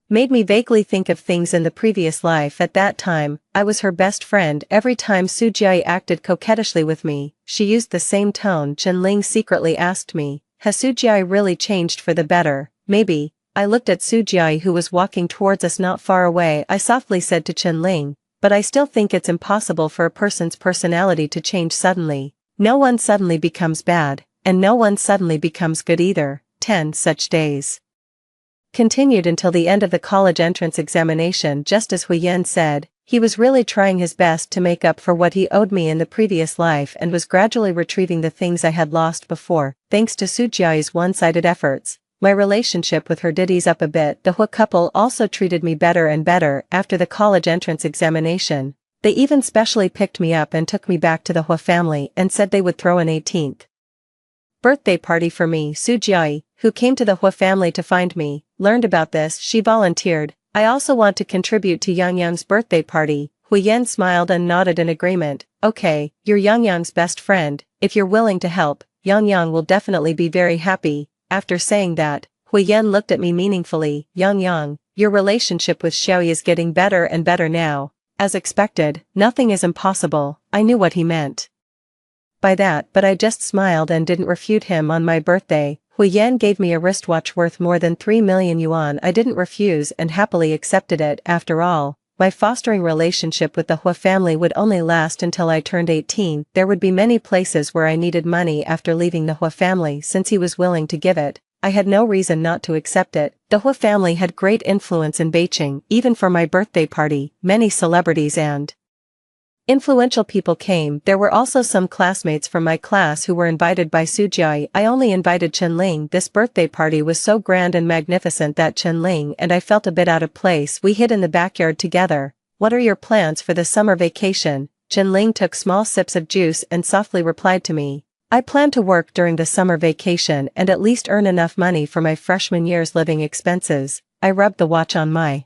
made me vaguely think of things in the previous life. At that time, I was her best friend. Every time Sujiai acted coquettishly with me, she used the same tone. Chenling secretly asked me, "Has Sujiai really changed for the better?" "Maybe." I looked at Sujiai, who was walking towards us not far away. I softly said to Chenling, "But I still think it's impossible for a person's personality to change suddenly. No one suddenly becomes bad, and no one suddenly becomes good either." 10 such days continued until the end of the college entrance examination. Just as Huyen said, he was really trying his best to make up for what he owed me in the previous life and was gradually retrieving the things I had lost before. Thanks to Sujiai's one-sided efforts, my relationship with her did ease up a bit. The Hua couple also treated me better and better after the college entrance examination. They even specially picked me up and took me back to the Hua family and said they would throw an 18th birthday party for me. Sujiai, who came to the Hua family to find me, learned about this. She volunteered, "I also want to contribute to Yang birthday party." Huyen smiled and nodded in agreement. "Okay, you're Yang's best friend. If you're willing to help, Yang will definitely be very happy." After saying that, Huyen looked at me meaningfully. Yang, your relationship with Xiaoyi is getting better and better now." As expected, nothing is impossible. I knew what he meant by that, but I just smiled and didn't refute him. On my birthday, Huyen gave me a wristwatch worth more than 3 million yuan. I didn't refuse and happily accepted it. After all, my fostering relationship with the Hua family would only last until I turned 18. There would be many places where I needed money after leaving the Hua family. Since he was willing to give it, I had no reason not to accept it. The Hua family had great influence in Beijing. Even for my birthday party, many celebrities and influential people came. There were also some classmates from my class who were invited by Sujiai. I only invited Chenling. This birthday party was so grand and magnificent that Chenling and I felt a bit out of place. We hid in the backyard together. "What are your plans for the summer vacation?" Chenling took small sips of juice and softly replied to me, "I plan to work during the summer vacation and at least earn enough money for my freshman year's living expenses." I rubbed the watch on my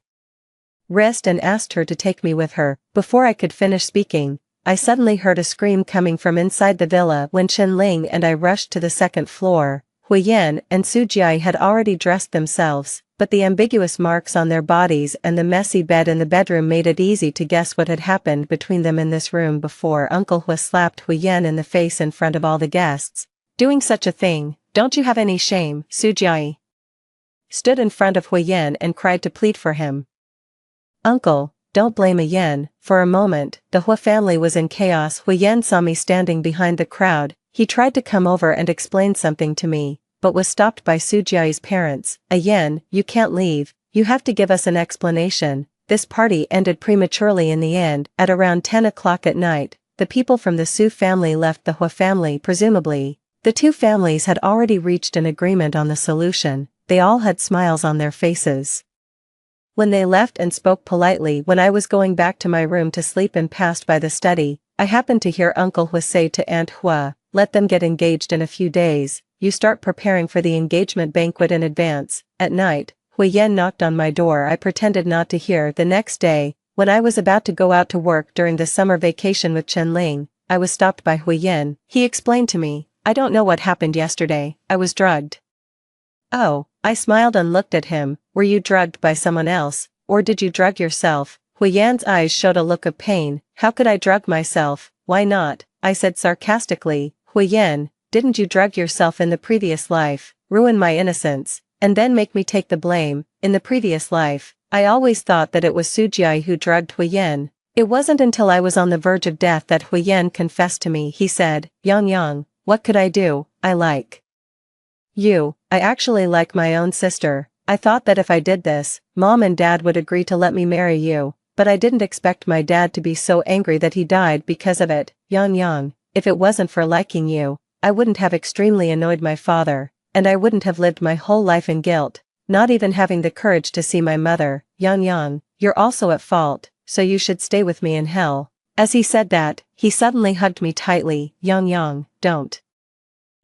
wrist and asked her to take me with her. Before I could finish speaking, I suddenly heard a scream coming from inside the villa. When Chenling and I rushed to the second floor, Huyen and Sujiai had already dressed themselves, but the ambiguous marks on their bodies and the messy bed in the bedroom made it easy to guess what had happened between them in this room before. Uncle Hua slapped Huyen in the face in front of all the guests. "Doing such a thing, don't you have any shame?" Sujiai stood in front of Huyen and cried to plead for him. "Uncle, don't blame Huyen." For a moment, the Hua family was in chaos. Huyen saw me standing behind the crowd. He tried to come over and explain something to me, but was stopped by Sujiai's parents. "Huyen, you can't leave. You have to give us an explanation." This party ended prematurely in the end. At around 10 o'clock at night, the people from the Su family left the Hua family. Presumably, the two families had already reached an agreement on the solution. They all had smiles on their faces when they left and spoke politely. When I was going back to my room to sleep and passed by the study, I happened to hear Uncle Hua say to Aunt Hua, "Let them get engaged in a few days. You start preparing for the engagement banquet in advance." At night, Huyen knocked on my door. I pretended not to hear. The next day, when I was about to go out to work during the summer vacation with Chenling, I was stopped by Huyen. He explained to me, "I don't know what happened yesterday. I was drugged." "Oh," I smiled and looked at him. "Were you drugged by someone else, or did you drug yourself?" Huyen's eyes showed a look of pain. "How could I drug myself? Why not?" I said sarcastically. "Huyen, didn't you drug yourself in the previous life, ruin my innocence, and then make me take the blame?" In the previous life, I always thought that it was Sujiai who drugged Huyen. It wasn't until I was on the verge of death that Huyen confessed to me. He said, Yang, what could I do? I like you. I actually like my own sister. I thought that if I did this, Mom and Dad would agree to let me marry you, but I didn't expect my dad to be so angry that he died because of it. Yang, if it wasn't for liking you, I wouldn't have extremely annoyed my father, and I wouldn't have lived my whole life in guilt, not even having the courage to see my mother. Yang, you're also at fault. so you should stay with me in hell. As he said that, he suddenly hugged me tightly. Yang, don't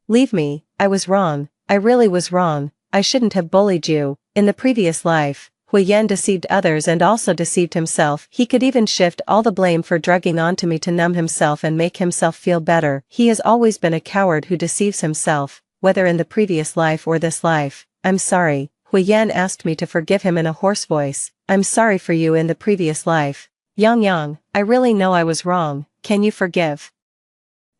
leave me. I was wrong. I really was wrong. I shouldn't have bullied you. In the previous life, Hui Yan deceived others and also deceived himself. He could even shift all the blame for drugging onto me to numb himself and make himself feel better. He has always been a coward who deceives himself, whether in the previous life or this life. I'm sorry. Hui Yan asked me to forgive him in a hoarse voice. I'm sorry for you in the previous life. Yang, I really know I was wrong. Can you forgive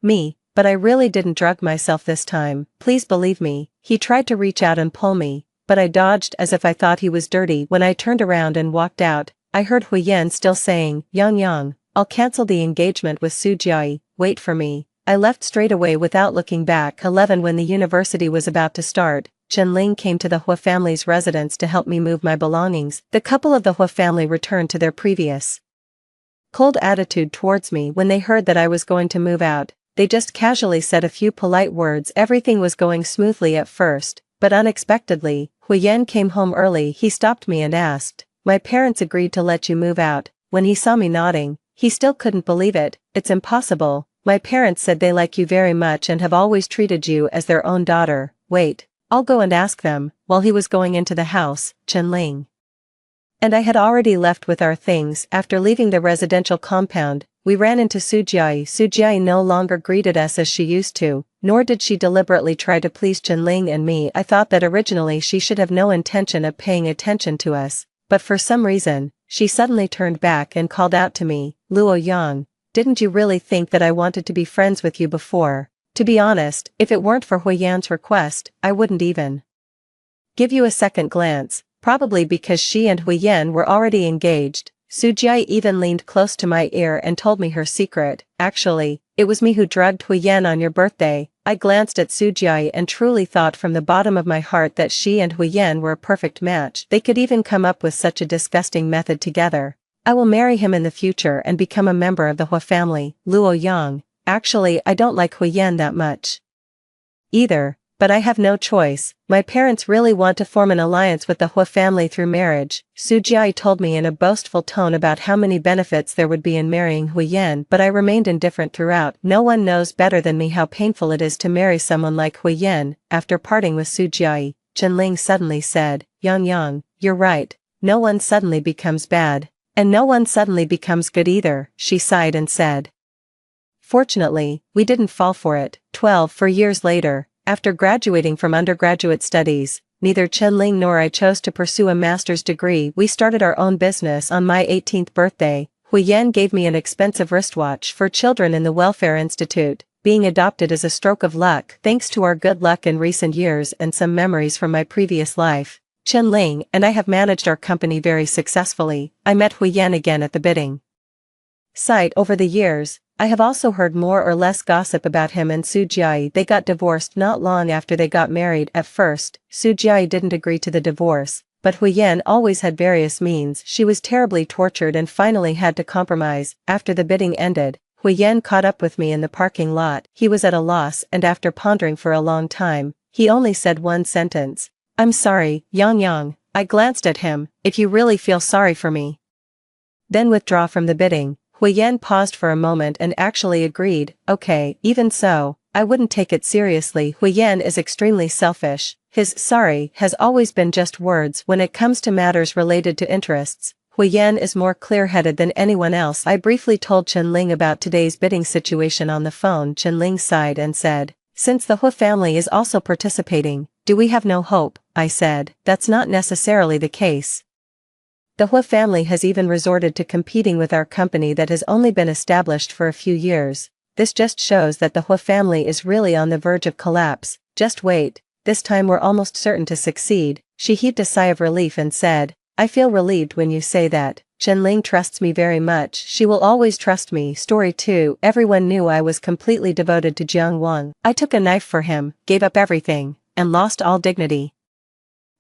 me? But I really didn't drug myself this time. Please believe me. He tried to reach out and pull me, but I dodged as if I thought he was dirty. When I turned around and walked out, I heard Hui Yan still saying, Yang, I'll cancel the engagement with Su Jiai, wait for me. I left straight away without looking back. 11 When the university was about to start, Chen Ling came to the Hua family's residence to help me move my belongings. The couple of the Hua family returned to their previous cold attitude towards me when they heard that I was going to move out. They just casually said a few polite words. Everything was going smoothly at first, but unexpectedly, Hui Yan came home early. He stopped me and asked, my parents agreed to let you move out. When he saw me nodding, he still couldn't believe it. It's impossible. My parents said they like you very much and have always treated you as their own daughter. Wait, I'll go and ask them. While he was going into the house, Chen Ling and I had already left with our things. After leaving the residential compound, we ran into Su Jiai. Su Jiai no longer greeted us as she used to, nor did she deliberately try to please Chen Ling and me. I thought that originally she should have no intention of paying attention to us, but for some reason, she suddenly turned back and called out to me, Luo Yang, didn't you really think that I wanted to be friends with you before? To be honest, if it weren't for Hui Yan's request, I wouldn't even give you a second glance, probably because she and Hui Yan were already engaged. Su Jiai even leaned close to my ear and told me her secret. Actually, it was me who drugged Hui Yan on your birthday. I glanced at Su Jiai and truly thought from the bottom of my heart that she and Hui Yan were a perfect match. They could even come up with such a disgusting method together. I will marry him in the future and become a member of the Hua family. Luo Yang, actually I don't like Hui Yan that much either, but I have no choice. My parents really want to form an alliance with the Hua family through marriage. Su Jiai told me in a boastful tone about how many benefits there would be in marrying Hui Yan, but I remained indifferent throughout. No one knows better than me how painful it is to marry someone like Hui Yan. After parting with Su Jiai, Chen Ling suddenly said, Yang, you're right. No one suddenly becomes bad. And no one suddenly becomes good either, she sighed and said. Fortunately, we didn't fall for it. 12 4 years later, after graduating from undergraduate studies, neither Chen Ling nor I chose to pursue a master's degree. We started our own business. On my 18th birthday, Hui Yan gave me an expensive wristwatch for children in the Welfare Institute. Being adopted is a stroke of luck thanks to our good luck in recent years and some memories from my previous life. Chen Ling and I have managed our company very successfully. I met Hui Yan again at the bidding site. Over the years, I have also heard more or less gossip about him and Su Jiai. They got divorced not long after they got married. At first, Su Jiai didn't agree to the divorce, but Hui Yan always had various means. She was terribly tortured and finally had to compromise. After the bidding ended, Hui Yan caught up with me in the parking lot. He was at a loss and after pondering for a long time, he only said one sentence. I'm sorry, Yang. I glanced at him. If you really feel sorry for me, then withdraw from the bidding. Hui Yan paused for a moment and actually agreed. Okay, even so, I wouldn't take it seriously. Hui Yan is extremely selfish. His sorry has always been just words. When it comes to matters related to interests, Hui Yan is more clear-headed than anyone else. I briefly told Chen Ling about today's bidding situation on the phone. Chen Ling sighed and said, since the Hua family is also participating, do we have no hope? I said, that's not necessarily the case. The Hua family has even resorted to competing with our company that has only been established for a few years. This just shows that the Hua family is really on the verge of collapse. Just wait, this time we're almost certain to succeed. She heaved a sigh of relief and said, I feel relieved when you say that. Chen Ling trusts me very much. She will always trust me. Story 2. Everyone knew I was completely devoted to Jiang Wang. I took a knife for him, gave up everything, and lost all dignity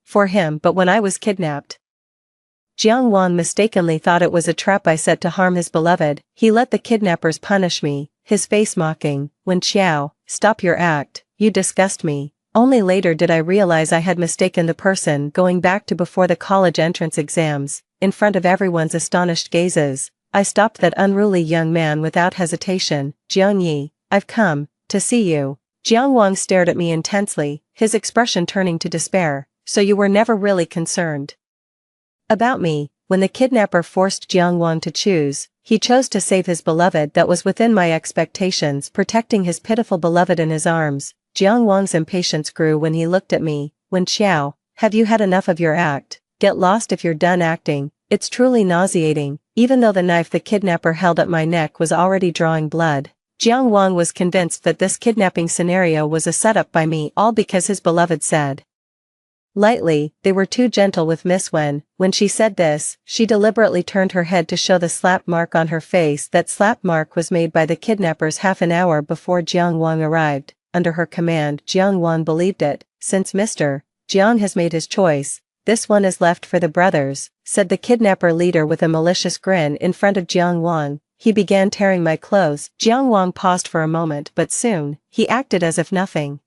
for him. But when I was kidnapped, Jiang Wang mistakenly thought it was a trap I set to harm his beloved. He let the kidnappers punish me, his face mocking. Wen Qiao, stop your act, you disgust me. Only later did I realize I had mistaken the person. Going back to before the college entrance exams, in front of everyone's astonished gazes, I stopped that unruly young man without hesitation. Jiang Yi, I've come to see you. Jiang Wang stared at me intensely, his expression turning to despair. So you were never really concerned about me. When the kidnapper forced Jiang Wang to choose, he chose to save his beloved. That was within my expectations, protecting his pitiful beloved in his arms. Jiang Wang's impatience grew when he looked at me. Wen Qiao, have you had enough of your act? Get lost if you're done acting. It's truly nauseating. Even though the knife the kidnapper held at my neck was already drawing blood, Jiang Wang was convinced that this kidnapping scenario was a setup by me, all because his beloved said lightly, they were too gentle with Miss Wen. When she said this, she deliberately turned her head to show the slap mark on her face. That slap mark was made by the kidnappers half an hour before Jiang Wang arrived. Under her command, Jiang Wang believed it. Since Mr. Jiang has made his choice, this one is left for the brothers, said the kidnapper leader with a malicious grin in front of Jiang Wang. He began tearing my clothes. Jiang Wang paused for a moment, but soon, he acted as if nothing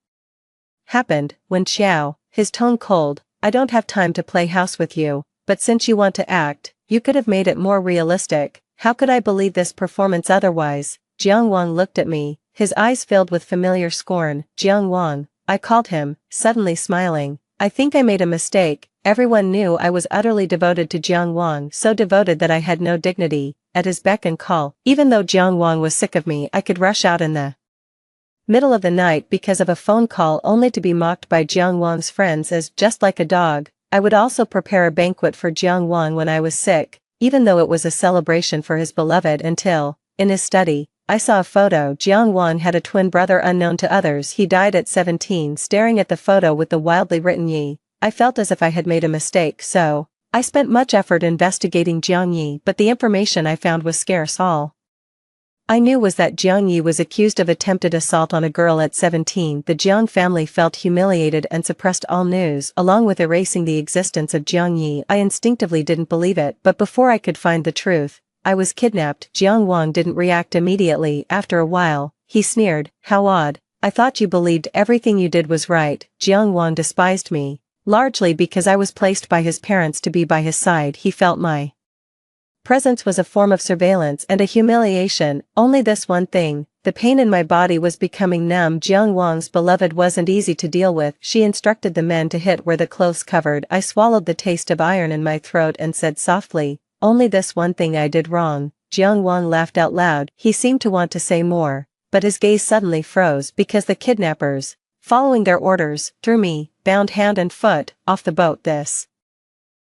happened. Wen Qiao, his tone cold, I don't have time to play house with you, but since you want to act, you could have made it more realistic. How could I believe this performance otherwise? Jiang Wang looked at me, his eyes filled with familiar scorn. Jiang Wang, I called him, suddenly smiling. I think I made a mistake. Everyone knew I was utterly devoted to Jiang Wang, so devoted that I had no dignity. At his beck and call, even though Jiang Wang was sick of me, I could rush out in the middle of the night because of a phone call, only to be mocked by Jiang Wang's friends as just like a dog. I would also prepare a banquet for Jiang Wang when I was sick, even though it was a celebration for his beloved, until, in his study, I saw a photo. Jiang Wang had a twin brother unknown to others. He died at 17. Staring at the photo with the wildly written Yi, I felt as if I had made a mistake, so I spent much effort investigating Jiang Yi, but the information I found was scarce. All I knew was that Jiang Yi was accused of attempted assault on a girl at 17. The Jiang family felt humiliated and suppressed all news, along with erasing the existence of Jiang Yi. I instinctively didn't believe it, but before I could find the truth, I was kidnapped. Jiang Wang didn't react immediately. After a while, he sneered, how odd. I thought you believed everything you did was right. Jiang Wang despised me, largely because I was placed by his parents to be by his side. He felt my presence was a form of surveillance and a humiliation. Only this one thing, the pain in my body, was becoming numb. Jiang Wang's beloved wasn't easy to deal with. She instructed the men to hit where the clothes covered. I swallowed the taste of iron in my throat and said softly, only this one thing I did wrong. Jiang Wang laughed out loud. He seemed to want to say more, but his gaze suddenly froze because the kidnappers, following their orders, threw me, bound hand and foot, off the boat. This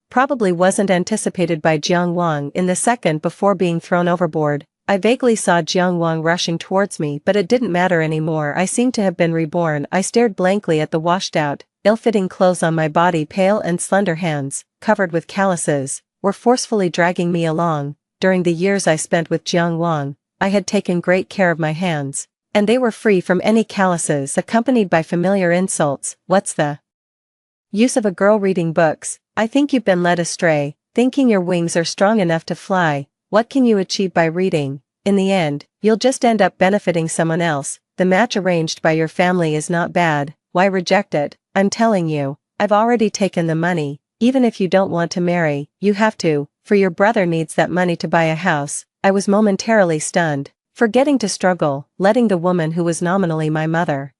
probably wasn't anticipated by Jiang Wang. In the second before being thrown overboard, I vaguely saw Jiang Wang rushing towards me, but it didn't matter anymore. I seemed to have been reborn. I stared blankly at the washed-out, ill-fitting clothes on my body. Pale and slender hands, covered with calluses, were forcefully dragging me along. During the years I spent with Jiang Wang, I had taken great care of my hands, and they were free from any calluses, accompanied by familiar insults. What's the use of a girl reading books? I think you've been led astray, thinking your wings are strong enough to fly. What can you achieve by reading? In the end, you'll just end up benefiting someone else. The match arranged by your family is not bad. Why reject it? I'm telling you, I've already taken the money. Even if you don't want to marry, you have to, for your brother needs that money to buy a house. I was momentarily stunned, forgetting to struggle, letting the woman who was nominally my mother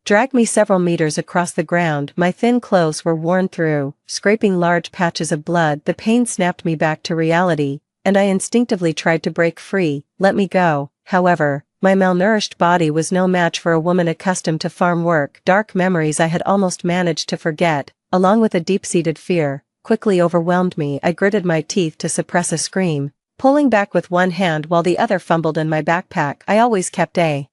drag me several meters across the ground. My thin clothes were worn through, scraping large patches of blood. The pain snapped me back to reality, and I instinctively tried to break free. Let me go. However, my malnourished body was no match for a woman accustomed to farm work. Dark memories I had almost managed to forget, along with a deep-seated fear, quickly overwhelmed me. I gritted my teeth to suppress a scream, pulling back with one hand while the other fumbled in my backpack. I always kept a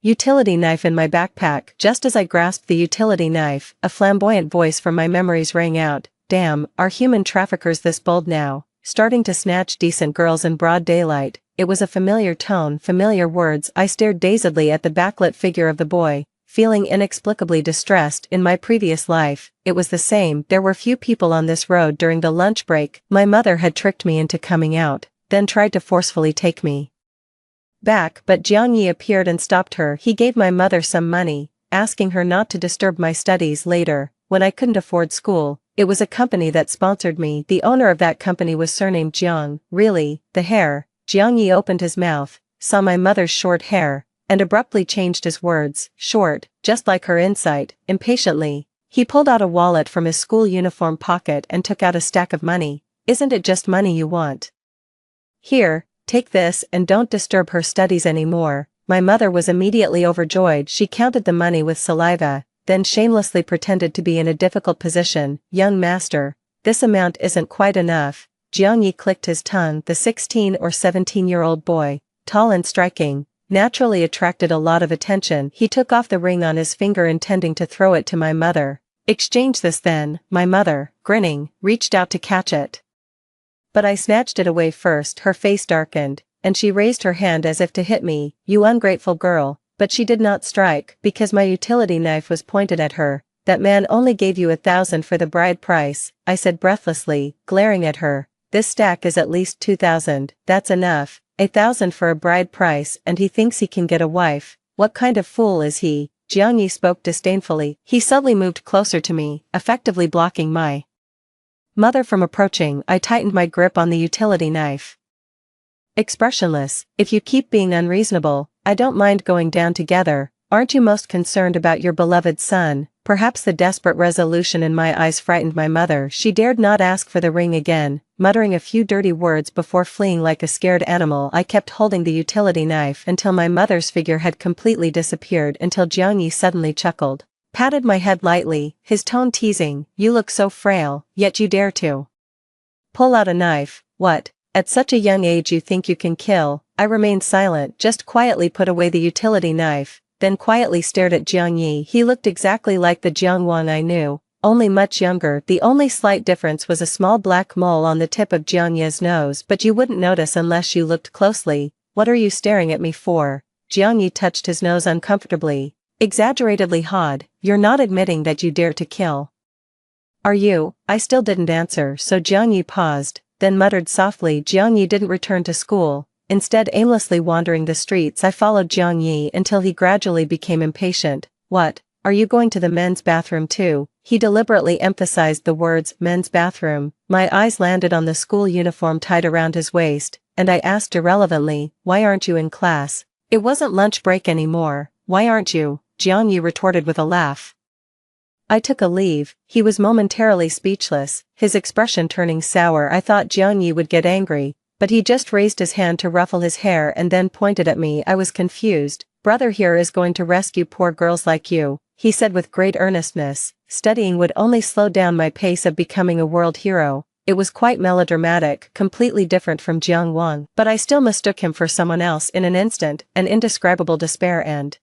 utility knife in my backpack. Just as I grasped the utility knife, a flamboyant voice from my memories rang out. Damn, are human traffickers this bold now, starting to snatch decent girls in broad daylight? It was a familiar tone, familiar words. I stared dazedly at the backlit figure of the boy, feeling inexplicably distressed. In my previous life, it was the same. There were few people on this road during the lunch break. My mother had tricked me into coming out, then tried to forcefully take me back, but Jiang Yi appeared and stopped her. He gave my mother some money, asking her not to disturb my studies later. when I couldn't afford school, it was a company that sponsored me. The owner of that company was surnamed Jiang. Really, the hair. Jiang Yi opened his mouth, saw my mother's short hair, and abruptly changed his words. Short, just like her insight. Impatiently, he pulled out a wallet from his school uniform pocket and took out a stack of money. Isn't it just money you want? Here, take this and don't disturb her studies anymore. My mother was immediately overjoyed. She counted the money with saliva, then shamelessly pretended to be in a difficult position. Young master, this amount isn't quite enough. Jiang Yi clicked his tongue. The 16 or 17-year-old boy, tall and striking, naturally attracted a lot of attention. He took off the ring on his finger intending to throw it to my mother. Exchange this then. My mother, grinning, reached out to catch it. But I snatched it away first. Her face darkened, and she raised her hand as if to hit me. You ungrateful girl. But she did not strike, because my utility knife was pointed at her. That man only gave you 1,000 for the bride price, I said breathlessly, glaring at her. This stack is at least 2,000, that's enough. 1,000 for a bride price, and he thinks he can get a wife. What kind of fool is he? Jiang Yi spoke disdainfully. He subtly moved closer to me, effectively blocking my mother from approaching. I tightened my grip on the utility knife. Expressionless, if you keep being unreasonable, I don't mind going down together. Aren't you most concerned about your beloved son? Perhaps the desperate resolution in my eyes frightened my mother. She dared not ask for the ring again. Muttering a few dirty words before fleeing like a scared animal, I kept holding the utility knife until my mother's figure had completely disappeared, until Jiang Yi suddenly chuckled, patted my head lightly, his tone teasing. You look so frail, yet you dare to pull out a knife. What? At such a young age you think you can kill? I remained silent, just quietly put away the utility knife, then quietly stared at Jiang Yi. He looked exactly like the Jiang Wang I knew, only much younger. The only slight difference was a small black mole on the tip of Jiang Yi's nose, but you wouldn't notice unless you looked closely. What are you staring at me for? Jiang Yi touched his nose uncomfortably, exaggeratedly hard. You're not admitting that you dare to kill, are you? I still didn't answer, so Jiang Yi paused, then muttered softly. Jiang Yi didn't return to school, instead aimlessly wandering the streets. I followed Jiang Yi until he gradually became impatient. What? Are you going to the men's bathroom too? He deliberately emphasized the words men's bathroom. My eyes landed on the school uniform tied around his waist, and I asked irrelevantly, why aren't you in class? It wasn't lunch break anymore. Why aren't you? Jiang Yi retorted with a laugh. I took a leave. He was momentarily speechless, his expression turning sour. I thought Jiang Yi would get angry, but he just raised his hand to ruffle his hair and then pointed at me. I was confused. Brother here is going to rescue poor girls like you, he said with great earnestness. Studying would only slow down my pace of becoming a world hero. It was quite melodramatic, completely different from Jiang Wang, but I still mistook him for someone else in an instant. An indescribable despair and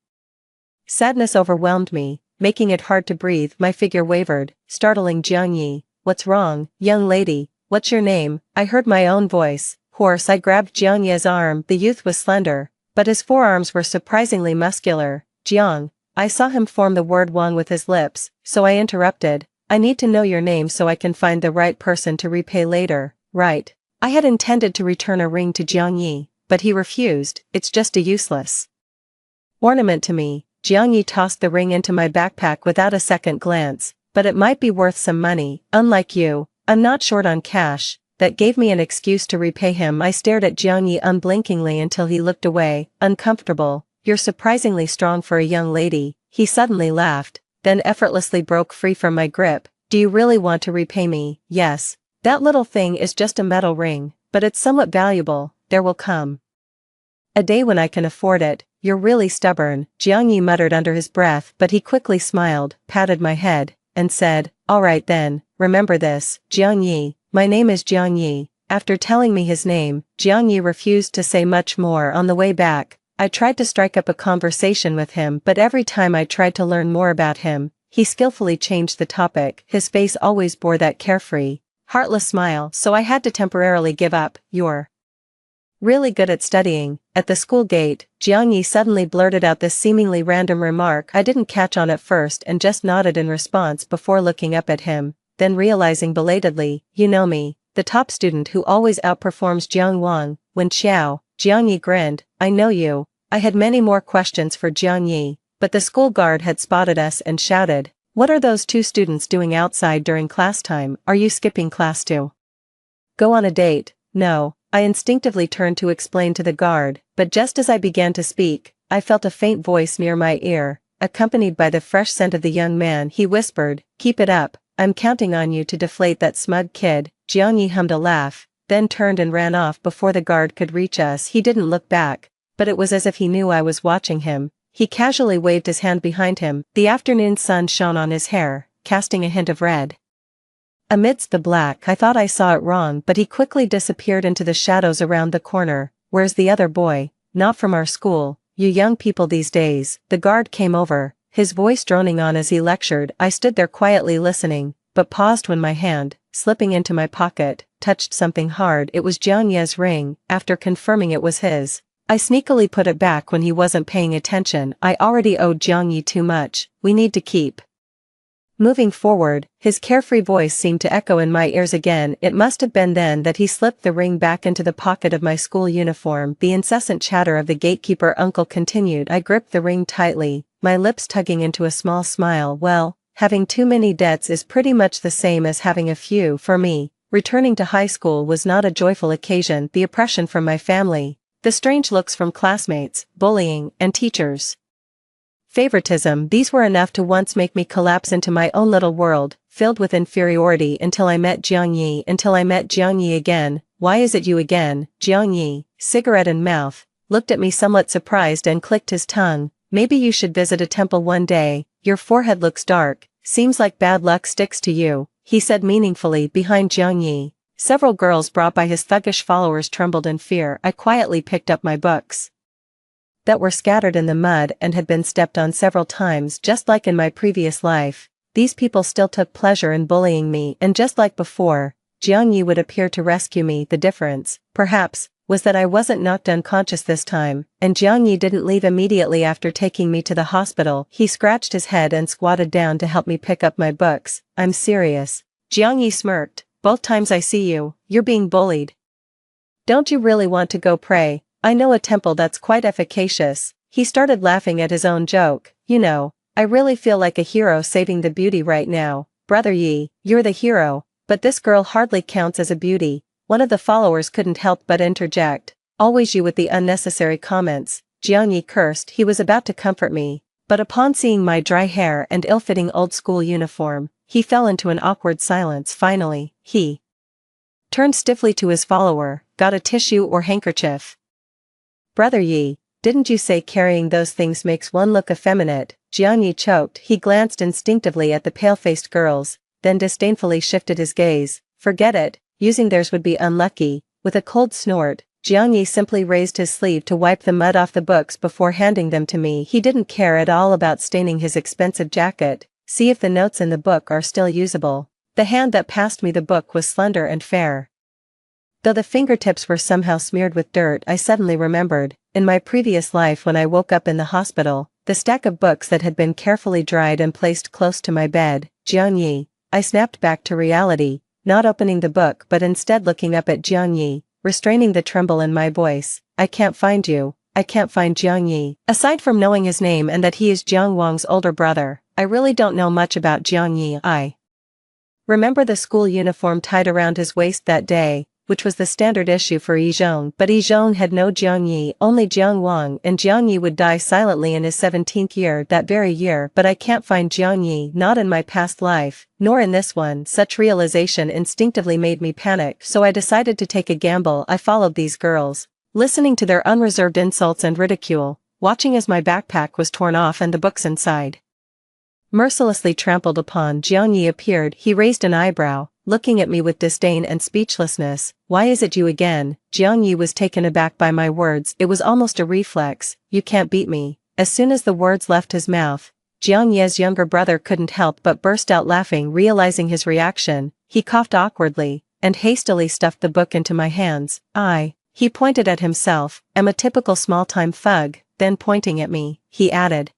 sadness overwhelmed me, making it hard to breathe. My figure wavered, startling Jiang Yi. What's wrong, young lady? What's your name? I heard my own voice. Hoarse, I grabbed Jiang Yi's arm. The youth was slender, but his forearms were surprisingly muscular. Jiang. I saw him form the word Wang with his lips, so I interrupted. I need to know your name so I can find the right person to repay later. Right. I had intended to return a ring to Jiang Yi, but he refused. It's just a useless ornament to me. Jiang Yi tossed the ring into my backpack without a second glance. But it might be worth some money. Unlike you, I'm not short on cash. That gave me an excuse to repay him. I stared at Jiang Yi unblinkingly until he looked away, uncomfortable. You're surprisingly strong for a young lady. He suddenly laughed, then effortlessly broke free from my grip. Do you really want to repay me? Yes. That little thing is just a metal ring, but it's somewhat valuable. There will come a day when I can afford it. You're really stubborn, Jiang Yi muttered under his breath, but he quickly smiled, patted my head, and said, all right then, remember this, Jiang Yi. My name is Jiang Yi. After telling me his name, Jiang Yi refused to say much more. On the way back, I tried to strike up a conversation with him, but every time I tried to learn more about him, he skillfully changed the topic. His face always bore that carefree, heartless smile, so I had to temporarily give up. You're really good at studying. At the school gate, Jiang Yi suddenly blurted out this seemingly random remark. I didn't catch on at first and just nodded in response before looking up at him, then realizing belatedly, you know me, the top student who always outperforms Jiang Wang. When Xiao, Jiang Yi grinned, I know you. I had many more questions for Jiang Yi, but the school guard had spotted us and shouted, What are those two students doing outside during class time? Are you skipping class too? Go on a date? No, I instinctively turned to explain to the guard, but just as I began to speak, I felt a faint voice near my ear, accompanied by the fresh scent of the young man. He whispered, "Keep it up, I'm counting on you to deflate that smug kid." Jiang Yi hummed a laugh, then turned and ran off before the guard could reach us. He didn't look back, but it was as if he knew I was watching him. He casually waved his hand behind him. The afternoon sun shone on his hair, casting a hint of red. Amidst the black, I thought I saw it wrong, but he quickly disappeared into the shadows around the corner. "Where's the other boy? Not from our school. You young people these days." The guard came over, his voice droning on as he lectured. I stood there quietly listening, but paused when my hand, slipping into my pocket, touched something hard. It was Jiang Ye's ring. After confirming it was his, I sneakily put it back when he wasn't paying attention. I already owed Jiang Yi too much. We need to keep moving forward. His carefree voice seemed to echo in my ears again. It must have been then that he slipped the ring back into the pocket of my school uniform. The incessant chatter of the gatekeeper uncle continued. I gripped the ring tightly, my lips tugging into a small smile. Well, having too many debts is pretty much the same as having a few. For me, returning to high school was not a joyful occasion. The oppression from my family, the strange looks from classmates, bullying, and teachers' favoritism, these were enough to once make me collapse into my own little world, filled with inferiority until I met Jiang Yi again. "Why is it you again?" Jiang Yi, cigarette in mouth, looked at me somewhat surprised and clicked his tongue. "Maybe you should visit a temple one day. Your forehead looks dark, seems like bad luck sticks to you," he said meaningfully. Behind Jiang Yi, several girls brought by his thuggish followers trembled in fear. I quietly picked up my books that were scattered in the mud and had been stepped on several times. Just like in my previous life, these people still took pleasure in bullying me, and just like before, Jiang Yi would appear to rescue me. The difference, perhaps, was that I wasn't knocked unconscious this time, and Jiang Yi didn't leave immediately after taking me to the hospital. He scratched his head and squatted down to help me pick up my books. "I'm serious." Jiang Yi smirked. "Both times I see you, you're being bullied. Don't you really want to go pray? I know a temple that's quite efficacious." He started laughing at his own joke. "You know, I really feel like a hero saving the beauty right now." "Brother Yi, you're the hero, but this girl hardly counts as a beauty," one of the followers couldn't help but interject. "Always you with the unnecessary comments." Jiang Yi cursed. He was about to comfort me, but upon seeing my dry hair and ill-fitting old school uniform, he fell into an awkward silence. Finally, he turned stiffly to his follower. "Got a tissue or handkerchief?" "Brother Yi, didn't you say carrying those things makes one look effeminate?" Jiang Yi choked. He glanced instinctively at the pale-faced girls, then disdainfully shifted his gaze. "Forget it, using theirs would be unlucky." With a cold snort, Jiang Yi simply raised his sleeve to wipe the mud off the books before handing them to me. He didn't care at all about staining his expensive jacket. "See if the notes in the book are still usable." The hand that passed me the book was slender and fair, though the fingertips were somehow smeared with dirt. I suddenly remembered, in my previous life when I woke up in the hospital, the stack of books that had been carefully dried and placed close to my bed. "Jiang Yi." I snapped back to reality, not opening the book but instead looking up at Jiang Yi, restraining the tremble in my voice. "I can't find you. I can't find Jiang Yi. Aside from knowing his name and that he is Jiang Wang's older brother, I really don't know much about Jiang Yi." I remember the school uniform tied around his waist that day, which was the standard issue for Yizhong, but Yizhong had no Jiang Yi, only Jiang Wang, and Jiang Yi would die silently in his 17th year that very year. But I can't find Jiang Yi, not in my past life, nor in this one. Such realization instinctively made me panic, so I decided to take a gamble. I followed these girls, listening to their unreserved insults and ridicule, watching as my backpack was torn off and the books inside mercilessly trampled upon. Jiang Yi appeared. He raised an eyebrow, looking at me with disdain and speechlessness. "Why is it you again?" Jiang Yi was taken aback by my words. It was almost a reflex. "You can't beat me." As soon as the words left his mouth, Jiang Ye's younger brother couldn't help but burst out laughing. Realizing his reaction, he coughed awkwardly, and hastily stuffed the book into my hands. He pointed at himself, "am a typical small-time thug." Then pointing at me, he added,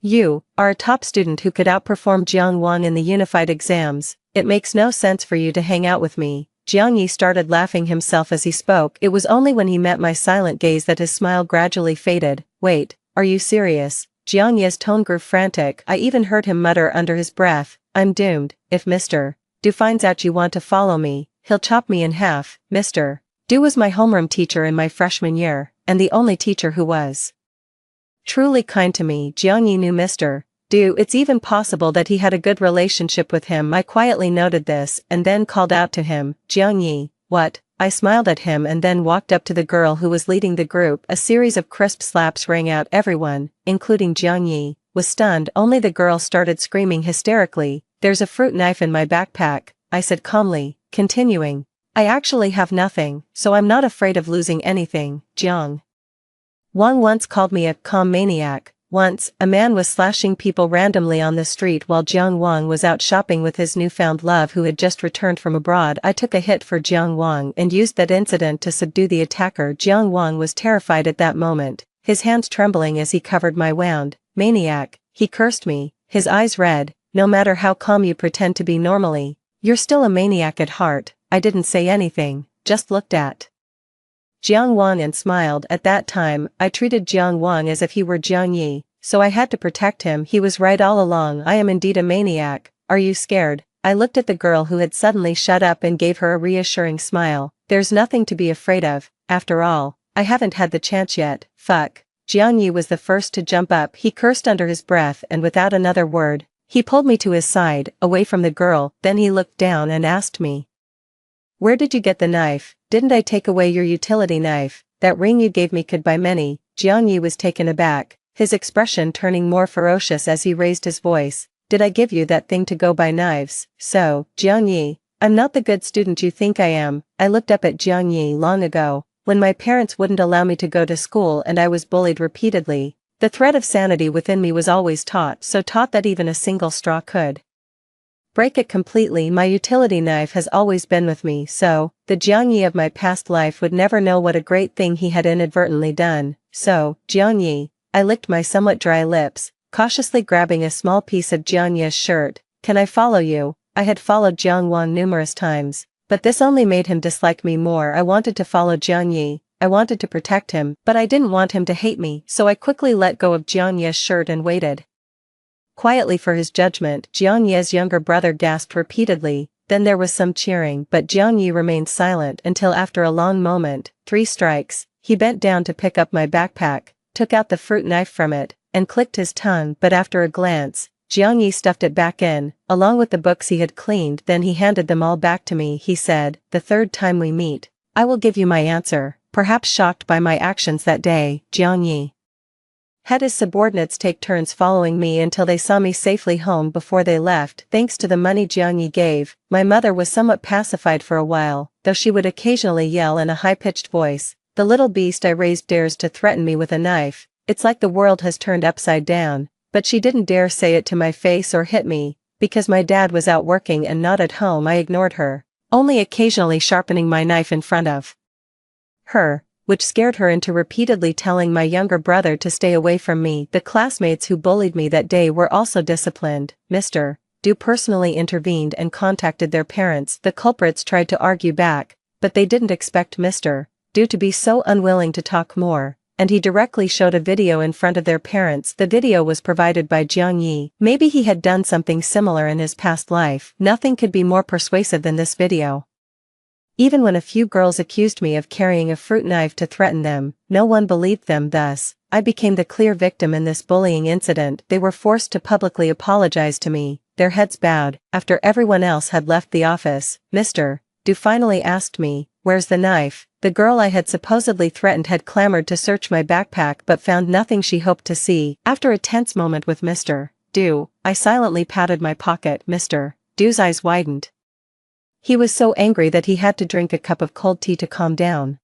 "You are a top student who could outperform Jiang Wang in the unified exams. It makes no sense for you to hang out with me." Jiang Yi started laughing himself as he spoke. It was only when he met my silent gaze that his smile gradually faded. "Wait, are you serious?" Jiang Yi's tone grew frantic. I even heard him mutter under his breath, I'm doomed. If Mr. Du finds out you want to follow me, he'll chop me in half. Mr. Du was my homeroom teacher in my freshman year, and the only teacher who was truly kind to me. Jiang Yi knew Mr. Du. It's even possible that he had a good relationship with him. I quietly noted this and then called out to him, Jiang Yi, what? I smiled at him and then walked up to the girl who was leading the group. A series of crisp slaps rang out. Everyone, including Jiang Yi, was stunned. Only the girl started screaming hysterically. There's a fruit knife in my backpack, I said calmly, continuing. I actually have nothing, so I'm not afraid of losing anything. Jiang Wang once called me a calm maniac. Once, a man was slashing people randomly on the street while Jiang Wang was out shopping with his newfound love who had just returned from abroad. I took a hit for Jiang Wang and used that incident to subdue the attacker. Jiang Wang was terrified at that moment, his hands trembling as he covered my wound. Maniac, he cursed me, his eyes red. No matter how calm you pretend to be normally, you're still a maniac at heart. I didn't say anything, just looked at Jiang Wang and smiled. At that time, I treated Jiang Wang as if he were Jiang Yi, so I had to protect him. He was right all along. I am indeed a maniac. Are you scared? I looked at the girl who had suddenly shut up and gave her a reassuring smile. There's nothing to be afraid of. After all, I haven't had the chance yet. Fuck. Jiang Yi was the first to jump up. He cursed under his breath and without another word, he pulled me to his side, away from the girl. Then he looked down and asked me, where did you get the knife? Didn't I take away your utility knife? That ring you gave me could buy many. Jiang Yi was taken aback, his expression turning more ferocious as he raised his voice. Did I give you that thing to go buy knives? So, Jiang Yi, I'm not the good student you think I am. I looked up at Jiang Yi long ago, when my parents wouldn't allow me to go to school and I was bullied repeatedly. The thread of sanity within me was always taut, so taut that even a single straw could break it completely. My utility knife has always been with me, so the Jiang Yi of my past life would never know what a great thing he had inadvertently done. So, Jiang Yi, I licked my somewhat dry lips, cautiously grabbing a small piece of Jiang Yi's shirt. Can I follow you? I had followed Jiang Wang numerous times, but this only made him dislike me more. I wanted to follow Jiang Yi, I wanted to protect him, but I didn't want him to hate me, so I quickly let go of Jiang Yi's shirt and waited quietly for his judgment. Jiang Yi's younger brother gasped repeatedly, then there was some cheering, but Jiang Yi remained silent until after a long moment, 3 strikes, he bent down to pick up my backpack, took out the fruit knife from it, and clicked his tongue. But after a glance, Jiang Yi stuffed it back in, along with the books he had cleaned. Then he handed them all back to me. He said, the third time we meet, I will give you my answer. Perhaps shocked by my actions that day, Jiang Yi had his subordinates take turns following me until they saw me safely home before they left. Thanks to the money Jiang Yi gave, my mother was somewhat pacified for a while, though she would occasionally yell in a high-pitched voice. The little beast I raised dares to threaten me with a knife. It's like the world has turned upside down. But she didn't dare say it to my face or hit me, because my dad was out working and not at home. I ignored her, only occasionally sharpening my knife in front of her, which scared her into repeatedly telling my younger brother to stay away from me. The classmates who bullied me that day were also disciplined. Mr. Du personally intervened and contacted their parents. The culprits tried to argue back, but they didn't expect Mr. Du to be so unwilling to talk more, and he directly showed a video in front of their parents. The video was provided by Jiang Yi. Maybe he had done something similar in his past life. Nothing could be more persuasive than this video. Even when a few girls accused me of carrying a fruit knife to threaten them, no one believed them. Thus, I became the clear victim in this bullying incident. They were forced to publicly apologize to me, their heads bowed, after everyone else had left the office. Mr. Du finally asked me, where's the knife? The girl I had supposedly threatened had clamored to search my backpack but found nothing she hoped to see. After a tense moment with Mr. Du, I silently patted my pocket. Mr. Du's eyes widened. He was so angry that he had to drink a cup of cold tea to calm down.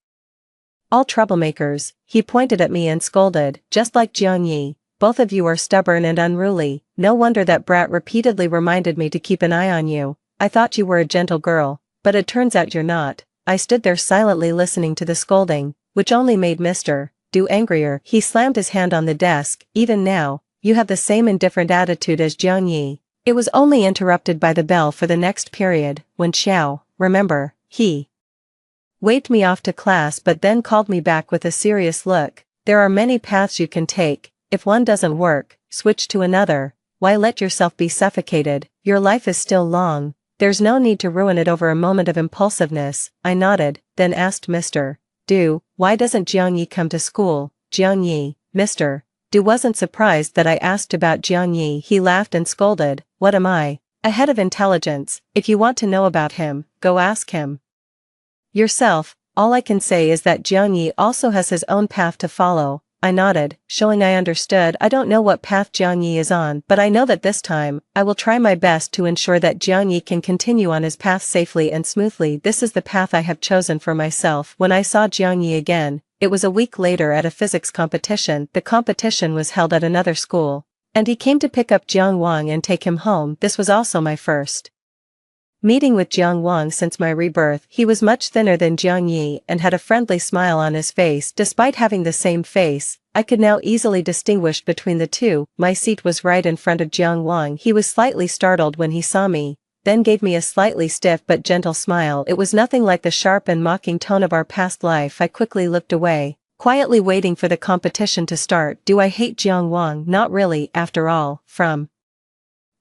All troublemakers, he pointed at me and scolded, just like Jiang Yi, both of you are stubborn and unruly. No wonder that brat repeatedly reminded me to keep an eye on you. I thought you were a gentle girl, but it turns out you're not. I stood there silently listening to the scolding, which only made Mr. Du angrier. He slammed his hand on the desk. Even now, you have the same indifferent attitude as Jiang Yi. It was only interrupted by the bell for the next period, when Xiao, remember, he waved me off to class but then called me back with a serious look. There are many paths you can take, If one doesn't work, switch to another. Why let yourself be suffocated? Your life is still long. There's no need to ruin it over a moment of impulsiveness. I nodded, then asked Mr. Du, why doesn't Jiang Yi come to school? Jiang Yi, Mr. Du wasn't surprised that I asked about Jiang Yi. He laughed and scolded, what am I? A head of intelligence? If you want to know about him, go ask him yourself. All I can say is that Jiang Yi also has his own path to follow. I nodded, showing I understood. I don't know what path Jiang Yi is on, but I know that this time, I will try my best to ensure that Jiang Yi can continue on his path safely and smoothly. This is the path I have chosen for myself. When I saw Jiang Yi again, it was a week later at a physics competition. The competition was held at another school, and he came to pick up Jiang Wang and take him home. This was also my first meeting with Jiang Wang since my rebirth. He was much thinner than Jiang Yi and had a friendly smile on his face. Despite having the same face, I could now easily distinguish between the two. My seat was right in front of Jiang Wang. He was slightly startled when he saw me, then gave me a slightly stiff but gentle smile. It was nothing like the sharp and mocking tone of our past life. I quickly looked away, quietly waiting for the competition to start. Do I hate Jiang Wang? Not really, after all. From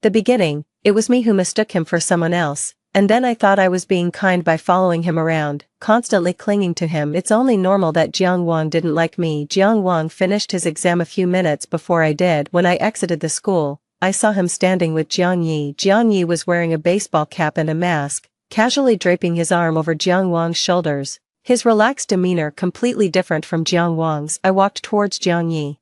the beginning, it was me who mistook him for someone else, and then I thought I was being kind by following him around, constantly clinging to him. It's only normal that Jiang Wang didn't like me. Jiang Wang finished his exam a few minutes before I did. When I exited the school, I saw him standing with Jiang Yi. Jiang Yi was wearing a baseball cap and a mask, casually draping his arm over Jiang Wang's shoulders, his relaxed demeanor completely different from Jiang Wang's. I walked towards Jiang Yi.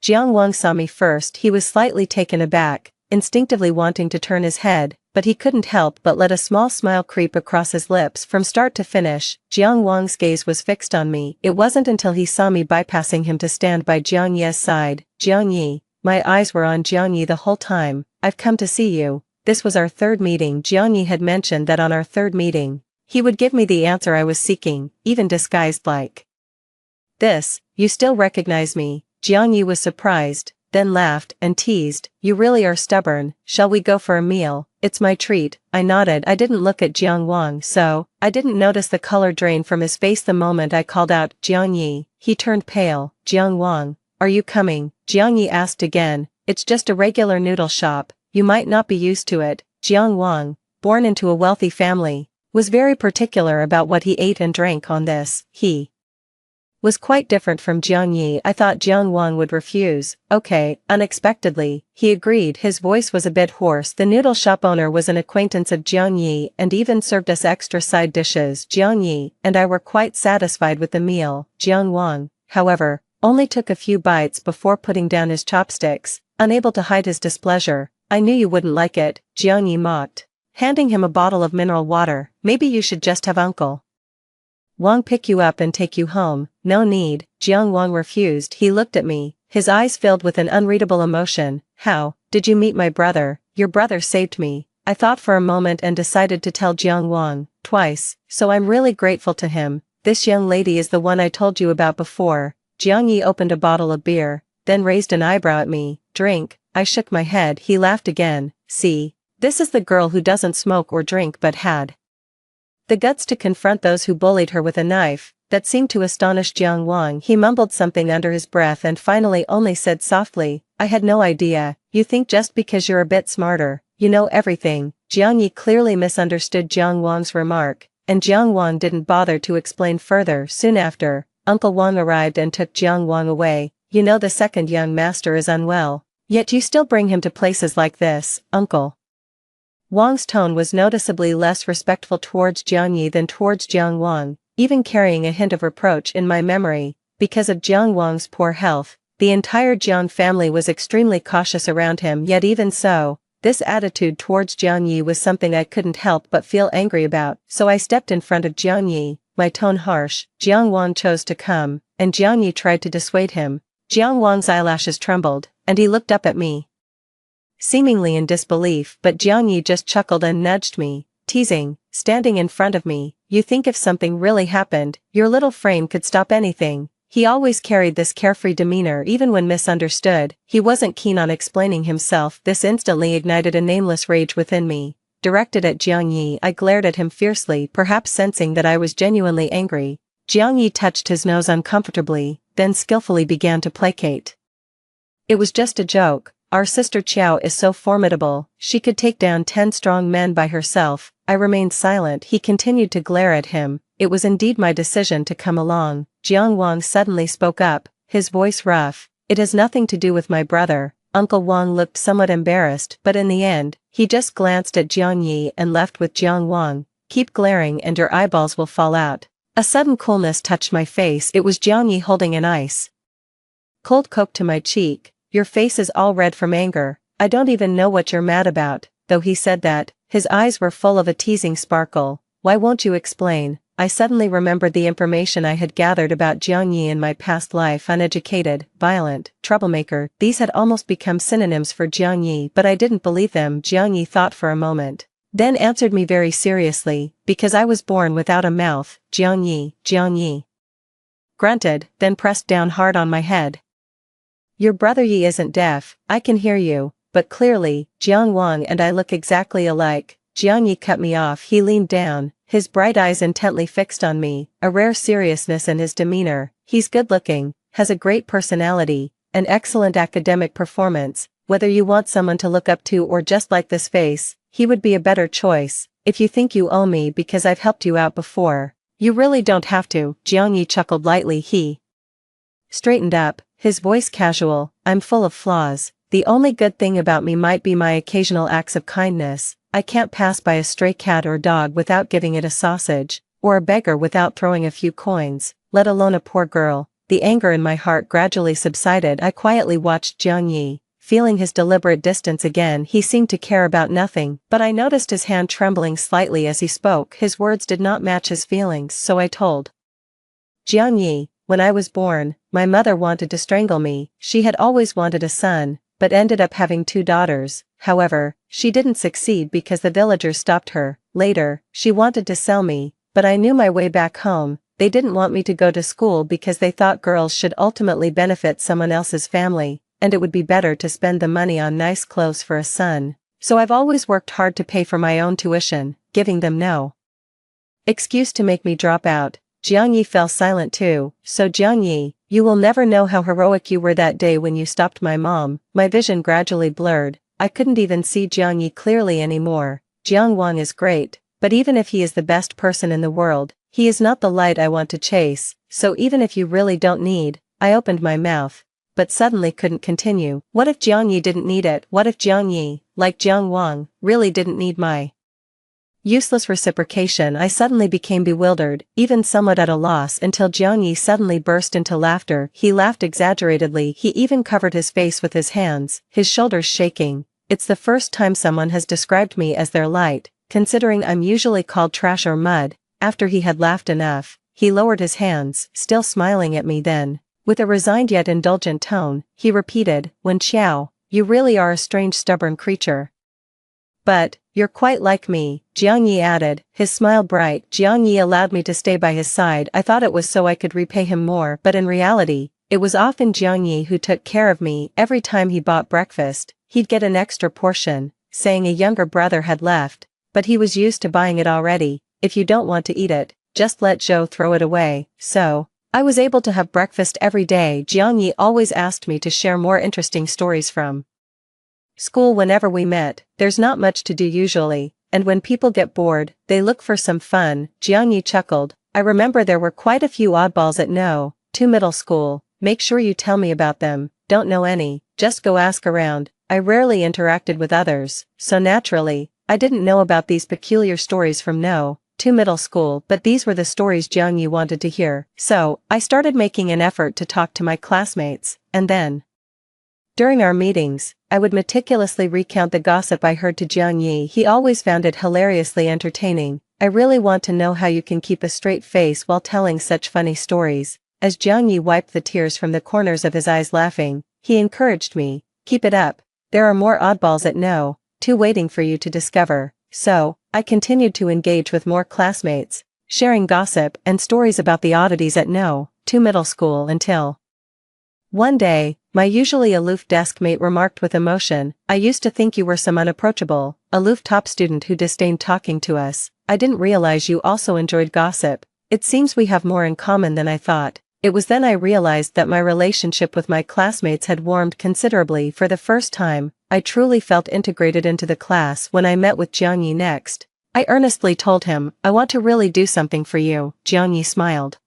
Jiang Wang saw me first. He was slightly taken aback, instinctively wanting to turn his head, but he couldn't help but let a small smile creep across his lips. From start to finish, Jiang Wang's gaze was fixed on me. It wasn't until he saw me bypassing him to stand by Jiang Yi's side. Jiang Yi, my eyes were on Jiang Yi the whole time. I've come to see you. This was our third meeting. Jiang Yi had mentioned that on our third meeting, he would give me the answer I was seeking, even disguised like this. You still recognize me? Jiang Yi was surprised, then laughed and teased, you really are stubborn. Shall we go for a meal? It's my treat. I nodded. I didn't look at Jiang Wang, so I didn't notice the color drain from his face the moment I called out, Jiang Yi. He turned pale. Jiang Wang, are you coming? Jiang Yi asked again. It's just a regular noodle shop. You might not be used to it. Jiang Wang, born into a wealthy family, was very particular about what he ate and drank. On this, he was quite different from Jiang Yi. I thought Jiang Wang would refuse. Okay. Unexpectedly, he agreed. His voice was a bit hoarse. The noodle shop owner was an acquaintance of Jiang Yi and even served us extra side dishes. Jiang Yi and I were quite satisfied with the meal. Jiang Wang, however, only took a few bites before putting down his chopsticks, unable to hide his displeasure. I knew you wouldn't like it, Jiang Yi mocked, handing him a bottle of mineral water. Maybe you should just have Uncle Wang pick you up and take you home. No need. Jiang Wang refused. He looked at me, his eyes filled with an unreadable emotion. How did you meet my brother? Your brother saved me. I thought for a moment and decided to tell Jiang Wang, twice, so I'm really grateful to him. This young lady is the one I told you about before. Jiang Yi opened a bottle of beer, then raised an eyebrow at me. Drink? I shook my head. He laughed again. See, this is the girl who doesn't smoke or drink but had the guts to confront those who bullied her with a knife. That seemed to astonish Jiang Wang. He mumbled something under his breath and finally only said softly, I had no idea. You think just because you're a bit smarter, you know everything. Jiang Yi clearly misunderstood Jiang Wang's remark, and Jiang Wang didn't bother to explain further. Soon after, Uncle Wang arrived and took Jiang Wang away. You know the second young master is unwell, yet you still bring him to places like this. Uncle Wang's tone was noticeably less respectful towards Jiang Yi than towards Jiang Wang, even carrying a hint of reproach. In my memory, because of Jiang Wang's poor health, the entire Jiang family was extremely cautious around him. Yet even so, this attitude towards Jiang Yi was something I couldn't help but feel angry about. So I stepped in front of Jiang Yi, my tone harsh. Jiang Wang chose to come, and Jiang Yi tried to dissuade him. Jiang Wang's eyelashes trembled, and he looked up at me, seemingly in disbelief, but Jiang Yi just chuckled and nudged me, teasing, standing in front of me. You think if something really happened, your little frame could stop anything. He always carried this carefree demeanor even when misunderstood. He wasn't keen on explaining himself. This instantly ignited a nameless rage within me. Directed at Jiang Yi, I glared at him fiercely, perhaps sensing that I was genuinely angry. Jiang Yi touched his nose uncomfortably, then skillfully began to placate It was just a joke. Our sister Qiao is so formidable, she could take down 10 strong men by herself. I remained silent. He continued to glare at him. It was indeed my decision to come along. Jiang Wang suddenly spoke up, his voice rough. It has nothing to do with my brother. Uncle Wang looked somewhat embarrassed, but in the end, he just glanced at Jiang Yi and left with Jiang Wang. Keep glaring and your eyeballs will fall out. A sudden coolness touched my face. It was Jiang Yi holding an ice cold Coke to my cheek. Your face is all red from anger. I don't even know what you're mad about. Though he said that, his eyes were full of a teasing sparkle. Why won't you explain? I suddenly remembered the information I had gathered about Jiang Yi in my past life. Uneducated, violent, troublemaker. These had almost become synonyms for Jiang Yi, but I didn't believe them. Jiang Yi thought for a moment, then answered me very seriously, because I was born without a mouth. Jiang Yi, Jiang Yi grunted, then pressed down hard on my head. Your brother Yi isn't deaf, I can hear you, but clearly, Jiang Wang and I look exactly alike. Jiang Yi cut me off. He leaned down, his bright eyes intently fixed on me, a rare seriousness in his demeanor. He's good-looking, has a great personality, an excellent academic performance. Whether you want someone to look up to or just like this face, he would be a better choice. If you think you owe me because I've helped you out before, you really don't have to. Jiang Yi chuckled lightly. He straightened up, his voice casual. I'm full of flaws. The only good thing about me might be my occasional acts of kindness. I can't pass by a stray cat or dog without giving it a sausage, or a beggar without throwing a few coins, let alone a poor girl. The anger in my heart gradually subsided. I quietly watched Jiang Yi, feeling his deliberate distance again. He seemed to care about nothing, but I noticed his hand trembling slightly as he spoke. His words did not match his feelings, so I told Jiang Yi, when I was born, my mother wanted to strangle me. She had always wanted a son, but ended up having 2 daughters. However, she didn't succeed because the villagers stopped her. Later, she wanted to sell me, but I knew my way back home. They didn't want me to go to school because they thought girls should ultimately benefit someone else's family, and it would be better to spend the money on nice clothes for a son. So I've always worked hard to pay for my own tuition, giving them no excuse to make me drop out. Jiang Yi fell silent too. So Jiang Yi, you will never know how heroic you were that day when you stopped my mom. My vision gradually blurred. I couldn't even see Jiang Yi clearly anymore. Jiang Wang is great, but even if he is the best person in the world, he is not the light I want to chase. So even if you really don't need, I opened my mouth, but suddenly couldn't continue. What if Jiang Yi didn't need it? What if Jiang Yi, like Jiang Wang, really didn't need my useless reciprocation? I suddenly became bewildered, even somewhat at a loss, until Jiang Yi suddenly burst into laughter. He laughed exaggeratedly. He even covered his face with his hands, his shoulders shaking. It's the first time someone has described me as their light, considering I'm usually called trash or mud. After he had laughed enough, he lowered his hands, still smiling at me. Then, with a resigned yet indulgent tone, he repeated, Wen Qiao, you really are a strange stubborn creature. But, you're quite like me, Jiang Yi added, his smile bright. Jiang Yi allowed me to stay by his side. I thought it was so I could repay him more, but in reality, it was often Jiang Yi who took care of me. Every time he bought breakfast, he'd get an extra portion, saying a younger brother had left, but he was used to buying it already. If you don't want to eat it, just let Joe throw it away. So, I was able to have breakfast every day. Jiang Yi always asked me to share more interesting stories from school whenever we met. There's not much to do usually, and when people get bored, they look for some fun. Jiang Yi chuckled. I remember there were quite a few oddballs at No. 2 middle school. Make sure you tell me about them. Don't know any, just go ask around. I rarely interacted with others, so naturally, I didn't know about these peculiar stories from No. 2 middle school, but these were the stories Jiang Yi wanted to hear. So, I started making an effort to talk to my classmates, and then, during our meetings, I would meticulously recount the gossip I heard to Jiang Yi. He always found it hilariously entertaining. I really want to know how you can keep a straight face while telling such funny stories. As Jiang Yi wiped the tears from the corners of his eyes laughing, he encouraged me, keep it up. There are more oddballs at No. 2 waiting for you to discover. So, I continued to engage with more classmates, sharing gossip and stories about the oddities at No. 2 middle school until one day, my usually aloof desk mate remarked with emotion, I used to think you were some unapproachable, aloof top student who disdained talking to us. I didn't realize you also enjoyed gossip. It seems we have more in common than I thought. It was then I realized that my relationship with my classmates had warmed considerably. For the first time, I truly felt integrated into the class when I met with Jiangyi next. I earnestly told him, "I want to really do something for you." Jiangyi smiled.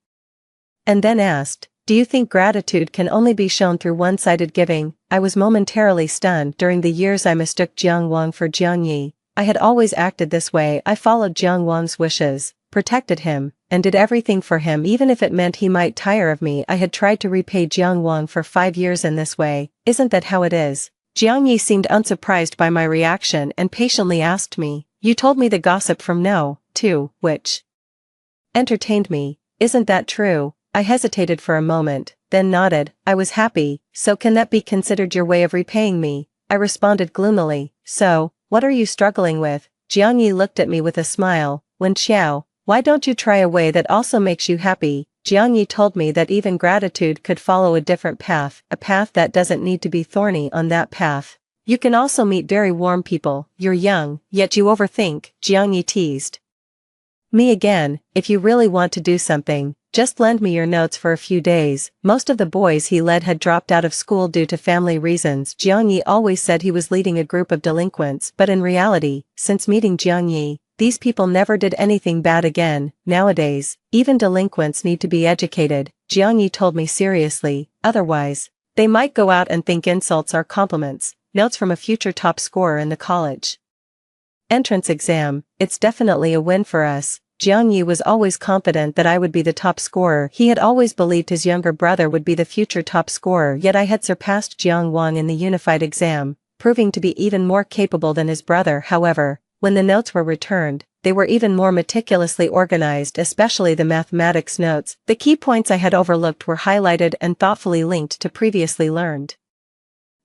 And then asked, "Do you think gratitude can only be shown through one-sided giving?" I was momentarily stunned. During the years I mistook Jiang Wang for Jiangyi. I had always acted this way. I followed Jiang Wang's wishes, protected him, and did everything for him even if it meant he might tire of me. I had tried to repay Jiang Wang for 5 years in this way. "Isn't that how it is?" Jiangyi seemed unsurprised by my reaction and patiently asked me, "You told me the gossip from No. 2, which entertained me. Isn't that true?" I hesitated for a moment, then nodded. "I was happy. So can that be considered your way of repaying me?" I responded gloomily. "So, what are you struggling with?" Jiangyi looked at me with a smile. "Wen Xiao, why don't you try a way that also makes you happy?" Jiangyi told me that even gratitude could follow a different path, a path that doesn't need to be thorny. On that path, you can also meet very warm people. "You're young, yet you overthink," Jiangyi teased me again. "If you really want to do something, just lend me your notes for a few days." Most of the boys he led had dropped out of school due to family reasons. Jiangyi always said he was leading a group of delinquents, but in reality, since meeting Jiangyi, these people never did anything bad again. Nowadays, even delinquents need to be educated, Jiangyi told me seriously, otherwise, they might go out and think insults are compliments. Notes from a future top scorer in the college entrance exam. "It's definitely a win for us." Jiangyi was always confident that I would be the top scorer. He had always believed his younger brother would be the future top scorer, yet I had surpassed Jiang Wang in the unified exam, proving to be even more capable than his brother. However, when the notes were returned, they were even more meticulously organized, especially the mathematics notes. The key points I had overlooked were highlighted and thoughtfully linked to previously learned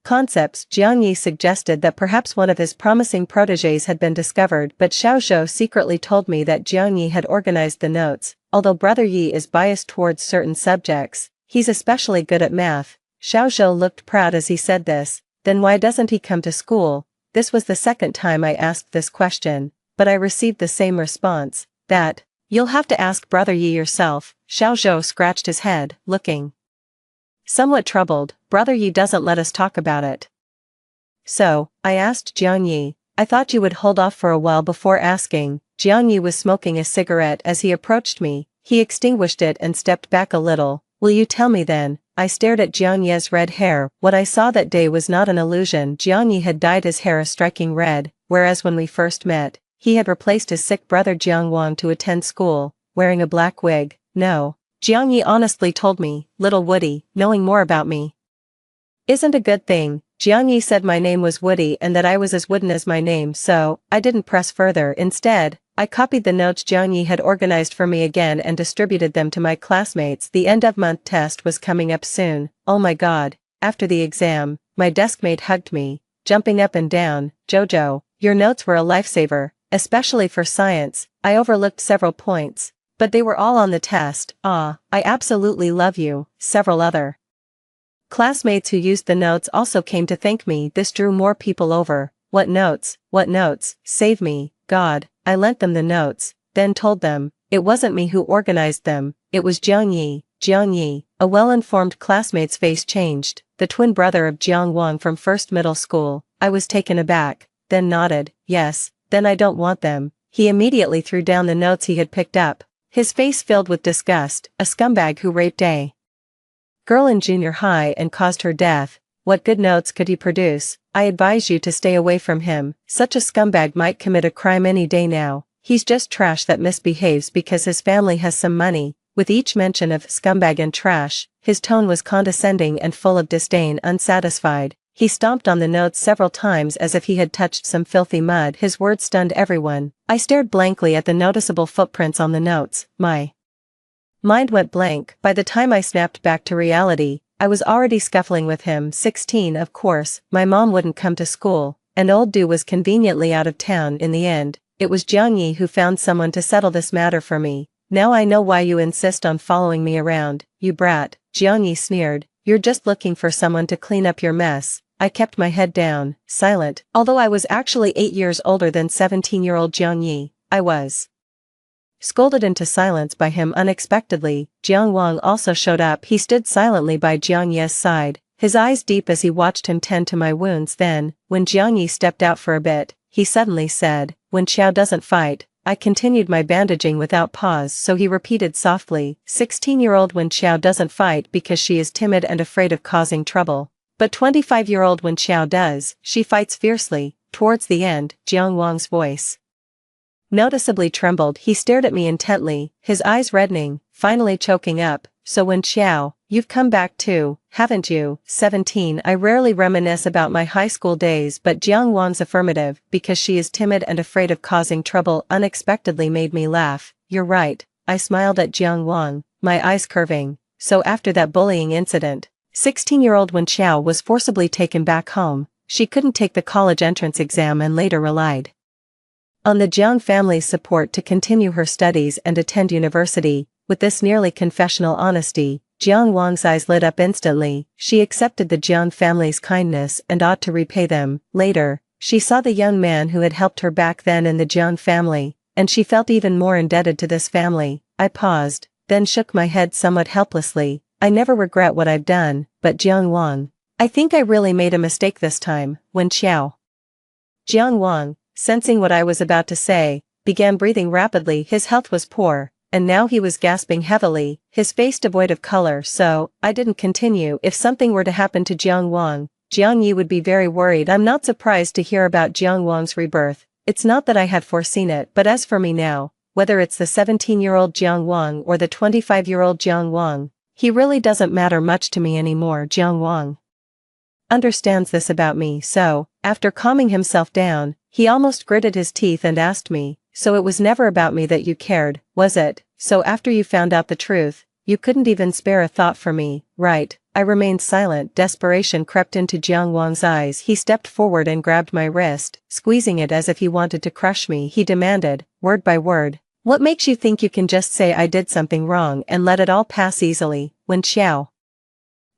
concepts. Jiangyi suggested that perhaps one of his promising protégés had been discovered, but Xiao Zhou secretly told me that Jiangyi had organized the notes. Although Brother Yi is biased towards certain subjects, he's especially good at math. Xiao Zhou looked proud as he said this. "Then why doesn't he come to school?" This was the second time I asked this question, but I received the same response, that, "You'll have to ask Brother Yi yourself." Xiao Zhou scratched his head, looking somewhat troubled. "Brother Yi doesn't let us talk about it." So, I asked Jiangyi, "I thought you would hold off for a while before asking." Jiangyi was smoking a cigarette as he approached me. He extinguished it and stepped back a little. "Will you tell me then?" I stared at Jiangyi's red hair. What I saw that day was not an illusion. Jiangyi had dyed his hair a striking red, whereas when we first met, he had replaced his sick brother Jiang Wang to attend school, wearing a black wig. "No," Jiangyi honestly told me, "Little Woody, knowing more about me isn't a good thing." Jiangyi said my name was Woody and that I was as wooden as my name, so I didn't press further. Instead, I copied the notes Jiangyi had organized for me again and distributed them to my classmates. The end-of-month test was coming up soon. Oh my god. After the exam, my deskmate hugged me, jumping up and down. "Jojo, your notes were a lifesaver, especially for science. I overlooked several points, but they were all on the test. Ah, I absolutely love you." Several other classmates who used the notes also came to thank me. This drew more people over. What notes? What notes? Save me, God. I lent them the notes, then told them, it wasn't me who organized them, it was Jiangyi. Jiangyi. A well-informed classmate's face changed. The twin brother of Jiang Wang from first middle school. I was taken aback, then nodded. "Yes, then I don't want them." He immediately threw down the notes he had picked up, his face filled with disgust. "A scumbag who raped a girl in junior high and caused her death. What good notes could he produce? I advise you to stay away from him. Such a scumbag might commit a crime any day now. He's just trash that misbehaves because his family has some money." With each mention of scumbag and trash, his tone was condescending and full of disdain. Unsatisfied, he stomped on the notes several times as if he had touched some filthy mud. His words stunned everyone. I stared blankly at the noticeable footprints on the notes. My mind went blank. By the time I snapped back to reality, I was already scuffling with him. 16. Of course, my mom wouldn't come to school, and old Du was conveniently out of town. In the end, it was Jiangyi who found someone to settle this matter for me. "Now I know why you insist on following me around, you brat," Jiangyi sneered. "You're just looking for someone to clean up your mess." I kept my head down, silent. Although I was actually 8 years older than 17-year-old Jiangyi, I was Scolded into silence by him unexpectedly, Jiang Wang also showed up. He stood silently by Jiang Ye's side, his eyes deep as he watched him tend to my wounds. Then, when Jiang Yi stepped out for a bit, he suddenly said, "When Xiao doesn't fight." I continued my bandaging without pause, so he repeated softly, 16-year-old Wen Xiao doesn't fight because she is timid and afraid of causing trouble. But 25-year-old Wen Xiao does, she fights fiercely. Towards the end, Jiang Wang's voice noticeably trembled. He stared at me intently, his eyes reddening, finally choking up. "So Wen Xiao, you've come back too, haven't you?" 17 I rarely reminisce about my high school days, but Jiang Wang's affirmative, because she is timid and afraid of causing trouble, unexpectedly made me laugh. "You're right," I smiled at Jiang Wang, my eyes curving. "So after that bullying incident, 16-year-old Wen Xiao was forcibly taken back home. She couldn't take the college entrance exam and later relied on the Jiang family's support to continue her studies and attend university." With this nearly confessional honesty, Jiang Wang's eyes lit up instantly. She accepted the Jiang family's kindness and ought to repay them. Later, she saw the young man who had helped her back then in the Jiang family, and she felt even more indebted to this family. I paused, then shook my head somewhat helplessly. "I never regret what I've done, but Jiang Wang, I think I really made a mistake this time." Wen Xiao. Jiang Wang, sensing what I was about to say, began breathing rapidly. His health was poor, and now he was gasping heavily, his face devoid of color. So, I didn't continue. If something were to happen to Jiang Wang, Jiang Yi would be very worried. I'm not surprised to hear about Jiang Wang's rebirth. It's not that I had foreseen it, but as for me now, whether it's the 17-year-old Jiang Wang or the 25-year-old Jiang Wang, he really doesn't matter much to me anymore. Jiang Wang understands this about me. So, after calming himself down, he almost gritted his teeth and asked me, "So it was never about me that you cared, was it? So after you found out the truth, you couldn't even spare a thought for me, right?" I remained silent. Desperation crept into Jiang Wang's eyes. He stepped forward and grabbed my wrist, squeezing it as if he wanted to crush me. He demanded, word by word, "What makes you think you can just say I did something wrong and let it all pass easily, Wen Xiao?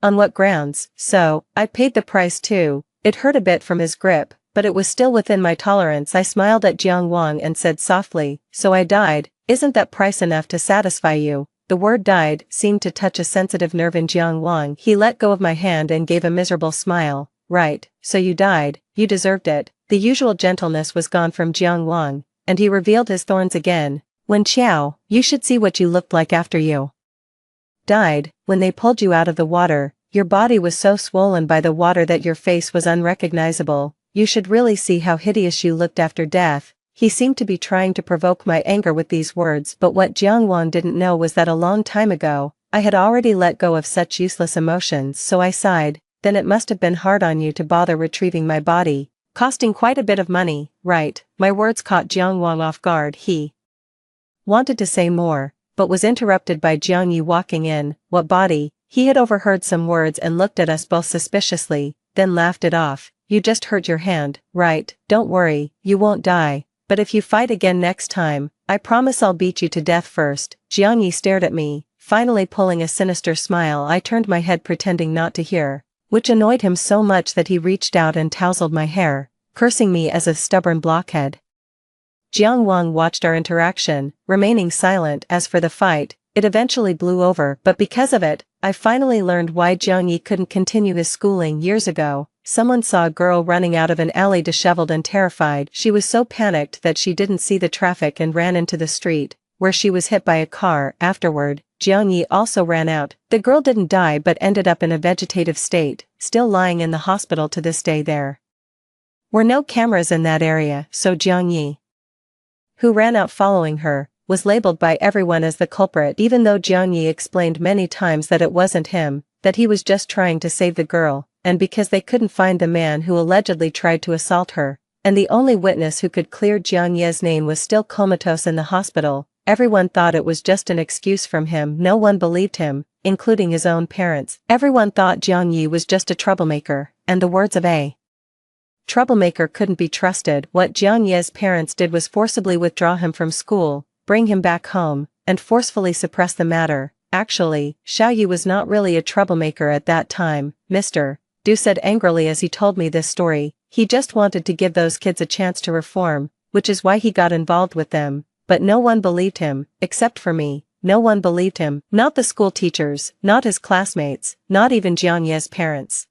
On what grounds?" So, I paid the price too. It hurt a bit from his grip, but it was still within my tolerance. I smiled at Jiang Wang and said softly, "So I died. Isn't that price enough to satisfy you?" The word "died" seemed to touch a sensitive nerve in Jiang Wang. He let go of my hand and gave a miserable smile. "Right, so you died, you deserved it." The usual gentleness was gone from Jiang Wang, and he revealed his thorns again. "Wen Xiao, you should see what you looked like after you died. When they pulled you out of the water, your body was so swollen by the water that your face was unrecognizable. You should really see how hideous you looked after death." He seemed to be trying to provoke my anger with these words, but what Jiang Wang didn't know was that a long time ago, I had already let go of such useless emotions. So I sighed, "Then it must have been hard on you to bother retrieving my body, costing quite a bit of money, right?" My words caught Jiang Wang off guard. He wanted to say more, but was interrupted by Jiang Yi walking in. "What body?" He had overheard some words and looked at us both suspiciously, then laughed it off. "You just hurt your hand, right? Don't worry, you won't die. But if you fight again next time, I promise I'll beat you to death first." Jiang Yi stared at me, finally pulling a sinister smile. I turned my head pretending not to hear, which annoyed him so much that he reached out and tousled my hair, cursing me as a stubborn blockhead. Jiang Wang watched our interaction, remaining silent. As for the fight, it eventually blew over, but because of it, I finally learned why Jiang Yi couldn't continue his schooling. Years ago, someone saw a girl running out of an alley disheveled and terrified. She was so panicked that she didn't see the traffic and ran into the street, where she was hit by a car. Afterward, Jiang Yi also ran out. The girl didn't die but ended up in a vegetative state, still lying in the hospital to this day. There were no cameras in that area, so Jiang Yi, who ran out following her, was labeled by everyone as the culprit, even though Jiang Yi explained many times that it wasn't him, that he was just trying to save the girl. And because they couldn't find the man who allegedly tried to assault her, and the only witness who could clear Jiang Ye's name was still comatose in the hospital, everyone thought it was just an excuse from him. No one believed him, including his own parents. Everyone thought Jiang Yi was just a troublemaker, and the words of a troublemaker couldn't be trusted. What Jiang Ye's parents did was forcibly withdraw him from school, bring him back home, and forcefully suppress the matter. Actually, Xiao Yu was not really a troublemaker at that time, Mr. Du said angrily as he told me this story. He just wanted to give those kids a chance to reform, which is why he got involved with them. but no one believed him, except for me. No one believed him, not the school teachers, not his classmates, not even Jiang Ye's parents.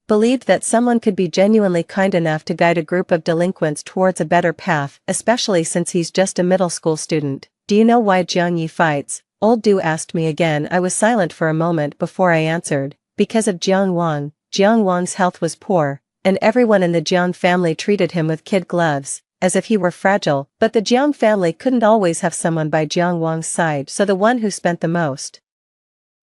Believed that someone could be genuinely kind enough to guide a group of delinquents towards a better path, especially since he's just a middle school student. Do you know why Jiang Yi fights? Old Du asked me again. I was silent for a moment before I answered. Because of Jiang Wang. Jiang Wang's health was poor, and everyone in the Jiang family treated him with kid gloves, as if he were fragile, but the Jiang family couldn't always have someone by Jiang Wang's side, so the one who spent the most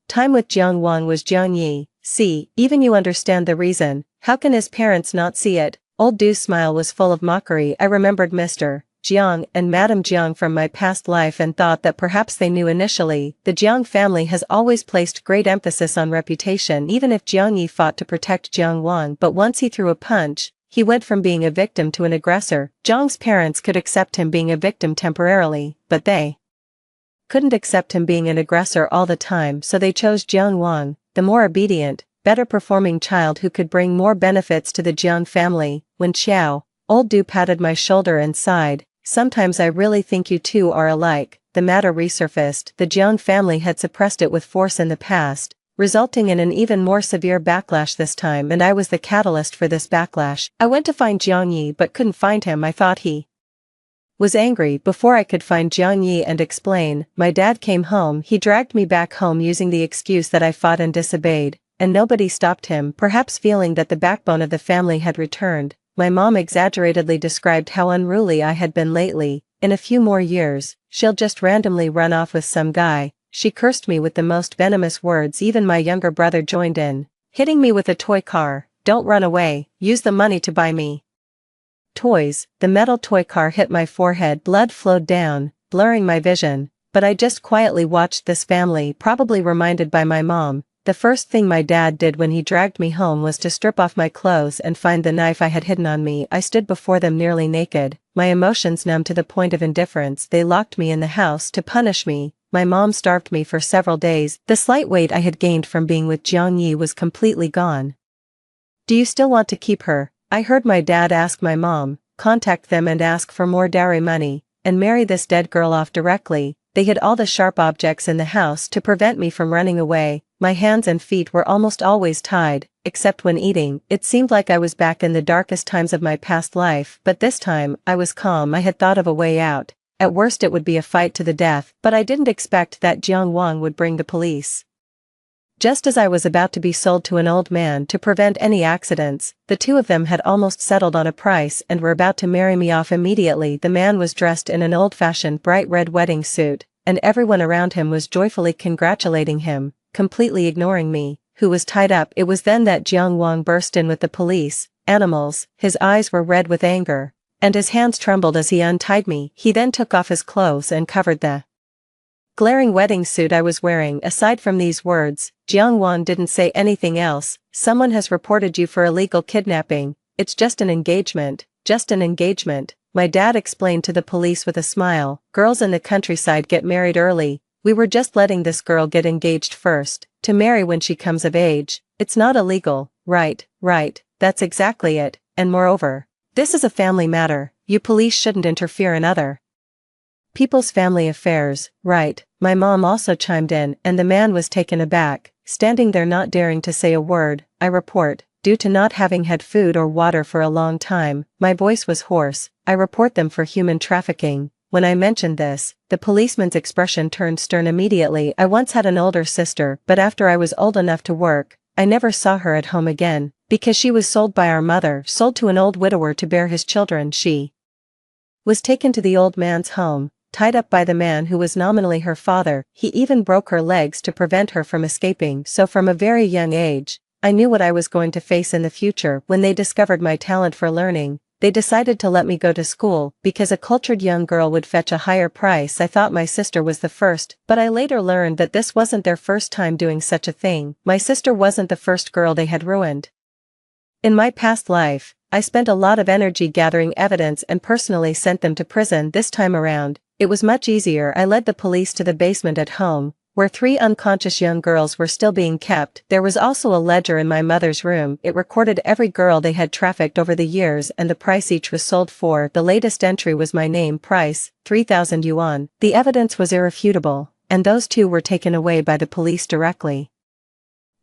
time with Jiang Wang was Jiang Yi. See, even you understand the reason. How can his parents not see it? Old Du's smile was full of mockery. I remembered Mr. Jiang and Madame Jiang from my past life and thought that perhaps they knew initially. The Jiang family has always placed great emphasis on reputation, even if Jiang Yi fought to protect Jiang Wang, but once he threw a punch, he went from being a victim to an aggressor. Jiang's parents could accept him being a victim temporarily, but they couldn't accept him being an aggressor all the time, so they chose Jiang Wang, the more obedient, better performing child who could bring more benefits to the Jiang family. When Xiao, Old Du patted my shoulder and sighed, sometimes I really think you two are alike. The matter resurfaced. The Jiang family had suppressed it with force in the past, resulting in an even more severe backlash this time, and I was the catalyst for this backlash. I went to find Jiang Yi but couldn't find him. I thought he was angry. Before I could find Jiang Yi and explain, my dad came home. He dragged me back home using the excuse that I fought and disobeyed, and nobody stopped him, perhaps feeling that the backbone of the family had returned. My mom exaggeratedly described how unruly I had been lately. In a few more years, she'll just randomly run off with some guy. She cursed me with the most venomous words. Even my younger brother joined in, hitting me with a toy car. Don't run away, use the money to buy me toys. The metal toy car hit my forehead. Blood flowed down, blurring my vision, but I just quietly watched this family, probably reminded by my mom. The first thing my dad did when he dragged me home was to strip off my clothes and find the knife I had hidden on me. I stood before them nearly naked, my emotions numb to the point of indifference. They locked me in the house to punish me. My mom starved me for several days. The slight weight I had gained from being with Jiang Yi was completely gone. Do you still want to keep her? I heard my dad ask my mom. Contact them and ask for more dowry money, and marry this dead girl off directly. They hid all the sharp objects in the house to prevent me from running away. My hands and feet were almost always tied, except when eating. It seemed like I was back in the darkest times of my past life, but this time, I was calm. I had thought of a way out. At worst it would be a fight to the death, but I didn't expect that Jiang Wang would bring the police. Just as I was about to be sold to an old man to prevent any accidents, the two of them had almost settled on a price and were about to marry me off immediately. The man was dressed in an old-fashioned bright red wedding suit, and everyone around him was joyfully congratulating him, completely ignoring me, who was tied up. It was then that Jiang Wang burst in with the police. Animals. His eyes were red with anger, and his hands trembled as he untied me. He then took off his clothes and covered the glaring wedding suit I was wearing. Aside from these words, Jiang Wang didn't say anything else. Someone has reported you for illegal kidnapping. It's just an engagement, just an engagement. My dad explained to the police with a smile. Girls in the countryside get married early. We were just letting this girl get engaged first, to marry when she comes of age. It's not illegal. Right, that's exactly it. And moreover, this is a family matter. You police shouldn't interfere in other people's family affairs. Right. My mom also chimed in, and the man was taken aback, standing there not daring to say a word. I report, due to not having had food or water for a long time, my voice was hoarse. I report them for human trafficking. When I mentioned this, the policeman's expression turned stern immediately. I once had an older sister, but after I was old enough to work, I never saw her at home again, because she was sold by our mother, sold to an old widower to bear his children. She was taken to the old man's home, tied up by the man who was nominally her father. He even broke her legs to prevent her from escaping. So from a very young age, I knew what I was going to face in the future. When they discovered my talent for learning, they decided to let me go to school, because a cultured young girl would fetch a higher price. I thought my sister was the first, but I later learned that this wasn't their first time doing such a thing. My sister wasn't the first girl they had ruined. In my past life, I spent a lot of energy gathering evidence and personally sent them to prison. This time around, it was much easier. I led the police to the basement at home, where 3 unconscious young girls were still being kept. There was also a ledger in my mother's room. It recorded every girl they had trafficked over the years and the price each was sold for. The latest entry was my name, price, 3,000 yuan. The evidence was irrefutable, and those 2 were taken away by the police directly.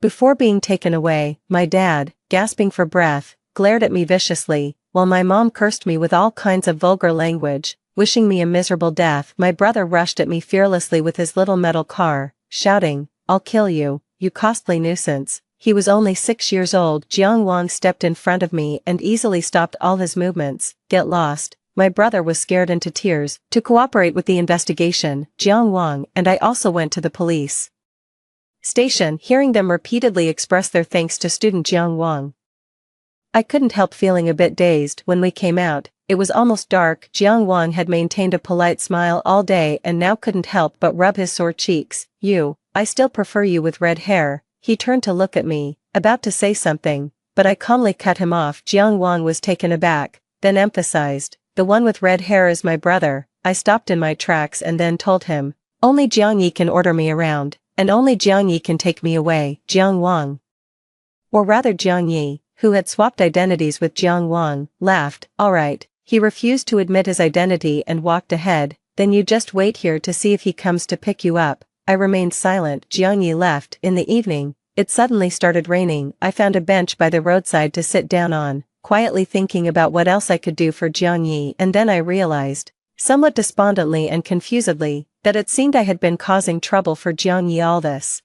Before being taken away, my dad, gasping for breath, glared at me viciously, while my mom cursed me with all kinds of vulgar language, wishing me a miserable death. My brother rushed at me fearlessly with his little metal car, shouting, "I'll kill you, you costly nuisance." He was only 6 years old. Jiang Wang stepped in front of me and easily stopped all his movements. Get lost. My brother was scared into tears. To cooperate with the investigation, Jiang Wang and I also went to the police station, hearing them repeatedly express their thanks to student Jiang Wang. I couldn't help feeling a bit dazed. When we came out, it was almost dark. Jiang Wang had maintained a polite smile all day and now couldn't help but rub his sore cheeks. I still prefer you with red hair." He turned to look at me, about to say something, but I calmly cut him off. Jiang Wang was taken aback, then emphasized, "The one with red hair is my brother." I stopped in my tracks and then told him, "Only Jiang Yi can order me around, and only Jiang Yi can take me away." Jiang Wang, or rather Jiang Yi, who had swapped identities with Jiang Wang, laughed. "All right." He refused to admit his identity and walked ahead. "Then you just wait here to see if he comes to pick you up." I remained silent. Jiang Yi left. In the evening, it suddenly started raining. I found a bench by the roadside to sit down on, quietly thinking about what else I could do for Jiang Yi, and then I realized, somewhat despondently and confusedly, that it seemed I had been causing trouble for Jiang Yi all this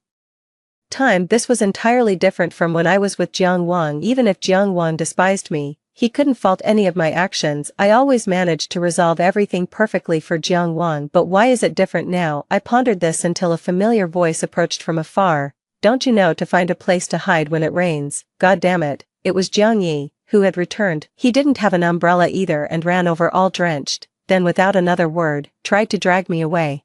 time. This was entirely different from when I was with Jiang Wang. Even if Jiang Wang despised me, he couldn't fault any of my actions. I always managed to resolve everything perfectly for Jiang Wang, but why is it different now? I pondered this until a familiar voice approached from afar. "Don't you know to find a place to hide when it rains?" God damn it, it was Jiang Yi, who had returned. He didn't have an umbrella either and ran over all drenched, then without another word, tried to drag me away.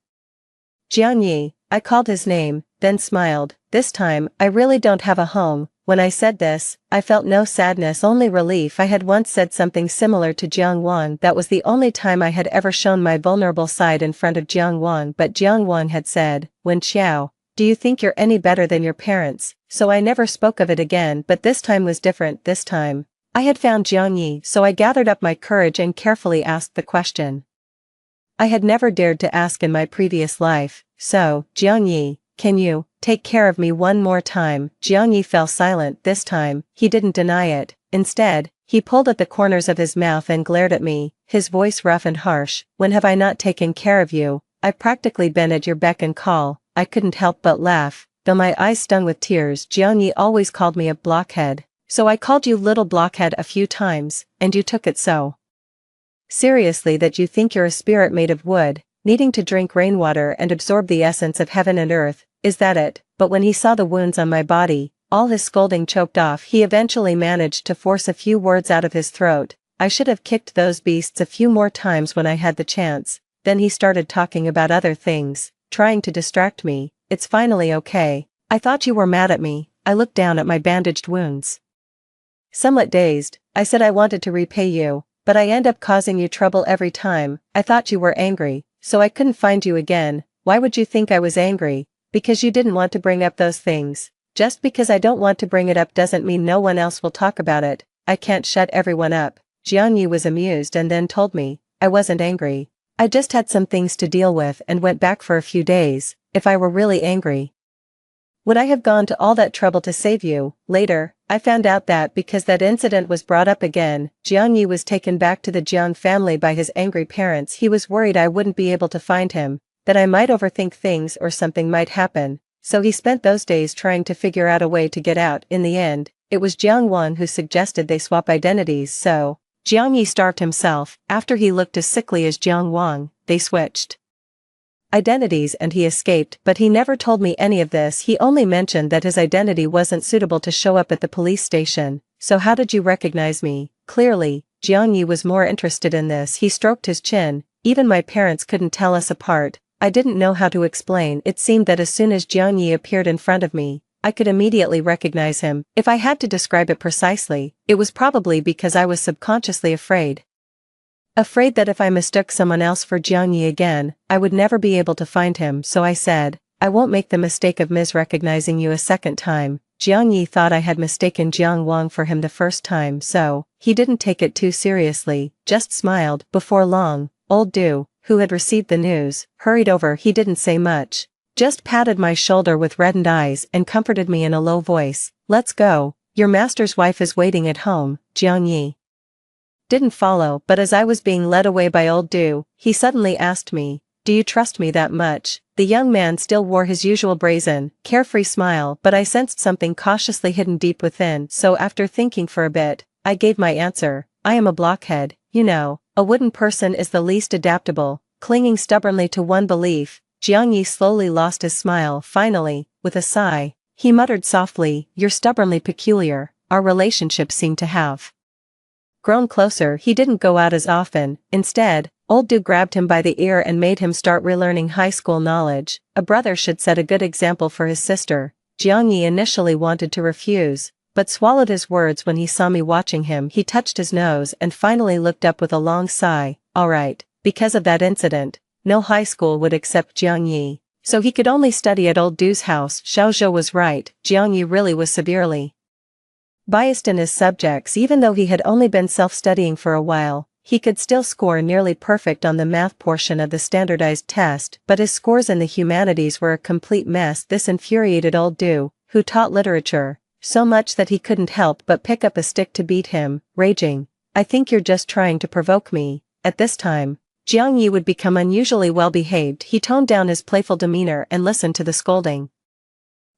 "Jiang Yi," I called his name, then smiled. "This time, I really don't have a home." When I said this, I felt no sadness, only relief. I had once said something similar to Jiang Wang. That was the only time I had ever shown my vulnerable side in front of Jiang Wang, but Jiang Wang had said, "Wen Xiao, do you think you're any better than your parents?" So I never spoke of it again, but this time was different. This time, I had found Jiang Yi, so I gathered up my courage and carefully asked the question I had never dared to ask in my previous life. "So, Jiang Yi, can you take care of me one more time?" Jiang Yi fell silent. This time, he didn't deny it. Instead, he pulled at the corners of his mouth and glared at me, his voice rough and harsh. "When have I not taken care of you? I've practically been at your beck and call." I couldn't help but laugh, though my eyes stung with tears. "Jiang Yi always called me a blockhead. So I called you little blockhead a few times, and you took it so seriously that you think you're a spirit made of wood, needing to drink rainwater and absorb the essence of heaven and earth. Is that it?" But when he saw the wounds on my body, all his scolding choked off. He eventually managed to force a few words out of his throat. "I should have kicked those beasts a few more times when I had the chance." Then he started talking about other things, trying to distract me. "It's finally okay. I thought you were mad at me." I looked down at my bandaged wounds. Somewhat dazed, I said, "I wanted to repay you, but I end up causing you trouble every time. I thought you were angry, so I couldn't find you again." "Why would you think I was angry?" "Because you didn't want to bring up those things." "Just because I don't want to bring it up doesn't mean no one else will talk about it. I can't shut everyone up." Jiang Yi was amused and then told me, "I wasn't angry. I just had some things to deal with and went back for a few days. If I were really angry, would I have gone to all that trouble to save you?" Later, I found out that because that incident was brought up again, Jiang Yi was taken back to the Jiang family by his angry parents. He was worried I wouldn't be able to find him, that I might overthink things or something might happen, so he spent those days trying to figure out a way to get out. In the end, it was Jiang Wang who suggested they swap identities, so Jiang Yi starved himself. After he looked as sickly as Jiang Wang, they switched identities and he escaped, but he never told me any of this. He only mentioned that his identity wasn't suitable to show up at the police station. "So how did you recognize me?" Clearly, Jiang Yi was more interested in this. He stroked his chin. "Even my parents couldn't tell us apart." I didn't know how to explain. It seemed that as soon as Jiang Yi appeared in front of me, I could immediately recognize him. If I had to describe it precisely, it was probably because I was subconsciously afraid. Afraid that if I mistook someone else for Jiang Yi again, I would never be able to find him. So I said, I won't make the mistake of misrecognizing you a second time. Jiang Yi thought I had mistaken Jiang Wang for him the first time, so he didn't take it too seriously, just smiled. Before long, old Du, who had received the news, hurried over. He didn't say much, just patted my shoulder with reddened eyes and comforted me in a low voice. Let's go, your master's wife is waiting at home. Jiang Yi didn't follow, but as I was being led away by old Du, he suddenly asked me, do you trust me that much? The young man still wore his usual brazen, carefree smile, but I sensed something cautiously hidden deep within, so after thinking for a bit, I gave my answer. I am a blockhead, you know, a wooden person is the least adaptable, clinging stubbornly to one belief. Jiang Yi slowly lost his smile. Finally, with a sigh, he muttered softly, you're stubbornly peculiar. Our relationship seemed to have grown closer. He didn't go out as often. Instead, old Du grabbed him by the ear and made him start relearning high school knowledge. A brother should set a good example for his sister. Jiang Yi initially wanted to refuse, but swallowed his words when he saw me watching him. He touched his nose and finally looked up with a long sigh. All right, because of that incident, no high school would accept Jiang Yi, so he could only study at old Du's house. Xiaozhou was right. Jiang Yi really was severely biased in his subjects. Even though he had only been self-studying for a while, he could still score nearly perfect on the math portion of the standardized test, but his scores in the humanities were a complete mess. This infuriated old Du, who taught literature, so much that he couldn't help but pick up a stick to beat him, raging, I think you're just trying to provoke me. At this time, Jiang Yi would become unusually well-behaved. He toned down his playful demeanor and listened to the scolding.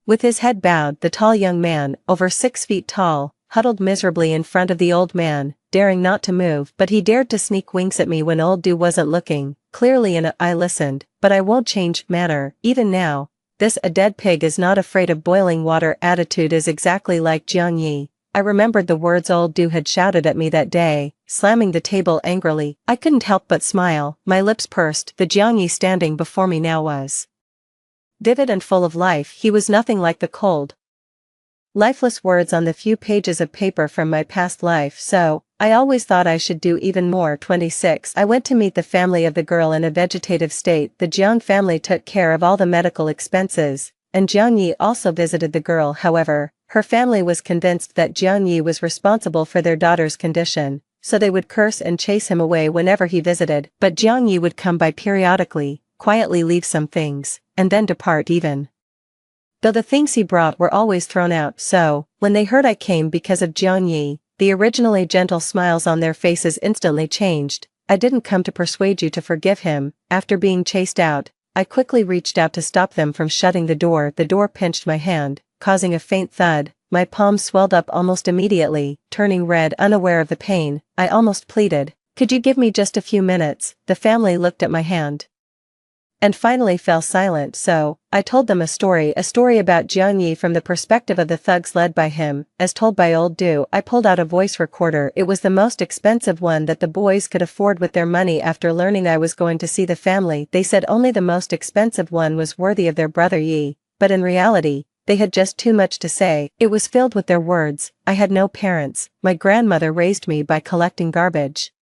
With his head bowed, the tall young man, over 6 feet tall, huddled miserably in front of the old man, daring not to move, but he dared to sneak winks at me when old Du wasn't looking. Clearly I listened, but I won't change manner, even now. This a dead pig is not afraid of boiling water attitude is exactly like Jiang Yi. I remembered the words old Du had shouted at me that day, slamming the table angrily. I couldn't help but smile, my lips pursed. The Jiang Yi standing before me now was vivid and full of life. He was nothing like the cold, lifeless words on the few pages of paper from my past life, so I always thought I should do even more. 26. I went to meet the family of the girl in a vegetative state. The Jiang family took care of all the medical expenses, and Jiang Yi also visited the girl. However, her family was convinced that Jiang Yi was responsible for their daughter's condition, so they would curse and chase him away whenever he visited. But Jiang Yi would come by periodically, quietly leave some things, and then depart even though the things he brought were always thrown out. So, when they heard I came because of Jiang Yi, the originally gentle smiles on their faces instantly changed. I didn't come to persuade you to forgive him. After being chased out, I quickly reached out to stop them from shutting the door. The door pinched my hand, causing a faint thud. My palms swelled up almost immediately, turning red. Unaware of the pain, I almost pleaded, could you give me just a few minutes? The family looked at my hand and finally fell silent, so I told them a story about Jiang Yi from the perspective of the thugs led by him, as told by old Du. I pulled out a voice recorder. It was the most expensive one that the boys could afford with their money. After learning I was going to see the family, they said only the most expensive one was worthy of their brother Yi, but in reality, they had just too much to say. It was filled with their words. I had no parents. My grandmother raised me by collecting garbage.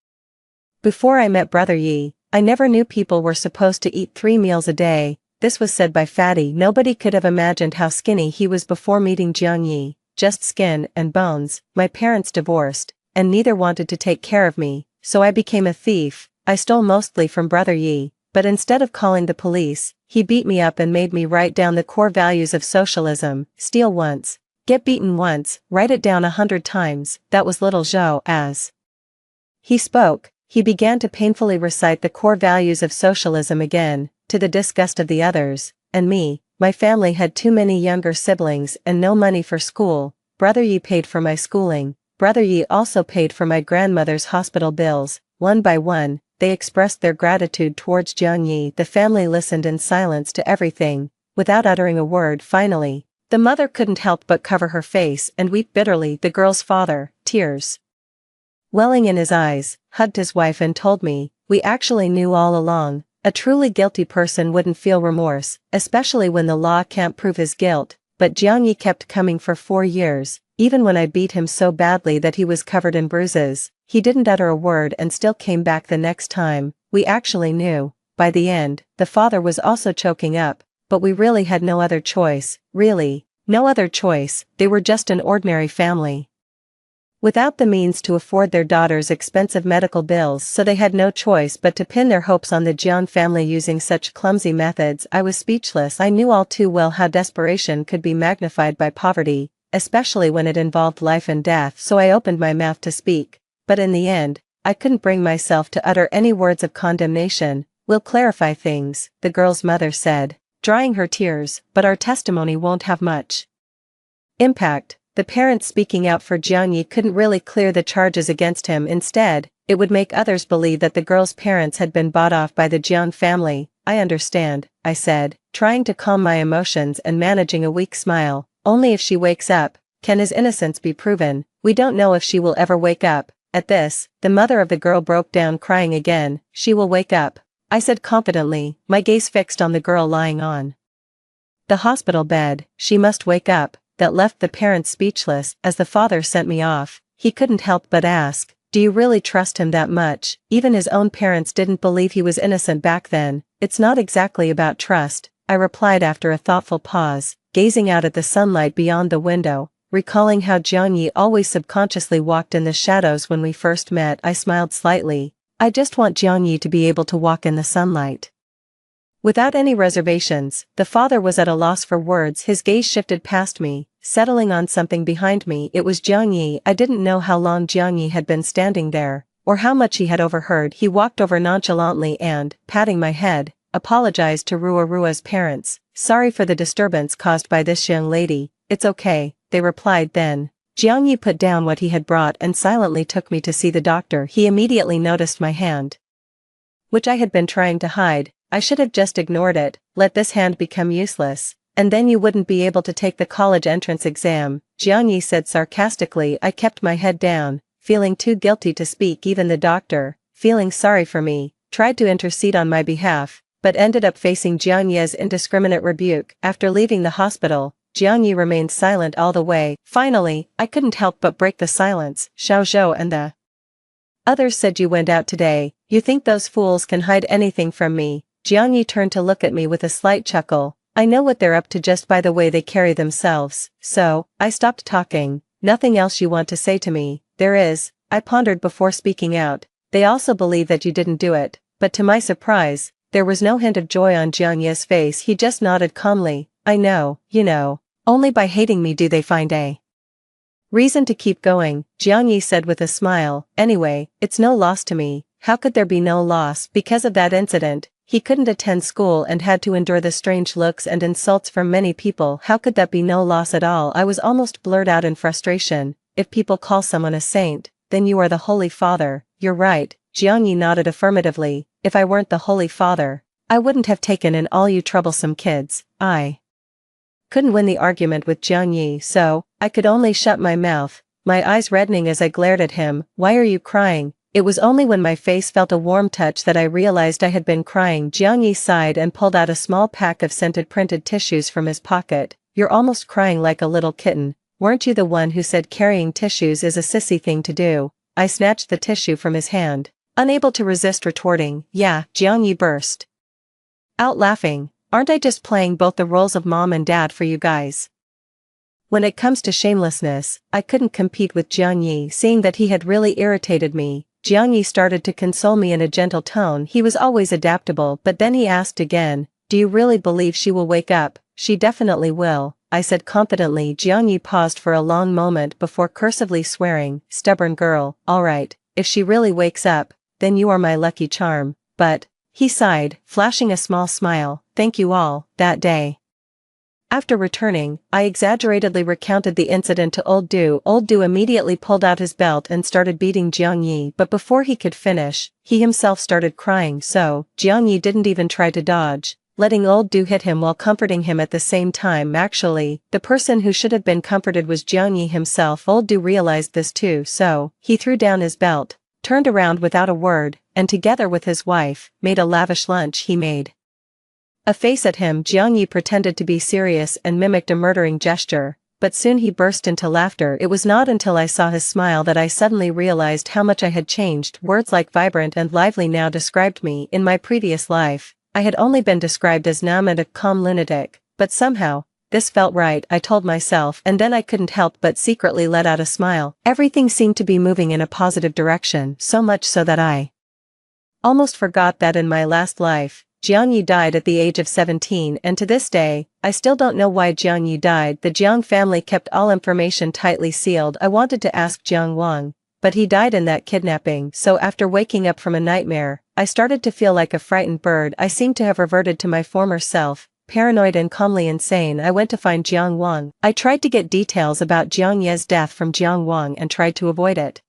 Before I met brother Yi, I never knew people were supposed to eat 3 meals a day. This was said by Fatty. Nobody could have imagined how skinny he was before meeting Jiang Yi, just skin and bones. My parents divorced, and neither wanted to take care of me, so I became a thief. I stole mostly from brother Yi, but instead of calling the police, he beat me up and made me write down the core values of socialism. Steal once, get beaten once, write it down 100 times. That was little Zhou. As he spoke, he began to painfully recite the core values of socialism again, to the disgust of the others, and me. My family had too many younger siblings and no money for school. Brother Yi paid for my schooling. Brother Yi also paid for my grandmother's hospital bills. One by one, they expressed their gratitude towards Jiang Yi. The family listened in silence to everything, without uttering a word. Finally, the mother couldn't help but cover her face and weep bitterly. The girl's father, tears welling in his eyes, hugged his wife and told me, we actually knew all along. A truly guilty person wouldn't feel remorse, especially when the law can't prove his guilt. But Jiang Yi kept coming for 4 years, even when I beat him so badly that he was covered in bruises. He didn't utter a word and still came back the next time. We actually knew. By the end, the father was also choking up. but we really had no other choice, really, no other choice, they were just an ordinary family. Without the means to afford their daughter's expensive medical bills, so they had no choice but to pin their hopes on the Jiang family using such clumsy methods. I was speechless. I knew all too well how desperation could be magnified by poverty, especially when it involved life and death, so I opened my mouth to speak, but in the end, I couldn't bring myself to utter any words of condemnation. "We'll clarify things," the girl's mother said, drying her tears, "but our testimony won't have much impact." The parents speaking out for Jiang Yi couldn't really clear the charges against him. Instead, it would make others believe that the girl's parents had been bought off by the Jiang family. "I understand," I said, trying to calm my emotions and managing a weak smile. "Only if she wakes up can his innocence be proven. We don't know if she will ever wake up." At this, the mother of the girl broke down crying again. "She will wake up," I said confidently, my gaze fixed on the girl lying on the hospital bed. "She must wake up." That left the parents speechless. As the father sent me off, he couldn't help but ask, "Do you really trust him that much?" Even his own parents didn't believe he was innocent back then. "It's not exactly about trust," I replied after a thoughtful pause, gazing out at the sunlight beyond the window, recalling how Jiang Yi always subconsciously walked in the shadows when we first met. I smiled slightly. "I just want Jiang Yi to be able to walk in the sunlight." Without any reservations, the father was at a loss for words. His gaze shifted past me, settling on something behind me. It was Jiang Yi. I didn't know how long Jiang Yi had been standing there, or how much he had overheard. He walked over nonchalantly and, patting my head, apologized to Rua's parents. "Sorry for the disturbance caused by this young lady." "It's okay," they replied. Then, Jiang Yi put down what he had brought and silently took me to see the doctor. He immediately noticed my hand, which I had been trying to hide. "I should have just ignored it, let this hand become useless, and then you wouldn't be able to take the college entrance exam," Jiang Yi said sarcastically. I kept my head down, feeling too guilty to speak. Even the doctor, feeling sorry for me, tried to intercede on my behalf, but ended up facing Jiang Yi's indiscriminate rebuke. After leaving the hospital, Jiang Yi remained silent all the way. Finally, I couldn't help but break the silence. "Xiao Zhou and the others said you went out today. You think those fools can hide anything from me?" Jiang Yi turned to look at me with a slight chuckle. "I know what they're up to just by the way they carry themselves." "So," I stopped talking. "Nothing else you want to say to me?" "There is," I pondered before speaking out. "They also believe that you didn't do it." But to my surprise, there was no hint of joy on Jiang Yi's face. He just nodded calmly. "I know, you know. Only by hating me do they find a reason to keep going," Jiang Yi said with a smile. "Anyway, it's no loss to me." How could there be no loss? Because of that incident, he couldn't attend school and had to endure the strange looks and insults from many people. How could that be no loss at all? I was almost blurted out in frustration. "If people call someone a saint, then you are the Holy Father." "You're right," Jiang Yi nodded affirmatively. "If I weren't the Holy Father, I wouldn't have taken in all you troublesome kids." I couldn't win the argument with Jiang Yi, so I could only shut my mouth, my eyes reddening as I glared at him. "Why are you crying?" It was only when my face felt a warm touch that I realized I had been crying. Jiang Yi sighed and pulled out a small pack of scented printed tissues from his pocket. "You're almost crying like a little kitten. Weren't you the one who said carrying tissues is a sissy thing to do?" I snatched the tissue from his hand, unable to resist retorting. "Yeah," Jiang Yi burst out laughing. "Aren't I just playing both the roles of mom and dad for you guys?" When it comes to shamelessness, I couldn't compete with Jiang Yi. Seeing that he had really irritated me, Jiang Yi started to console me in a gentle tone. He was always adaptable, but then he asked again, "Do you really believe she will wake up?" "She definitely will," I said confidently. Jiang Yi paused for a long moment before cursively swearing. "Stubborn girl. All right, if she really wakes up, then you are my lucky charm." "But," he sighed, flashing a small smile, "thank you all." That day, after returning, I exaggeratedly recounted the incident to Old Du. Old Du immediately pulled out his belt and started beating Jiang Yi, but before he could finish, he himself started crying, so Jiang Yi didn't even try to dodge, letting Old Du hit him while comforting him at the same time. Actually, the person who should have been comforted was Jiang Yi himself. Old Du realized this too, so he threw down his belt, turned around without a word, and together with his wife, made a lavish lunch. He made a face at him. Jiang Yi pretended to be serious and mimicked a murdering gesture, but soon he burst into laughter. It was not until I saw his smile that I suddenly realized how much I had changed. Words like vibrant and lively now described me. In my previous life, I had only been described as numb and a calm lunatic, but somehow, this felt right, I told myself, and then I couldn't help but secretly let out a smile. Everything seemed to be moving in a positive direction, so much so that I almost forgot that in my last life, Jiang Yi died at the age of 17, and to this day, I still don't know why Jiang Yi died. The Jiang family kept all information tightly sealed. I wanted to ask Jiang Wang, but he died in that kidnapping, so after waking up from a nightmare, I started to feel like a frightened bird. I seemed to have reverted to my former self, paranoid and calmly insane. I went to find Jiang Wang. I tried to get details about Jiang Ye's death from Jiang Wang and tried to avoid it.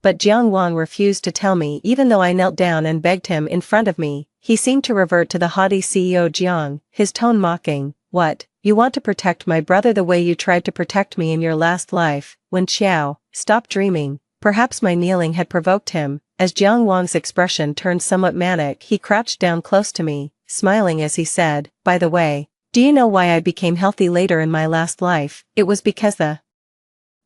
But Jiang Wang refused to tell me even though I knelt down and begged him in front of me. He seemed to revert to the haughty CEO Jiang, his tone mocking. What, you want to protect my brother the way you tried to protect me in your last life? Wen Qiao, stop dreaming. Perhaps my kneeling had provoked him. As Jiang Wang's expression turned somewhat manic, he crouched down close to me, smiling as he said, by the way, do you know why I became healthy later in my last life? It was because the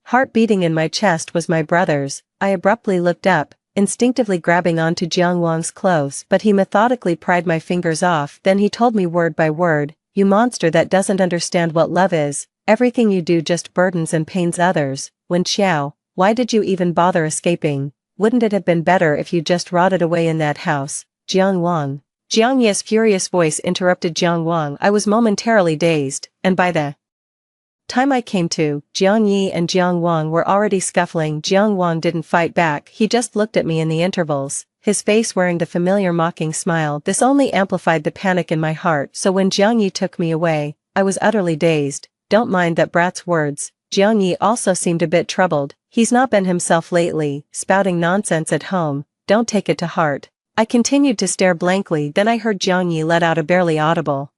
heart beating in my chest was my brother's. I abruptly looked up, instinctively grabbing onto Jiang Wang's clothes, but he methodically pried my fingers off. Then he told me word by word, you monster that doesn't understand what love is, everything you do just burdens and pains others. Wen Qiao, why did you even bother escaping? Wouldn't it have been better if you just rotted away in that house? Jiang Wang. Jiang Ye's furious voice interrupted Jiang Wang. I was momentarily dazed, and by the time I came to, Jiang Yi and Jiang Wang were already scuffling. Jiang Wang didn't fight back, he just looked at me in the intervals, his face wearing the familiar mocking smile. This only amplified the panic in my heart, so when Jiang Yi took me away, I was utterly dazed. Don't mind that brat's words. Jiang Yi also seemed a bit troubled. He's not been himself lately, spouting nonsense at home. Don't take it to heart. I continued to stare blankly. Then I heard Jiang Yi let out a barely audible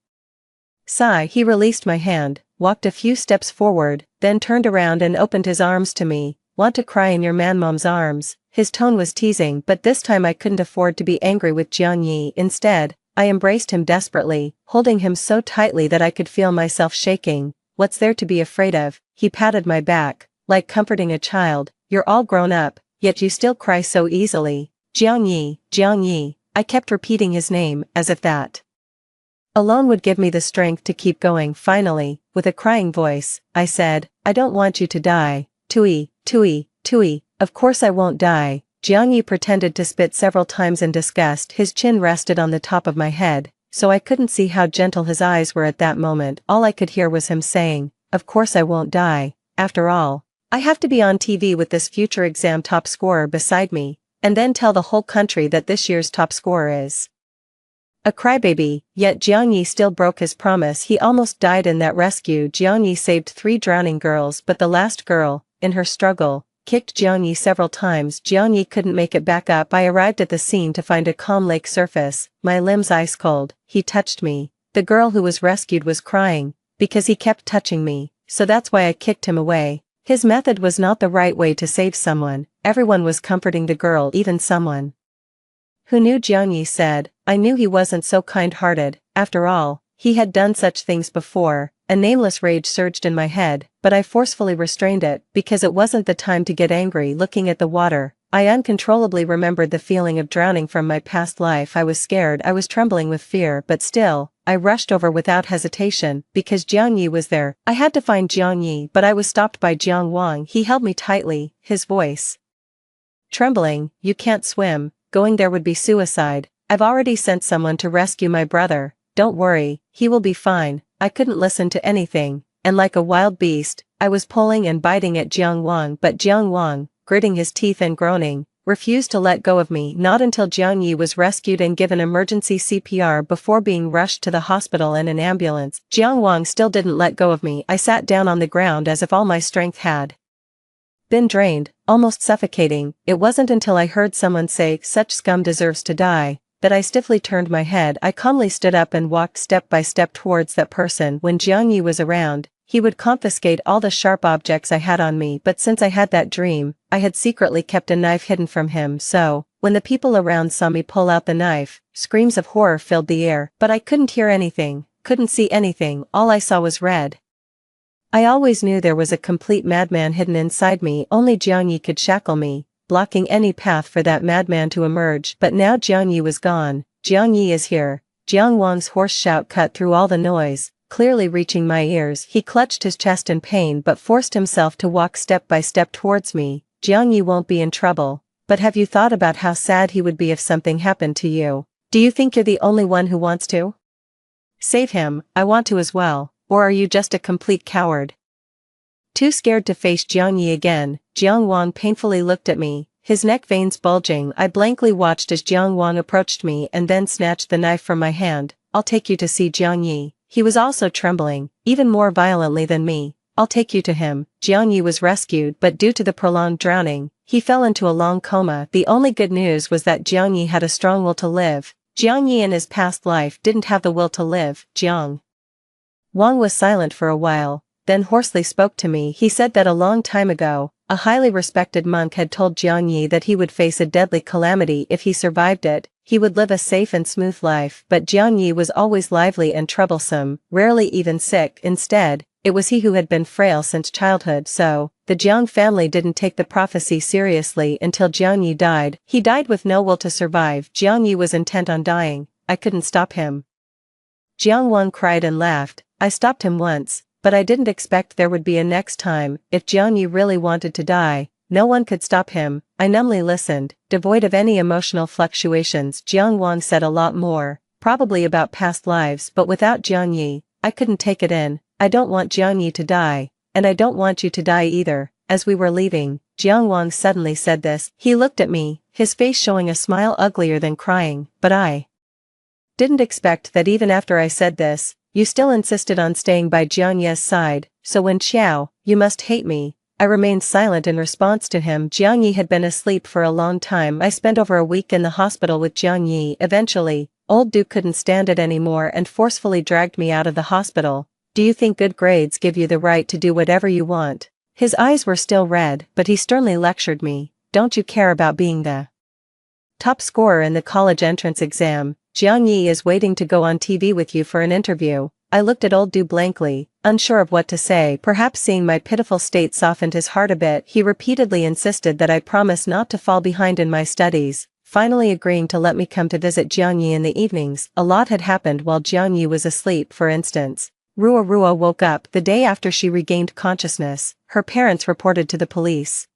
sigh. He released my hand, walked a few steps forward, then turned around and opened his arms to me. Want to cry in your man-mom's arms? His tone was teasing, but this time I couldn't afford to be angry with Jiang Yi. Instead, I embraced him desperately, holding him so tightly that I could feel myself shaking. What's there to be afraid of? He patted my back, like comforting a child. You're all grown up, yet you still cry so easily. Jiang Yi, Jiang Yi. I kept repeating his name, as if that alone would give me the strength to keep going. Finally, with a crying voice, I said, I don't want you to die. Tui, Tui, Tui, of course I won't die. Jiang Yi pretended to spit several times in disgust. His chin rested on the top of my head, so I couldn't see how gentle his eyes were at that moment. All I could hear was him saying, of course I won't die. After all, I have to be on TV with this future exam top scorer beside me, and then tell the whole country that this year's top scorer is a crybaby. Yet Jiang Yi still broke his promise. He almost died in that rescue. Jiang Yi saved 3 drowning girls, but the last girl, in her struggle, kicked Jiang Yi several times. Jiang Yi couldn't make it back up. I arrived at the scene to find a calm lake surface, my limbs ice cold. He touched me. The girl who was rescued was crying, because he kept touching me, so that's why I kicked him away. His method was not the right way to save someone. Everyone was comforting the girl, even someone who knew Jiang Yi said, I knew he wasn't so kind-hearted. After all, he had done such things before. A nameless rage surged in my head, but I forcefully restrained it, because it wasn't the time to get angry. Looking at the water, I uncontrollably remembered the feeling of drowning from my past life. I was scared, I was trembling with fear, but still, I rushed over without hesitation, because Jiang Yi was there. I had to find Jiang Yi, but I was stopped by Jiang Wang. He held me tightly, his voice trembling. You can't swim, going there would be suicide. I've already sent someone to rescue my brother. Don't worry, he will be fine. I couldn't listen to anything, and like a wild beast, I was pulling and biting at Jiang Wang, but Jiang Wang, gritting his teeth and groaning, refused to let go of me. Not until Jiang Yi was rescued and given emergency CPR before being rushed to the hospital in an ambulance. Jiang Wang still didn't let go of me. I sat down on the ground as if all my strength had been drained, almost suffocating. It wasn't until I heard someone say, such scum deserves to die, that I stiffly turned my head. I calmly stood up and walked step by step towards that person. When Jiang Yi was around, he would confiscate all the sharp objects I had on me, but since I had that dream, I had secretly kept a knife hidden from him. So, when the people around saw me pull out the knife, screams of horror filled the air. But I couldn't hear anything, couldn't see anything. All I saw was red. I always knew there was a complete madman hidden inside me. Only Jiang Yi could shackle me, blocking any path for that madman to emerge. But now Jiang Yi was gone. Jiang Yi is here. Jiang Wang's hoarse shout cut through all the noise, clearly reaching my ears. He clutched his chest in pain but forced himself to walk step by step towards me. Jiang Yi won't be in trouble, but have you thought about how sad he would be if something happened to you? Do you think you're the only one who wants to save him? I want to as well, or are you just a complete coward? Too scared to face Jiang Yi again, Jiang Wang painfully looked at me, his neck veins bulging. I blankly watched as Jiang Wang approached me and then snatched the knife from my hand. I'll take you to see Jiang Yi. He was also trembling, even more violently than me. I'll take you to him. Jiang Yi was rescued, but due to the prolonged drowning, he fell into a long coma. The only good news was that Jiang Yi had a strong will to live. Jiang Yi in his past life didn't have the will to live. Jiang Wang was silent for a while, then hoarsely spoke to me. He said that a long time ago, a highly respected monk had told Jiang Yi that he would face a deadly calamity if he survived it. He would live a safe and smooth life, but Jiang Yi was always lively and troublesome, rarely even sick. Instead, it was he who had been frail since childhood. So, the Jiang family didn't take the prophecy seriously until Jiang Yi died. He died with no will to survive. Jiang Yi was intent on dying. I couldn't stop him. Jiang Wang cried and laughed. I stopped him once, but I didn't expect there would be a next time. If Jiang Yi really wanted to die, no one could stop him. I numbly listened, devoid of any emotional fluctuations. Jiang Wang said a lot more, probably about past lives, but without Jiang Yi, I couldn't take it in. I don't want Jiang Yi to die, and I don't want you to die either. As we were leaving, Jiang Wang suddenly said this. He looked at me, his face showing a smile uglier than crying, but I didn't expect that even after I said this, you still insisted on staying by Jiang Yi's side. So when Xiao, you must hate me. I remained silent in response to him. Jiang Yi had been asleep for a long time. I spent over a week in the hospital with Jiang Yi. Eventually, old Duke couldn't stand it anymore and forcefully dragged me out of the hospital. Do you think good grades give you the right to do whatever you want? His eyes were still red, but he sternly lectured me. Don't you care about being the top scorer in the college entrance exam? Jiang Yi is waiting to go on TV with you for an interview. I looked at old Du blankly, unsure of what to say. Perhaps seeing my pitiful state softened his heart a bit. He repeatedly insisted that I promise not to fall behind in my studies, finally agreeing to let me come to visit Jiang Yi in the evenings. A lot had happened while Jiang Yi was asleep. For instance, Rua woke up the day after she regained consciousness. Her parents reported to the police,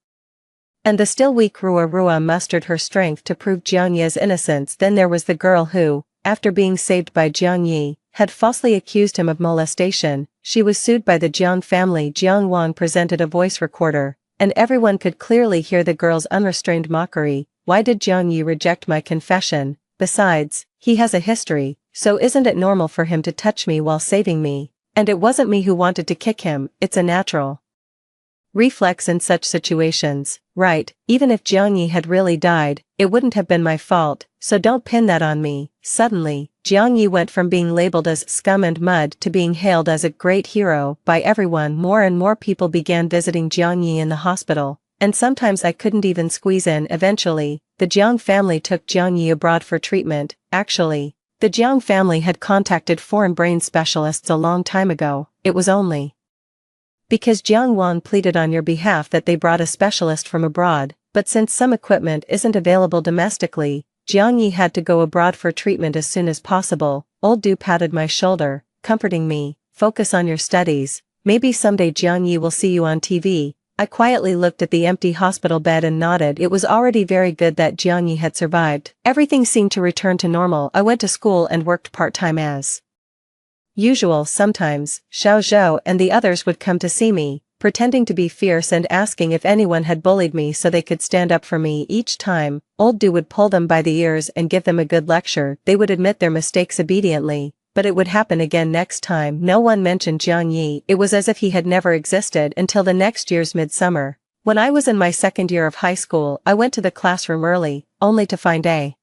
and the still weak Rua mustered her strength to prove Jiang Yi's innocence. Then there was the girl who, after being saved by Jiang Yi, had falsely accused him of molestation. She was sued by the Jiang family. Jiang Wang presented a voice recorder, and everyone could clearly hear the girl's unrestrained mockery. Why did Jiang Yi reject my confession? Besides, he has a history, so isn't it normal for him to touch me while saving me? And it wasn't me who wanted to kick him. It's a natural reflex in such situations, right? Even if Jiang Yi had really died, it wouldn't have been my fault, so don't pin that on me. Suddenly, Jiang Yi went from being labeled as scum and mud to being hailed as a great hero by everyone. More and more people began visiting Jiang Yi in the hospital, and sometimes I couldn't even squeeze in. Eventually, the Jiang family took Jiang Yi abroad for treatment. Actually, the Jiang family had contacted foreign brain specialists a long time ago. It was only because Jiang Wang pleaded on your behalf that they brought a specialist from abroad, but since some equipment isn't available domestically, Jiang Yi had to go abroad for treatment as soon as possible. Old Du patted my shoulder, comforting me. Focus on your studies. Maybe someday Jiang Yi will see you on TV. I quietly looked at the empty hospital bed and nodded. It was already very good that Jiang Yi had survived. Everything seemed to return to normal. I went to school and worked part-time as usual. Sometimes, Xiao Zhou and the others would come to see me, pretending to be fierce and asking if anyone had bullied me so they could stand up for me. Each time, old Du would pull them by the ears and give them a good lecture. They would admit their mistakes obediently, but it would happen again next time. No one mentioned Jiang Yi. It was as if he had never existed until the next year's midsummer. When I was in my second year of high school, I went to the classroom early, only to find a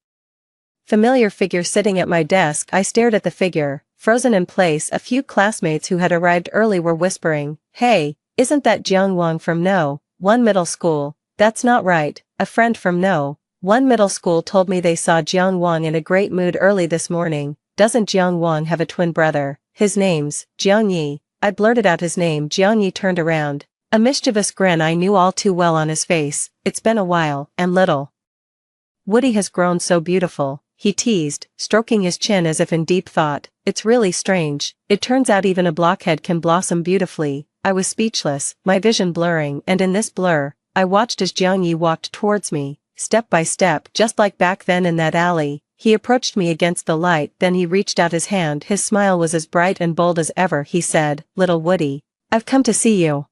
familiar figure sitting at my desk. I stared at the figure, frozen in place. A few classmates who had arrived early were whispering, "Hey, isn't that Jiang Wang from No. 1 middle school?" "That's not right." A friend from No. 1 middle school told me they saw Jiang Wang in a great mood early this morning. "Doesn't Jiang Wang have a twin brother? His name's Jiang Yi." I blurted out his name. Jiang Yi turned around, a mischievous grin I knew all too well on his face. "It's been a while, and little Woody has grown so beautiful." he teased, stroking his chin as if in deep thought. It's really strange. It turns out even a blockhead can blossom beautifully. I was speechless, my vision blurring, and in this blur, I watched as Jiang Yi walked towards me, step by step, just like back then in that alley. He approached me against the light, then he reached out his hand. His smile was as bright and bold as ever. He said, "Little Woody, I've come to see you."